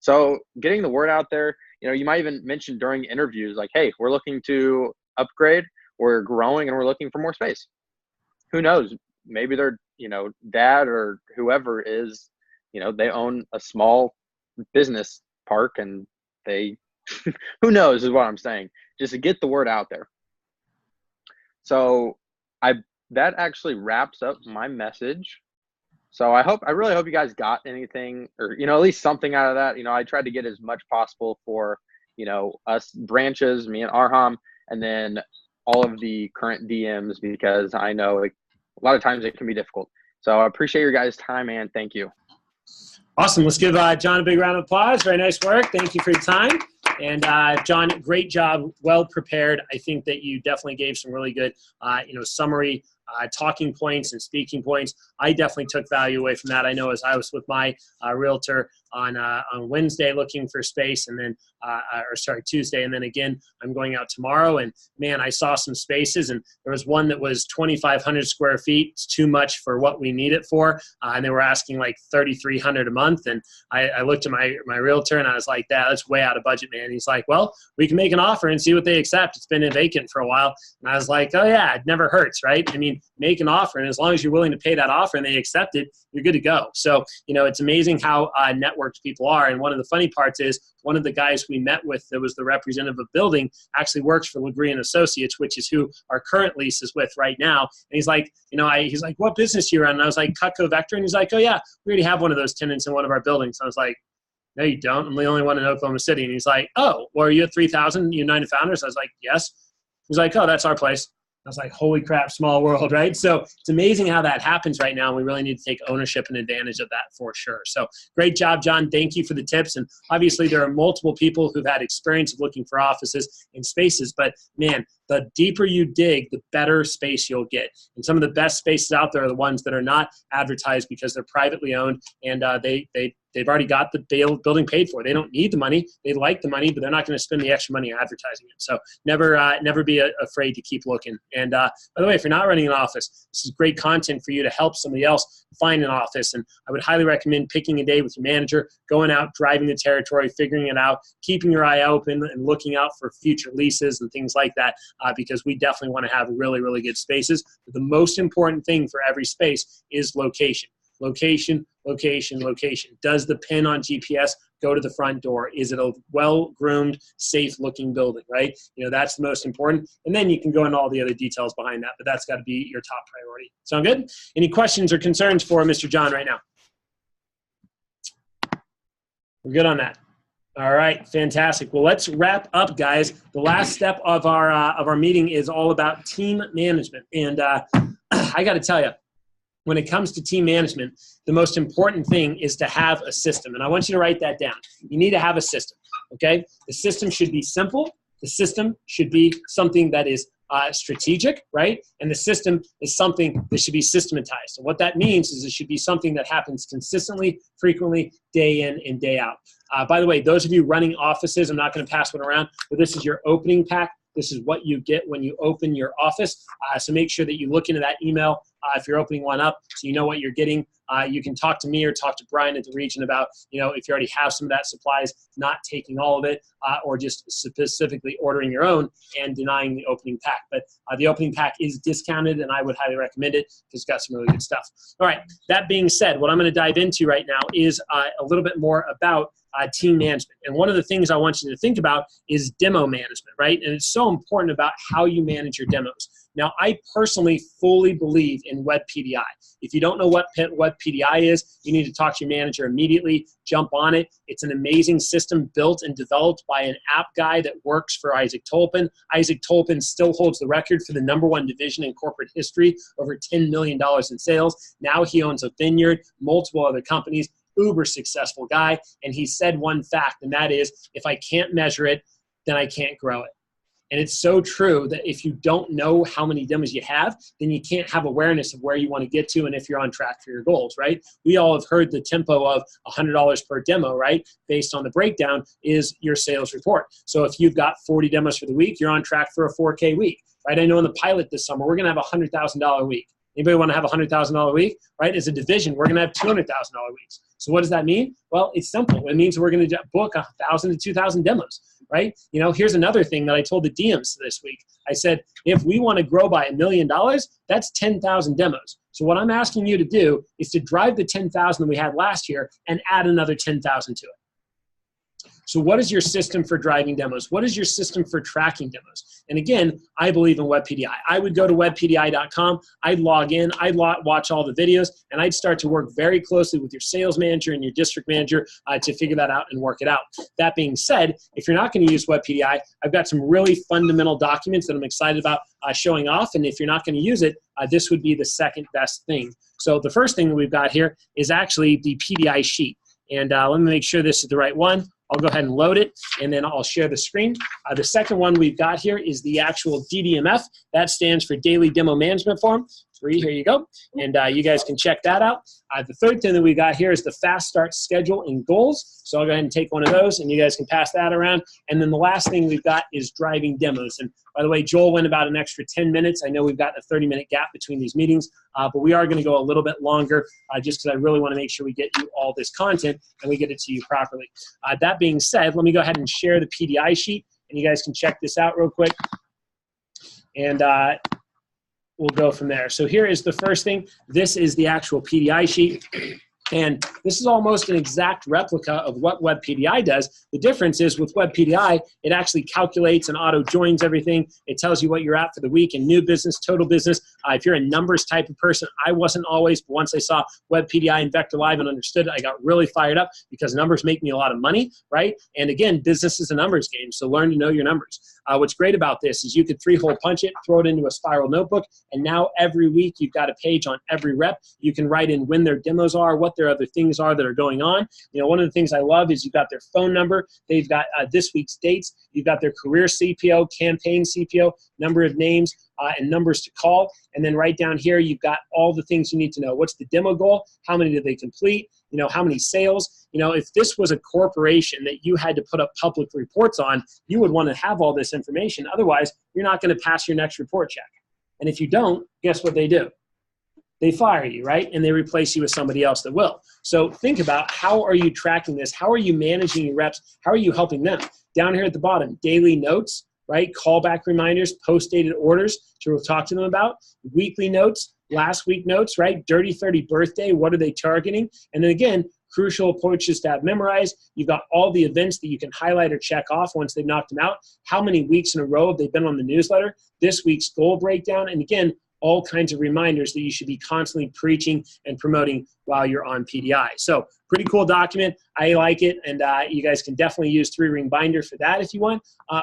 So getting the word out there, you might even mention during interviews, like, hey, we're looking to upgrade, we're growing, and we're looking for more space. Who knows? Maybe their, dad or whoever is, they own a small business park and they, who knows is what I'm saying. Just to get the word out there. So that actually wraps up my message. So I really hope you guys got anything or, at least something out of that. I tried to get as much possible for, us branches, me and Arham, and then all of the current DMs, because I know a lot of times it can be difficult. So I appreciate your guys' time, and thank you. Awesome. Let's give John a big round of applause. Very nice work. Thank you for your time. And John, great job. Well prepared. I think that you definitely gave some really good, summary talking points and speaking points. I definitely took value away from that. I know as I was with my realtor on Wednesday looking for space, and then Tuesday, and then again I'm going out tomorrow, and man, I saw some spaces, and there was one that was 2,500 square feet. It's too much for what we need it for, and they were asking like $3,300 a month, and I looked at my realtor and I was like, that's way out of budget, man. He's like, well, we can make an offer and see what they accept. It's been vacant for a while. And I was like, oh yeah, it never hurts, right? I mean, make an offer, and as long as you're willing to pay that offer and they accept it, you're good to go. So, it's amazing how networked people are. And one of the funny parts is one of the guys we met with that was the representative of building actually works for Legree and Associates, which is who our current lease is with right now. And he's like, he's like, what business you run? And I was like, Cutco Vector. And he's like, oh yeah, we already have one of those tenants in one of our buildings. I was like, no, you don't. I'm the only one in Oklahoma City. And he's like, oh, well, are you at 3,000 United Founders? I was like, yes. He's like, oh, that's our place. I was like, holy crap, small world, right? So it's amazing how that happens right now. And we really need to take ownership and advantage of that for sure. So great job, John. Thank you for the tips. And obviously there are multiple people who've had experience of looking for offices and spaces, but man, the deeper you dig, the better space you'll get. And some of the best spaces out there are the ones that are not advertised because they're privately owned, and they've already got the building paid for. They don't need the money. They like the money, but they're not going to spend the extra money advertising it. So never be afraid to keep looking. And by the way, if you're not running an office, this is great content for you to help somebody else find an office. And I would highly recommend picking a day with your manager, going out, driving the territory, figuring it out, keeping your eye open and looking out for future leases and things like that, because we definitely want to have really, really good spaces. But the most important thing for every space is location. Location, location, location. Does the pin on GPS go to the front door? Is it a well-groomed, safe-looking building, right? That's the most important. And then you can go into all the other details behind that, but that's got to be your top priority. Sound good? Any questions or concerns for Mr. John right now? We're good on that. All right, fantastic. Well, let's wrap up, guys. The last step of our meeting is all about team management. And I got to tell you, when it comes to team management, the most important thing is to have a system. And I want you to write that down. You need to have a system, okay? The system should be simple. The system should be something that is strategic, right? And the system is something that should be systematized. And what that means is it should be something that happens consistently, frequently, day in and day out. By the way, those of you running offices, I'm not going to pass one around, but this is your opening pack. This is what you get when you open your office. So make sure that you look into that email if you're opening one up so you know what you're getting. You can talk to me or talk to Brian at the Region about, if you already have some of that supplies, not taking all of it or just specifically ordering your own and denying the opening pack. But the opening pack is discounted, and I would highly recommend it because it's got some really good stuff. All right, that being said, what I'm going to dive into right now is a little bit more about team management. And one of the things I want you to think about is demo management, right? And it's so important about how you manage your demos. Now, I personally fully believe in Web PDI. If you don't know what Web PDI is, you need to talk to your manager immediately. Jump on it. It's an amazing system built and developed by an app guy that works for Isaac Tolpin. Isaac Tolpin still holds the record for the #1 division in corporate history, over $10 million in sales. Now he owns a vineyard, multiple other companies, uber successful guy. And he said one fact, and that is, if I can't measure it, then I can't grow it. And it's so true that if you don't know how many demos you have, then you can't have awareness of where you want to get to and if you're on track for your goals, right? We all have heard the tempo of $100 per demo, right? Based on the breakdown is your sales report. So if you've got 40 demos for the week, you're on track for a 4K week, right? I know in the pilot this summer, we're going to have a $100,000 week. Anybody want to have a $100,000 week, right? As a division, we're going to have $200,000 weeks. So what does that mean? Well, it's simple. It means we're going to book 1,000 to 2,000 demos, right? Here's another thing that I told the DMs this week. I said, if we want to grow by $1 million, that's 10,000 demos. So what I'm asking you to do is to drive the 10,000 that we had last year and add another 10,000 to it. So what is your system for driving demos? What is your system for tracking demos? And again, I believe in Web PDI. I would go to webpdi.com, I'd log in, I'd watch all the videos, and I'd start to work very closely with your sales manager and your district manager to figure that out and work it out. That being said, if you're not going to use Web PDI, I've got some really fundamental documents that I'm excited about showing off, and if you're not going to use it, this would be the second best thing. So the first thing that we've got here is actually the PDI sheet. And let me make sure this is the right one. I'll go ahead and load it, and then I'll share the screen. The second one we've got here is the actual DDMF. That stands for Daily Demo Management Form. free. Here you go. And you guys can check that out. The third thing that we got here is the Fast Start schedule and goals. So I'll go ahead and take one of those, and you guys can pass that around. And then the last thing we've got is driving demos. And by the way, Joel went about an extra 10 minutes. I know we've got a 30-minute gap between these meetings, but we are going to go a little bit longer just because I really want to make sure we get you all this content and we get it to you properly. That being said, let me go ahead and share the PDI sheet, and you guys can check this out real quick. And we'll go from there. So here is the first thing. This is the actual PDI sheet. And this is almost an exact replica of what WebPDI does. The difference is with WebPDI, it actually calculates and auto-joins everything. It tells you what you're at for the week in new business, total business. If you're a numbers type of person, I wasn't always, but once I saw WebPDI and Vector Live and understood it, I got really fired up because numbers make me a lot of money, right? And again, business is a numbers game, so learn to know your numbers. What's great about this is you could 3-hole punch it, throw it into a spiral notebook, and now every week you've got a page on every rep. You can write in when their demos are, what their other things are that are going on. You know, one of the things I love is you've got their phone number, they've got this week's dates, you've got their career CPO, campaign CPO, number of names, and numbers to call. And then right down here, you've got all the things you need to know. What's the demo goal? How many did they complete? You know, how many sales? You know, if this was a corporation that you had to put up public reports on, you would want to have all this information. Otherwise, you're not going to pass your next report check. And if you don't, guess what they do? They fire you, right? And they replace you with somebody else that will. So think about, how are you tracking this? How are you managing your reps? How are you helping them? Down here at the bottom, daily notes, right? Callback reminders, post-dated orders to talk to them about, weekly notes, last week notes, right? Dirty 30 birthday, what are they targeting? And then again, crucial approaches to have memorized. You've got all the events that you can highlight or check off once they've knocked them out. How many weeks in a row have they been on the newsletter? This week's goal breakdown. And again, all kinds of reminders that you should be constantly preaching and promoting while you're on PDI. So pretty cool document. I like it, and you guys can definitely use 3-ring binder for that if you want.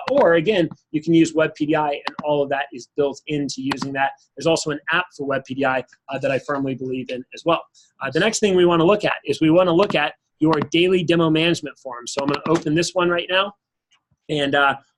Or again, you can use WebPDI, and all of that is built into using that. There's also an app for WebPDI that I firmly believe in as well. The next thing we want to look at is we want to look at your daily demo management form. So I'm going to open this one right now, and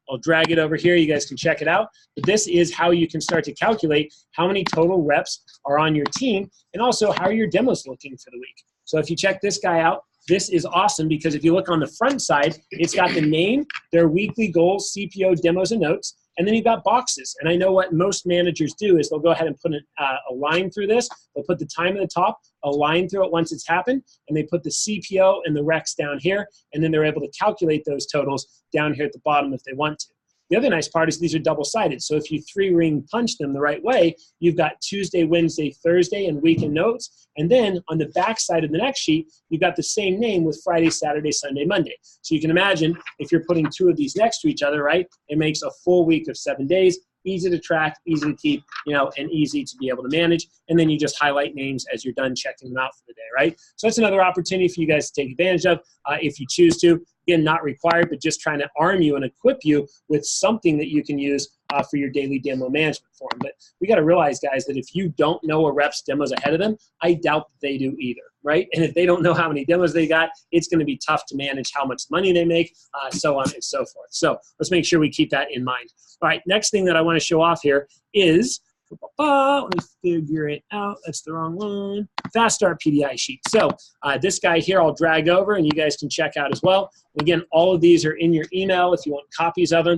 I'll drag it over here. You guys can check it out. But this is how you can start to calculate how many total reps are on your team, and also how are your demos looking for the week. So if you check this guy out, this is awesome because if you look on the front side, it's got the name, their weekly goals, CPO, demos, and notes, and then you've got boxes. And I know what most managers do is they'll go ahead and put a line through this. They'll put the time at the top, a line through it once it's happened, and they put the CPO and the recs down here, and then they're able to calculate those totals down here at the bottom if they want to. The other nice part is these are double-sided. So if you 3-ring punch them the right way, you've got Tuesday, Wednesday, Thursday, and weekend notes. And then on the back side of the next sheet, you've got the same name with Friday, Saturday, Sunday, Monday. So you can imagine if you're putting 2 of these next to each other, right, it makes a full week of 7 days. Easy to track, easy to keep, you know, and easy to be able to manage. And then you just highlight names as you're done checking them out for the day, right? So that's another opportunity for you guys to take advantage of if you choose to. Again, not required, but just trying to arm you and equip you with something that you can use for your daily demo management form. But we got to realize, guys, that if you don't know a rep's demos ahead of them, I doubt that they do either, right? And if they don't know how many demos they got, it's going to be tough to manage how much money they make, so on and so forth. So let's make sure we keep that in mind. All right, next thing that I want to show off here is, let me figure it out. That's the wrong one. Fast Start PDI sheet. So this guy here I'll drag over, and you guys can check out as well. And again, all of these are in your email if you want copies of them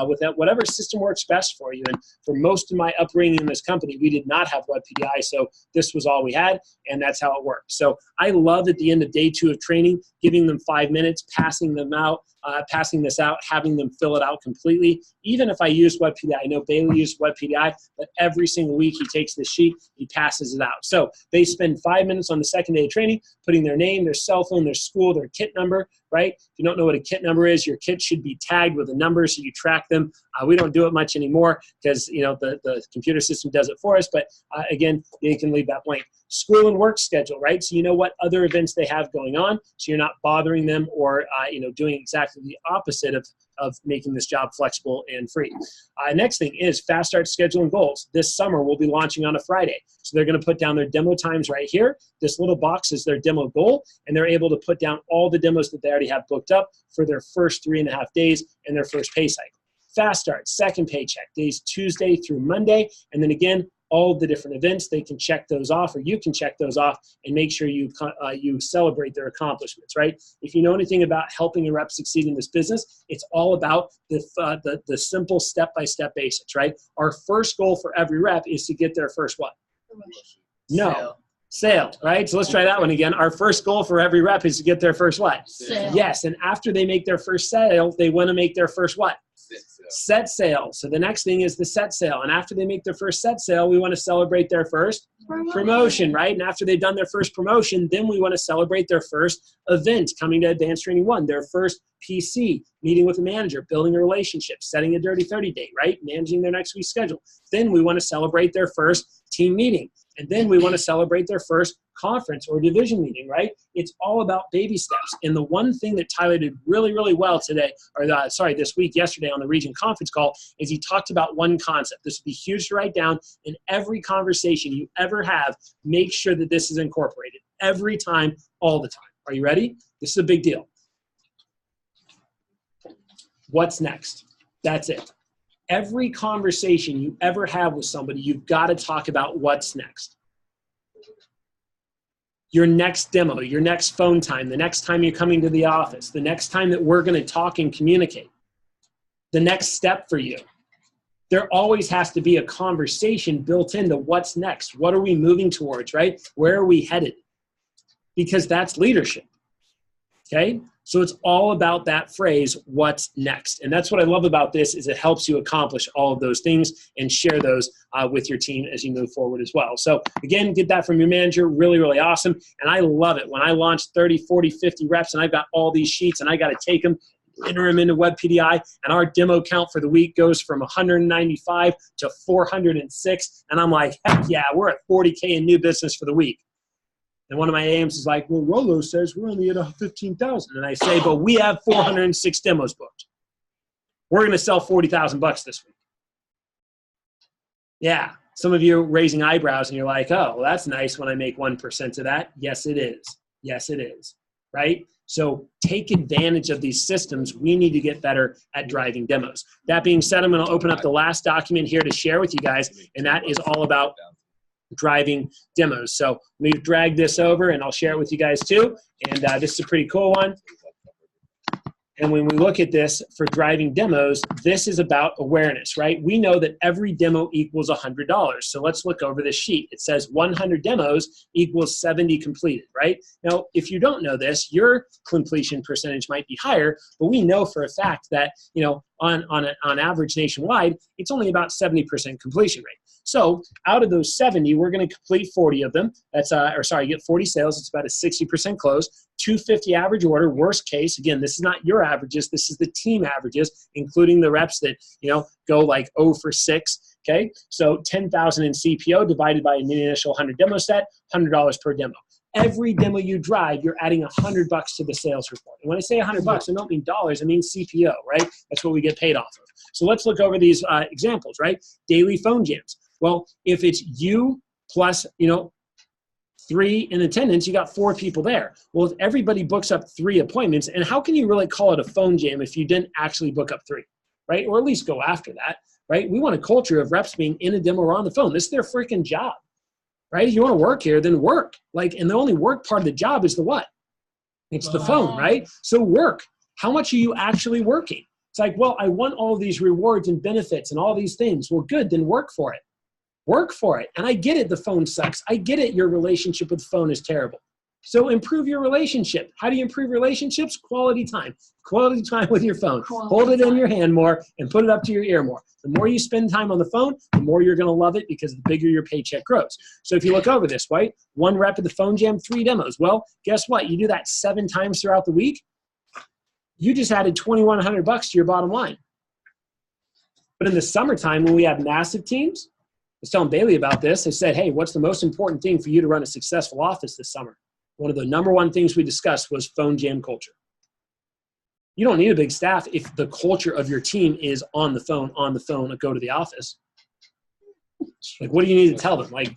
with that, whatever system works best for you. And for most of my upbringing in this company, we did not have WebPDI, so this was all we had, and that's how it worked. So I love at the end of day 2 of training, giving them 5 minutes, passing this out, having them fill it out completely. Even if I use WebPDI, I know Bailey used WebPDI, but every single week he takes this sheet, he passes it out. So they spend 5 minutes on the second day of training, putting their name, their cell phone, their school, their kit number, right? If you don't know what a kit number is, your kit should be tagged with a number so you track them. We don't do it much anymore because, you know, the computer system does it for us, but again, you can leave that blank. School and work schedule, right? So you know what other events they have going on, so you're not bothering them or, you know, doing exactly the opposite of making this job flexible and free. Next thing is Fast Start schedule and goals. This summer we'll be launching on a Friday. So they're going to put down their demo times right here. This little box is their demo goal, and they're able to put down all the demos that they already have booked up for their first 3.5 days and their first pay cycle. Fast Start, second paycheck, days Tuesday through Monday, and then again, all the different events. They can check those off, or you can check those off and make sure you celebrate their accomplishments, right? If you know anything about helping a rep succeed in this business, it's all about the simple step-by-step basics, right? Our first goal for every rep is to get their first what? No. Sale, right? So let's try that one again. Our first goal for every rep is to get their first what? Sale. Yes, and after they make their first sale, they want to make their first what? Set sale. So the next thing is the set sale. And after they make their first set sale, we want to celebrate their first promotion, right? And after they've done their first promotion, then we want to celebrate their first event, coming to Advanced Training 1, their first PC, meeting with a manager, building a relationship, setting a Dirty 30 date, right? Managing their next week's schedule. Then we want to celebrate their first team meeting. And then we want to celebrate their first conference or division meeting, right? It's all about baby steps. And the one thing that Tyler did really, really well today, or this week, yesterday on the region conference call, is he talked about one concept. This would be huge to write down. In every conversation you ever have, make sure that this is incorporated every time, all the time. Are you ready? This is a big deal. What's next? That's it. Every conversation you ever have with somebody, you've got to talk about what's next. Your next demo, your next phone time, the next time you're coming to the office, the next time that we're going to talk and communicate, the next step for you. There always has to be a conversation built into what's next. What are we moving towards, right? Where are we headed? Because that's leadership, okay? So it's all about that phrase, what's next? And that's what I love about this, is it helps you accomplish all of those things and share those with your team as you move forward as well. So again, get that from your manager, really, really awesome. And I love it when I launch 30, 40, 50 reps and I've got all these sheets and I got to take them, enter them into WebPDI, and our demo count for the week goes from 195 to 406. And I'm like, heck yeah, we're at 40K in new business for the week. And one of my AMs is like, well, Rolo says we're only at 15,000. And I say, but we have 406 demos booked. We're going to sell $40,000 this week. Yeah. Some of you are raising eyebrows and you're like, oh, well, that's nice when I make 1% of that. Yes, it is. Yes, it is. Right? So take advantage of these systems. We need to get better at driving demos. That being said, I'm going to open up the last document here to share with you guys, and that is all about driving demos. So let me drag this over and I'll share it with you guys too. And this is a pretty cool one. And when we look at this for driving demos, this is about awareness, right? We know that every demo equals $100. So let's look over this sheet. It says 100 demos equals 70 completed, right? Now, if you don't know this, your completion percentage might be higher, but we know for a fact that, you know, on average nationwide, it's only about 70% completion rate. So out of those 70, we're going to complete 40 of them. That's, get 40 sales. It's about a 60% close. 250 average order. Worst case, again, this is not your averages. This is the team averages, including the reps that, you know, go like 0 for 6. Okay, so 10,000 in CPO divided by an initial 100 demo set, $100 per demo. Every demo you drive, you're adding $100 to the sales report. And when I say $100, I don't mean dollars, I mean CPO, right? That's what we get paid off of. So let's look over these examples, right? Daily phone jams. Well, if it's you plus, you know, 3 in attendance, you got 4 people there. Well, if everybody books up 3 appointments, and how can you really call it a phone jam if you didn't actually book up 3, right? Or at least go after that, right? We want a culture of reps being in a demo or on the phone. This is their freaking job, right? If you want to work here, then work. Like, and the only work part of the job is the what? It's the phone, right? So work. How much are you actually working? It's like, well, I want all these rewards and benefits and all these things. Well, good, then work for it. Work for it. And I get it, the phone sucks. I get it, your relationship with the phone is terrible. So improve your relationship. How do you improve relationships? Quality time. Quality time with your phone. Hold it in your hand more and put it up to your ear more. The more you spend time on the phone, the more you're going to love it, because the bigger your paycheck grows. So if you look over this, right? 1 rep at the phone jam, 3 demos. Well, guess what? You do that 7 times throughout the week. You just added $2,100 to your bottom line. But in the summertime, when we have massive teams, I was telling Bailey about this. I said, hey, what's the most important thing for you to run a successful office this summer? One of the number 1 things we discussed was phone jam culture. You don't need a big staff if the culture of your team is on the phone, go to the office. Like, what do you need to tell them? Like,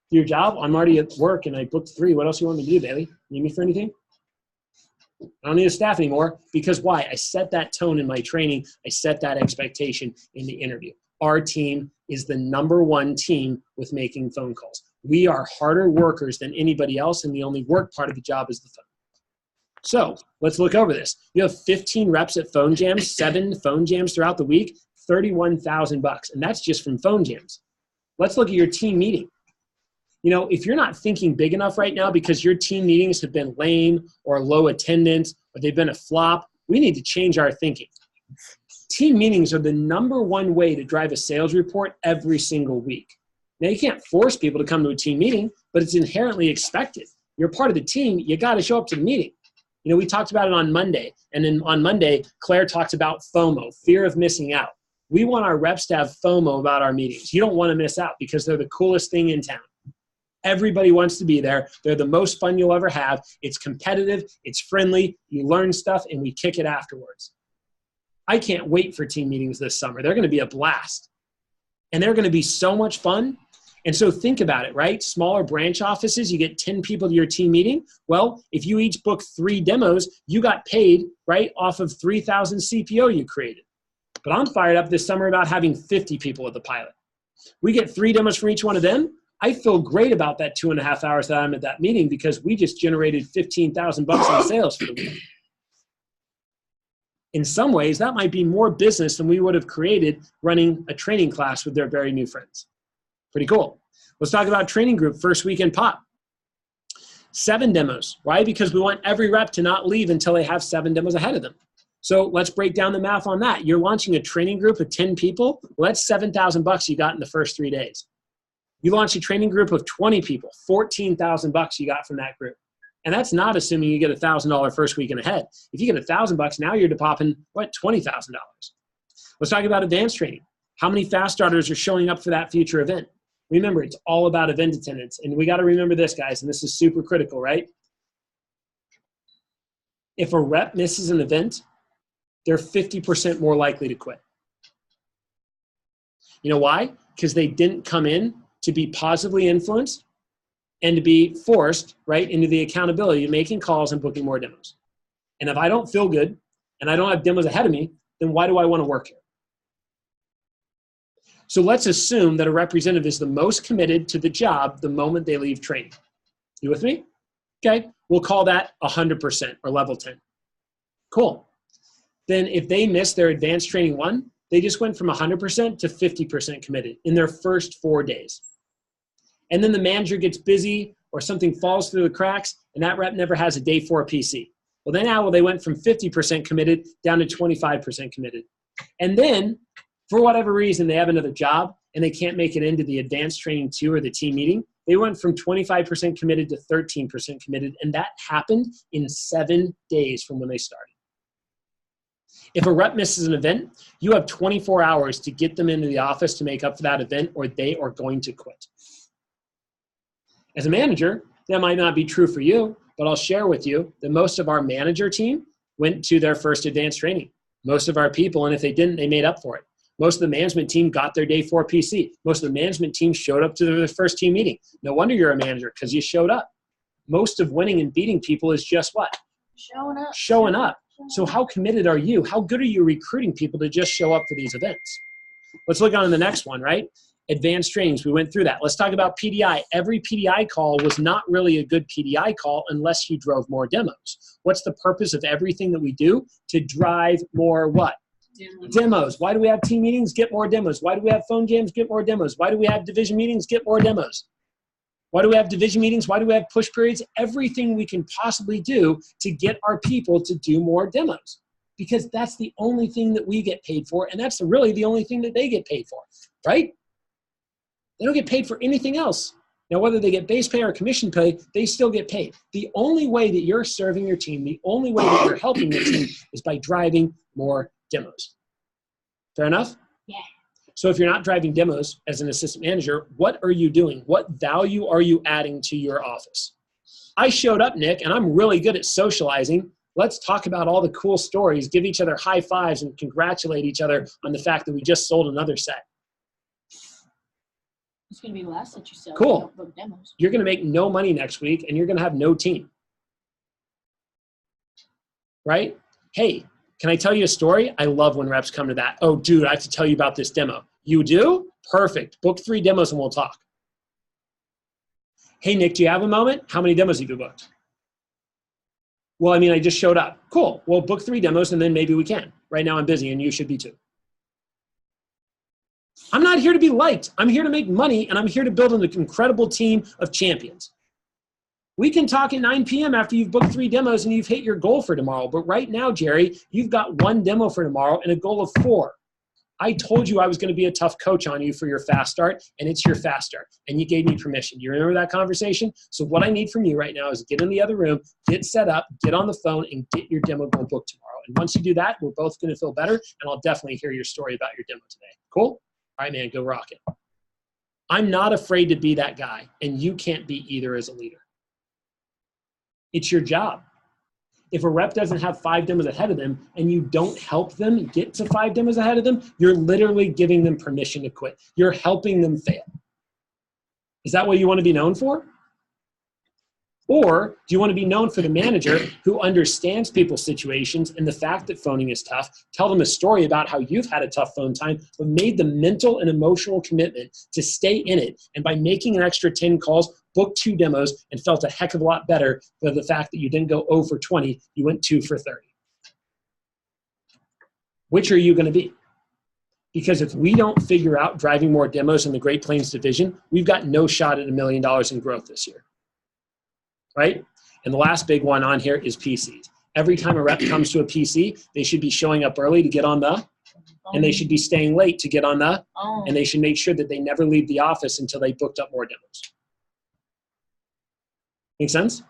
your job, I'm already at work and I booked 3. What else you want me to do, Bailey? Need me for anything? I don't need a staff anymore. Because why? I set that tone in my training. I set that expectation in the interview. Our team is the #1 team with making phone calls. We are harder workers than anybody else, and the only work part of the job is the phone. So let's look over this. You have 15 reps at phone jams, 7 phone jams throughout the week, $31,000, and that's just from phone jams. Let's look at your team meeting. You know, if you're not thinking big enough right now because your team meetings have been lame or low attendance or they've been a flop, we need to change our thinking. Team meetings are the #1 way to drive a sales report every single week. Now, you can't force people to come to a team meeting, but it's inherently expected. You're part of the team. You got to show up to the meeting. You know, we talked about it on Monday, and then on Monday, Claire talked about FOMO, fear of missing out. We want our reps to have FOMO about our meetings. You don't want to miss out because they're the coolest thing in town. Everybody wants to be there. They're the most fun you'll ever have. It's competitive. It's friendly. You learn stuff, and we kick it afterwards. I can't wait for team meetings this summer. They're going to be a blast. And they're going to be so much fun. And so think about it, right? Smaller branch offices, you get 10 people to your team meeting. Well, if you each book 3 demos, you got paid, right, off of 3,000 CPO you created. But I'm fired up this summer about having 50 people at the pilot. We get 3 demos from each one of them. I feel great about that 2.5 hours that I'm at that meeting because we just generated $15,000 in sales for the week. In some ways, that might be more business than we would have created running a training class with their very new friends. Pretty cool. Let's talk about training group first weekend pop. 7 demos. Why? Because we want every rep to not leave until they have 7 demos ahead of them. So let's break down the math on that. You're launching a training group of 10 people. Well, that's $7,000 you got in the first 3 days. You launch a training group of 20 people, $14,000 you got from that group. And that's not assuming you get a $1,000 first weekend ahead. If you get $1,000, now you're depositing, what, $20,000. Let's talk about advanced training. How many fast starters are showing up for that future event? Remember, it's all about event attendance. And we got to remember this, guys, and this is super critical, right? If a rep misses an event, they're 50% more likely to quit. You know why? Because they didn't come in to be positively influenced and to be forced, right, into the accountability of making calls and booking more demos. And if I don't feel good and I don't have demos ahead of me, then why do I want to work here? So let's assume that a representative is the most committed to the job the moment they leave training. You with me? Okay, we'll call that 100% or level 10. Cool. Then if they miss their advanced training 1, they just went from 100% to 50% committed in their first 4 days. And then the manager gets busy or something falls through the cracks and that rep never has a day 4 PC. Well, then now they went from 50% committed down to 25% committed. And then for whatever reason, they have another job and they can't make it into the advanced training 2 or the team meeting. They went from 25% committed to 13% committed. And that happened in 7 days from when they started. If a rep misses an event, you have 24 hours to get them into the office to make up for that event or they are going to quit. As a manager, that might not be true for you, but I'll share with you that most of our manager team went to their first advanced training. Most of our people, and if they didn't, they made up for it. Most of the management team got their day 4 PC. Most of the management team showed up to their first team meeting. No wonder you're a manager because you showed up. Most of winning and beating people is just what? Showing up. Showing up. So how committed are you? How good are you recruiting people to just show up for these events? Let's look on to the next one, right? Advanced trainings, we went through that. Let's talk about PDI. Every PDI call was not really a good PDI call unless you drove more demos. What's the purpose of everything that we do? To drive more what? Demos. Why do we have team meetings? Get more demos. Why do we have phone jams? Get more demos. Why do we have division meetings? Get more demos. Why do we have division meetings? Why do we have push periods? Everything we can possibly do to get our people to do more demos. Because that's the only thing that we get paid for, and that's really the only thing that they get paid for, right? They don't get paid for anything else. Now, whether they get base pay or commission pay, they still get paid. The only way that you're serving your team, the only way that you're helping your team is by driving more demos. Fair enough? Yeah. So if you're not driving demos as an assistant manager, what are you doing? What value are you adding to your office? I showed up, Nick, and I'm really good at socializing. Let's talk about all the cool stories, give each other high fives, and congratulate each other on the fact that we just sold another set. It's going to be less that you sell. Cool. You don't book demos. You're going to make no money next week, and you're going to have no team. Right? Hey, can I tell you a story? I love when reps come to that. Oh, dude, I have to tell you about this demo. You do? Perfect. Book 3 demos and we'll talk. Hey, Nick, do you have a moment? How many demos have you booked? Well, I mean, I just showed up. Cool. Well, book 3 demos and then maybe we can. Right now I'm busy and you should be too. I'm not here to be liked. I'm here to make money and I'm here to build an incredible team of champions. We can talk at 9 p.m. after you've booked 3 demos and you've hit your goal for tomorrow. But right now, Jerry, you've got 1 demo for tomorrow and a goal of 4. I told you I was going to be a tough coach on you for your fast start, and it's your fast start. And you gave me permission. Do you remember that conversation? So what I need from you right now is get in the other room, get set up, get on the phone, and get your demo going booked tomorrow. And once you do that, we're both going to feel better, and I'll definitely hear your story about your demo today. Cool? All right, man, go rock it. I'm not afraid to be that guy, and you can't be either as a leader. It's your job. If a rep doesn't have 5 demos ahead of them and you don't help them get to 5 demos ahead of them, you're literally giving them permission to quit. You're helping them fail. Is that what you want to be known for? Or do you want to be known for the manager who understands people's situations and the fact that phoning is tough, tell them a story about how you've had a tough phone time, but made the mental and emotional commitment to stay in it, and by making an extra 10 calls, booked 2 demos, and felt a heck of a lot better for the fact that you didn't go 0 for 20, you went 2 for 30. Which are you going to be? Because if we don't figure out driving more demos in the Great Plains division, we've got no shot at $1 million in growth this year. Right? And the last big one on here is PCs. Every time a rep comes to a PC, they should be showing up early to get on the, and they should be staying late to get on the, and they should make sure that they never leave the office until they booked up more demos. Make sense?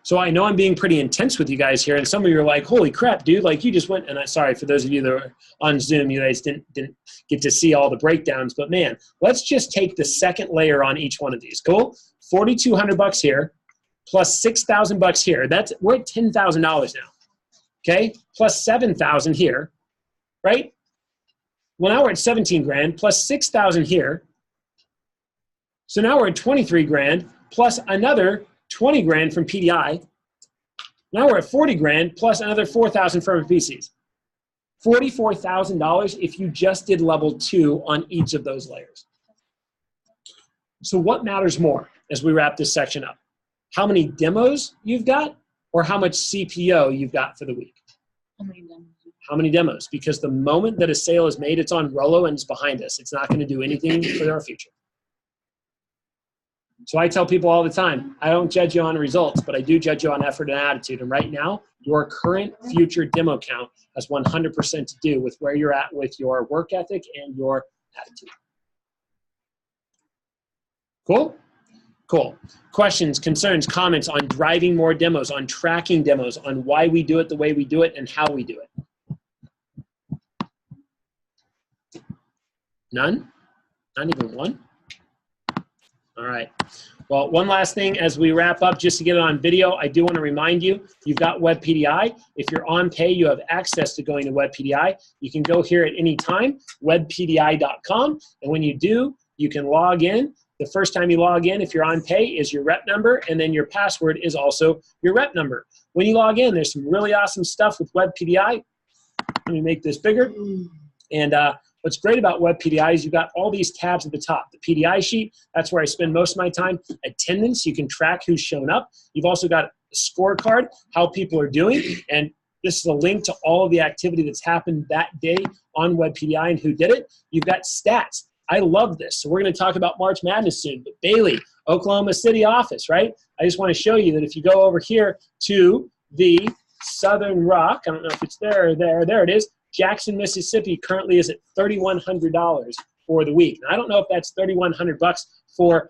So I know I'm being pretty intense with you guys here, and some of you are like, holy crap, dude, like you just went, and I'm sorry for those of you that are on Zoom, you guys didn't get to see all the breakdowns, but man, let's just take the second layer on each one of these. Cool? $4,200 here. Plus $6,000 here. We're at $10,000 now. Okay? Plus 7,000 here, right? Well, now we're at 17 grand plus 6,000 here. So now we're at 23 grand plus another 20 grand from PDI. Now we're at 40 grand plus another 4,000 from PCs. $44,000 if you just did level 2 on each of those layers. So what matters more as we wrap this section up? How many demos you've got, or how much CPO you've got for the week? How many demos? Because the moment that a sale is made, it's on Rollo and it's behind us. It's not going to do anything for our future. So I tell people all the time, I don't judge you on results, but I do judge you on effort and attitude. And right now, your current future demo count has 100% to do with where you're at with your work ethic and your attitude. Cool? Cool. Questions, concerns, comments on driving more demos, on tracking demos, on why we do it the way we do it and how we do it? None? Not even one? All right. Well, one last thing as we wrap up, just to get it on video, I do want to remind you, you've got WebPDI. If you're on pay, you have access to going to WebPDI. You can go here at any time, webpdi.com, and when you do, you can log in. The first time you log in, if you're on pay, is your rep number, and then your password is also your rep number. When you log in, there's some really awesome stuff with WebPDI. Let me make this bigger. And what's great about WebPDI is you've got all these tabs at the top. The PDI sheet, that's where I spend most of my time. Attendance, you can track who's shown up. You've also got a scorecard, how people are doing, and this is a link to all of the activity that's happened that day on WebPDI and who did it. You've got stats. I love this. So we're going to talk about March Madness soon. But Bailey, Oklahoma City office, right? I just want to show you that if you go over here to the Southern Rock, I don't know if it's there or there. There it is. Jackson, Mississippi currently is at $3,100 for the week. And I don't know if that's $3,100 for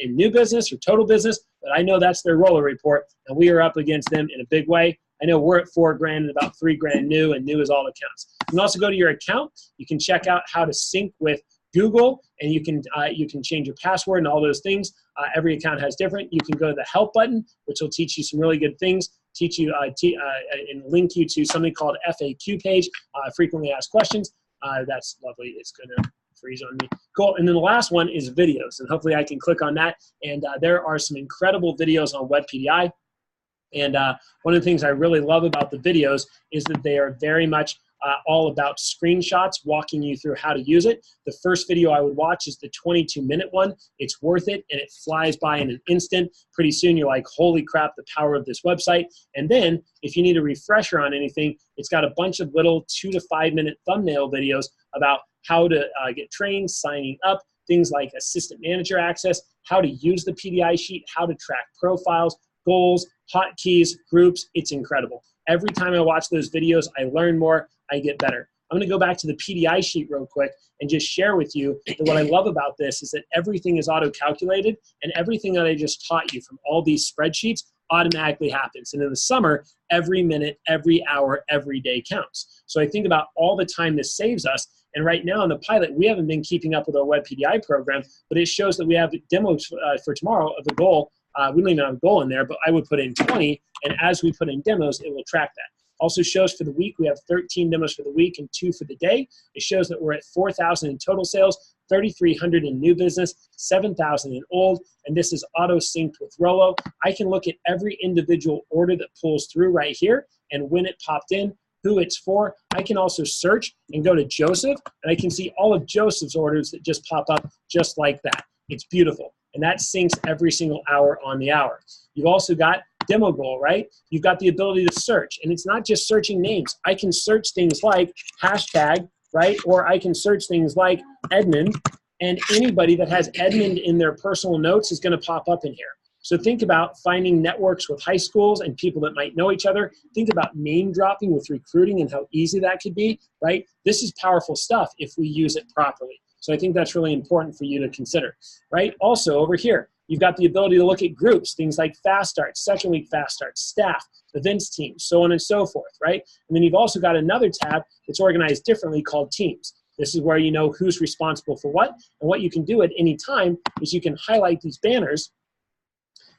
in new business or total business, but I know that's their roller report, and we are up against them in a big way. I know we're at $4 grand and about $3 grand new, and new is all that counts. You can also go to your account. You can check out how to sync with Google, and you can change your password and all those things. Every account has different. You can go to the help button, which will teach you some really good things, teach you and link you to something called FAQ page, frequently asked questions. That's lovely. It's going to freeze on me. Cool. And then the last one is videos, and hopefully I can click on that. And there are some incredible videos on WebPDI. And one of the things I really love about the videos is that they are very much all about screenshots, walking you through how to use it. The first video I would watch is the 22-minute one. It's worth it, and it flies by in an instant. Pretty soon you're like, holy crap, the power of this website. And then if you need a refresher on anything, it's got a bunch of little 2 to 5 minute thumbnail videos about how to get trained, signing up, things like assistant manager access, how to use the PDI sheet, how to track profiles, goals, hotkeys, groups. It's incredible. Every time I watch those videos, I learn more, I get better. I'm going to go back to the PDI sheet real quick and just share with you that what I love about this is that everything is auto-calculated, and everything that I just taught you from all these spreadsheets automatically happens. And in the summer, every minute, every hour, every day counts. So I think about all the time this saves us. And right now in the pilot, we haven't been keeping up with our web PDI program, but it shows that we have demos for tomorrow of the goal. We don't even have a goal in there, but I would put in 20, and as we put in demos, it will track that. Also shows for the week, we have 13 demos for the week and 2 for the day. It shows that we're at 4,000 in total sales, 3,300 in new business, 7,000 in old, and this is auto-synced with Rollo. I can look at every individual order that pulls through right here and when it popped in, who it's for. I can also search and go to Joseph, and I can see all of Joseph's orders that just pop up just like that. It's beautiful. And that syncs every single hour on the hour. You've also got demo goal, right? You've got the ability to search, and it's not just searching names. I can search things like hashtag, right? Or I can search things like Edmund, and anybody that has Edmund in their personal notes is going to pop up in here. So think about finding networks with high schools and people that might know each other. Think about name dropping with recruiting and how easy that could be, right? This is powerful stuff if we use it properly. So I think that's really important for you to consider, right? Also over here, you've got the ability to look at groups, things like fast starts, second week fast starts, staff, events teams, so on and so forth, right? And then you've also got another tab that's organized differently called teams. This is where you know who's responsible for what, and what you can do at any time is you can highlight these banners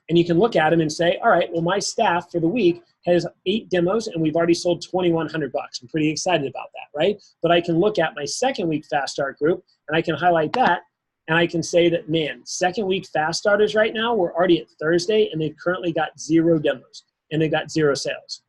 and you can look at them and say, all right, well, my staff for the week has 8 demos and we've already sold $2,100. I'm pretty excited about that, right? But I can look at my second week fast start group and I can highlight that and I can say that, man, second week fast starters right now, we're already at Thursday and they've currently got 0 demos and they've got 0 sales.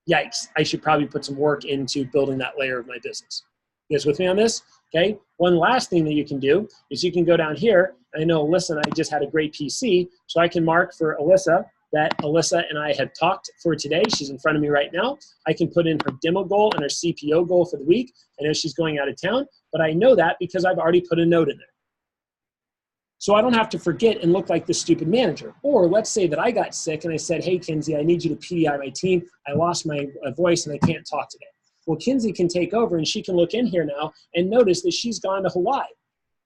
Yikes, I should probably put some work into building that layer of my business. You guys with me on this? Okay, one last thing that you can do is you can go down here. I know Alyssa and I just had a great PC, so I can mark for Alyssa that Alyssa and I have talked for today. She's in front of me right now. I can put in her demo goal and her CPO goal for the week. I know she's going out of town, but I know that because I've already put a note in there. So I don't have to forget and look like the stupid manager. Or let's say that I got sick and I said, hey, Kinsey, I need you to PDI my team. I lost my voice and I can't talk today. Well, Kinsey can take over and she can look in here now and notice that she's gone to Hawaii.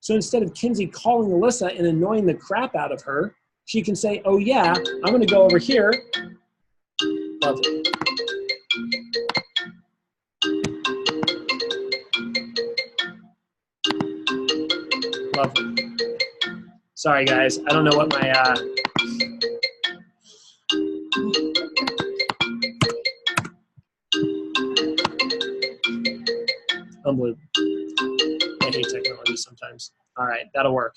So instead of Kinsey calling Alyssa and annoying the crap out of her, she can say, oh yeah, I'm gonna go over here. Lovely. Lovely. Sorry guys, I don't know what my, unbelievable. I hate technology sometimes. All right, that'll work.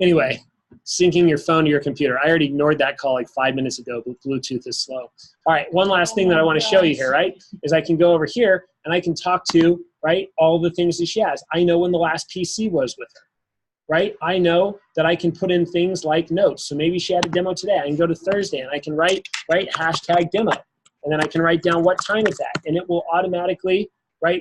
Anyway, syncing your phone to your computer. I already ignored that call like 5 minutes ago, but Bluetooth is slow. All right, one last thing that I want to show you here, right, is I can go over here and I can talk to, right, all the things that she has. I know when the last PC was with her, right? I know that I can put in things like notes. So maybe she had a demo today. I can go to Thursday and I can write hashtag demo. And then I can write down what time it's at. And it will automatically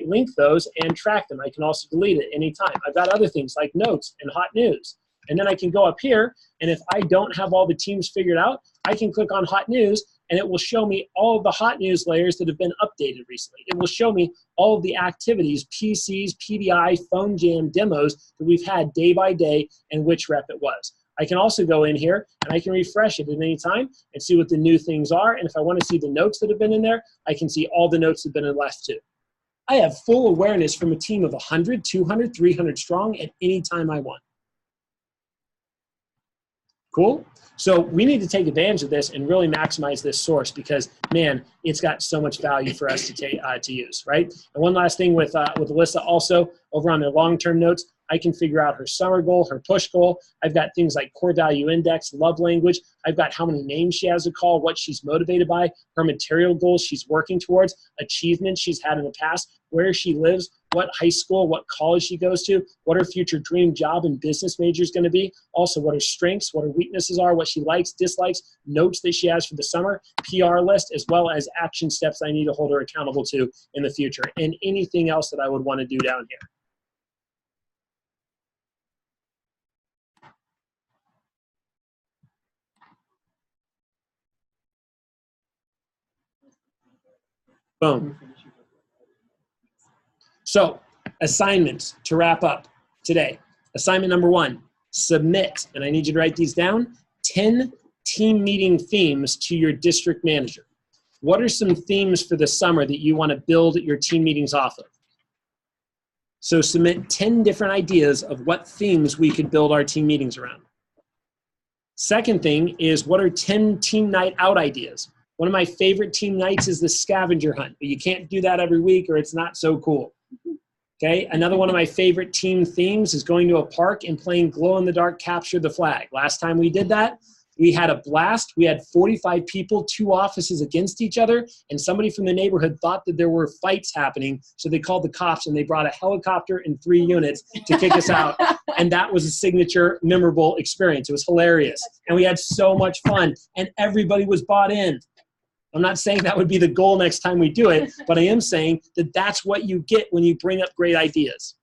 link those and track them. I can also delete it anytime. I've got other things like notes and hot news. And then I can go up here, and if I don't have all the teams figured out, I can click on hot news, and it will show me all of the hot news layers that have been updated recently. It will show me all of the activities, PCs, PDI, phone jam demos that we've had day by day and which rep it was. I can also go in here and I can refresh it at any time and see what the new things are. And if I want to see the notes that have been in there, I can see all the notes that have been in left too. I have full awareness from a team of 100, 200, 300 strong at any time I want. Cool? So we need to take advantage of this and really maximize this source because, man, it's got so much value for us to use, right? And one last thing with Alyssa also, over on their long-term notes, I can figure out her summer goal, her push goal. I've got things like core value index, love language. I've got how many names she has to call, what she's motivated by, her material goals she's working towards, achievements she's had in the past, where she lives, what high school, what college she goes to, what her future dream job and business major is going to be. Also, what her strengths, what her weaknesses are, what she likes, dislikes, notes that she has for the summer, PR list, as well as action steps I need to hold her accountable to in the future, and anything else that I would want to do down here. Boom. So, assignments to wrap up today. Assignment number 1, submit, and I need you to write these down, 10 team meeting themes to your district manager. What are some themes for the summer that you want to build your team meetings off of? So submit 10 different ideas of what themes we could build our team meetings around. Second thing is, what are 10 team night out ideas? One of my favorite team nights is the scavenger hunt, but you can't do that every week or it's not so cool. Okay, another one of my favorite team themes is going to a park and playing glow-in-the-dark capture the flag. Last time we did that, we had a blast. We had 45 people, 2 offices against each other, and somebody from the neighborhood thought that there were fights happening, so they called the cops and they brought a helicopter and 3 units to kick us out. And that was a signature, memorable experience. It was hilarious. And we had so much fun, and everybody was bought in. I'm not saying that would be the goal next time we do it, but I am saying that that's what you get when you bring up great ideas.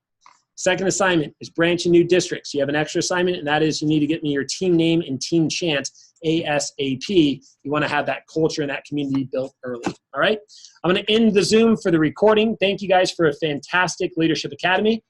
Second assignment is branch in new districts. You have an extra assignment, and that is you need to get me your team name and team chant ASAP. You want to have that culture and that community built early. All right? I'm going to end the Zoom for the recording. Thank you guys for a fantastic Leadership Academy.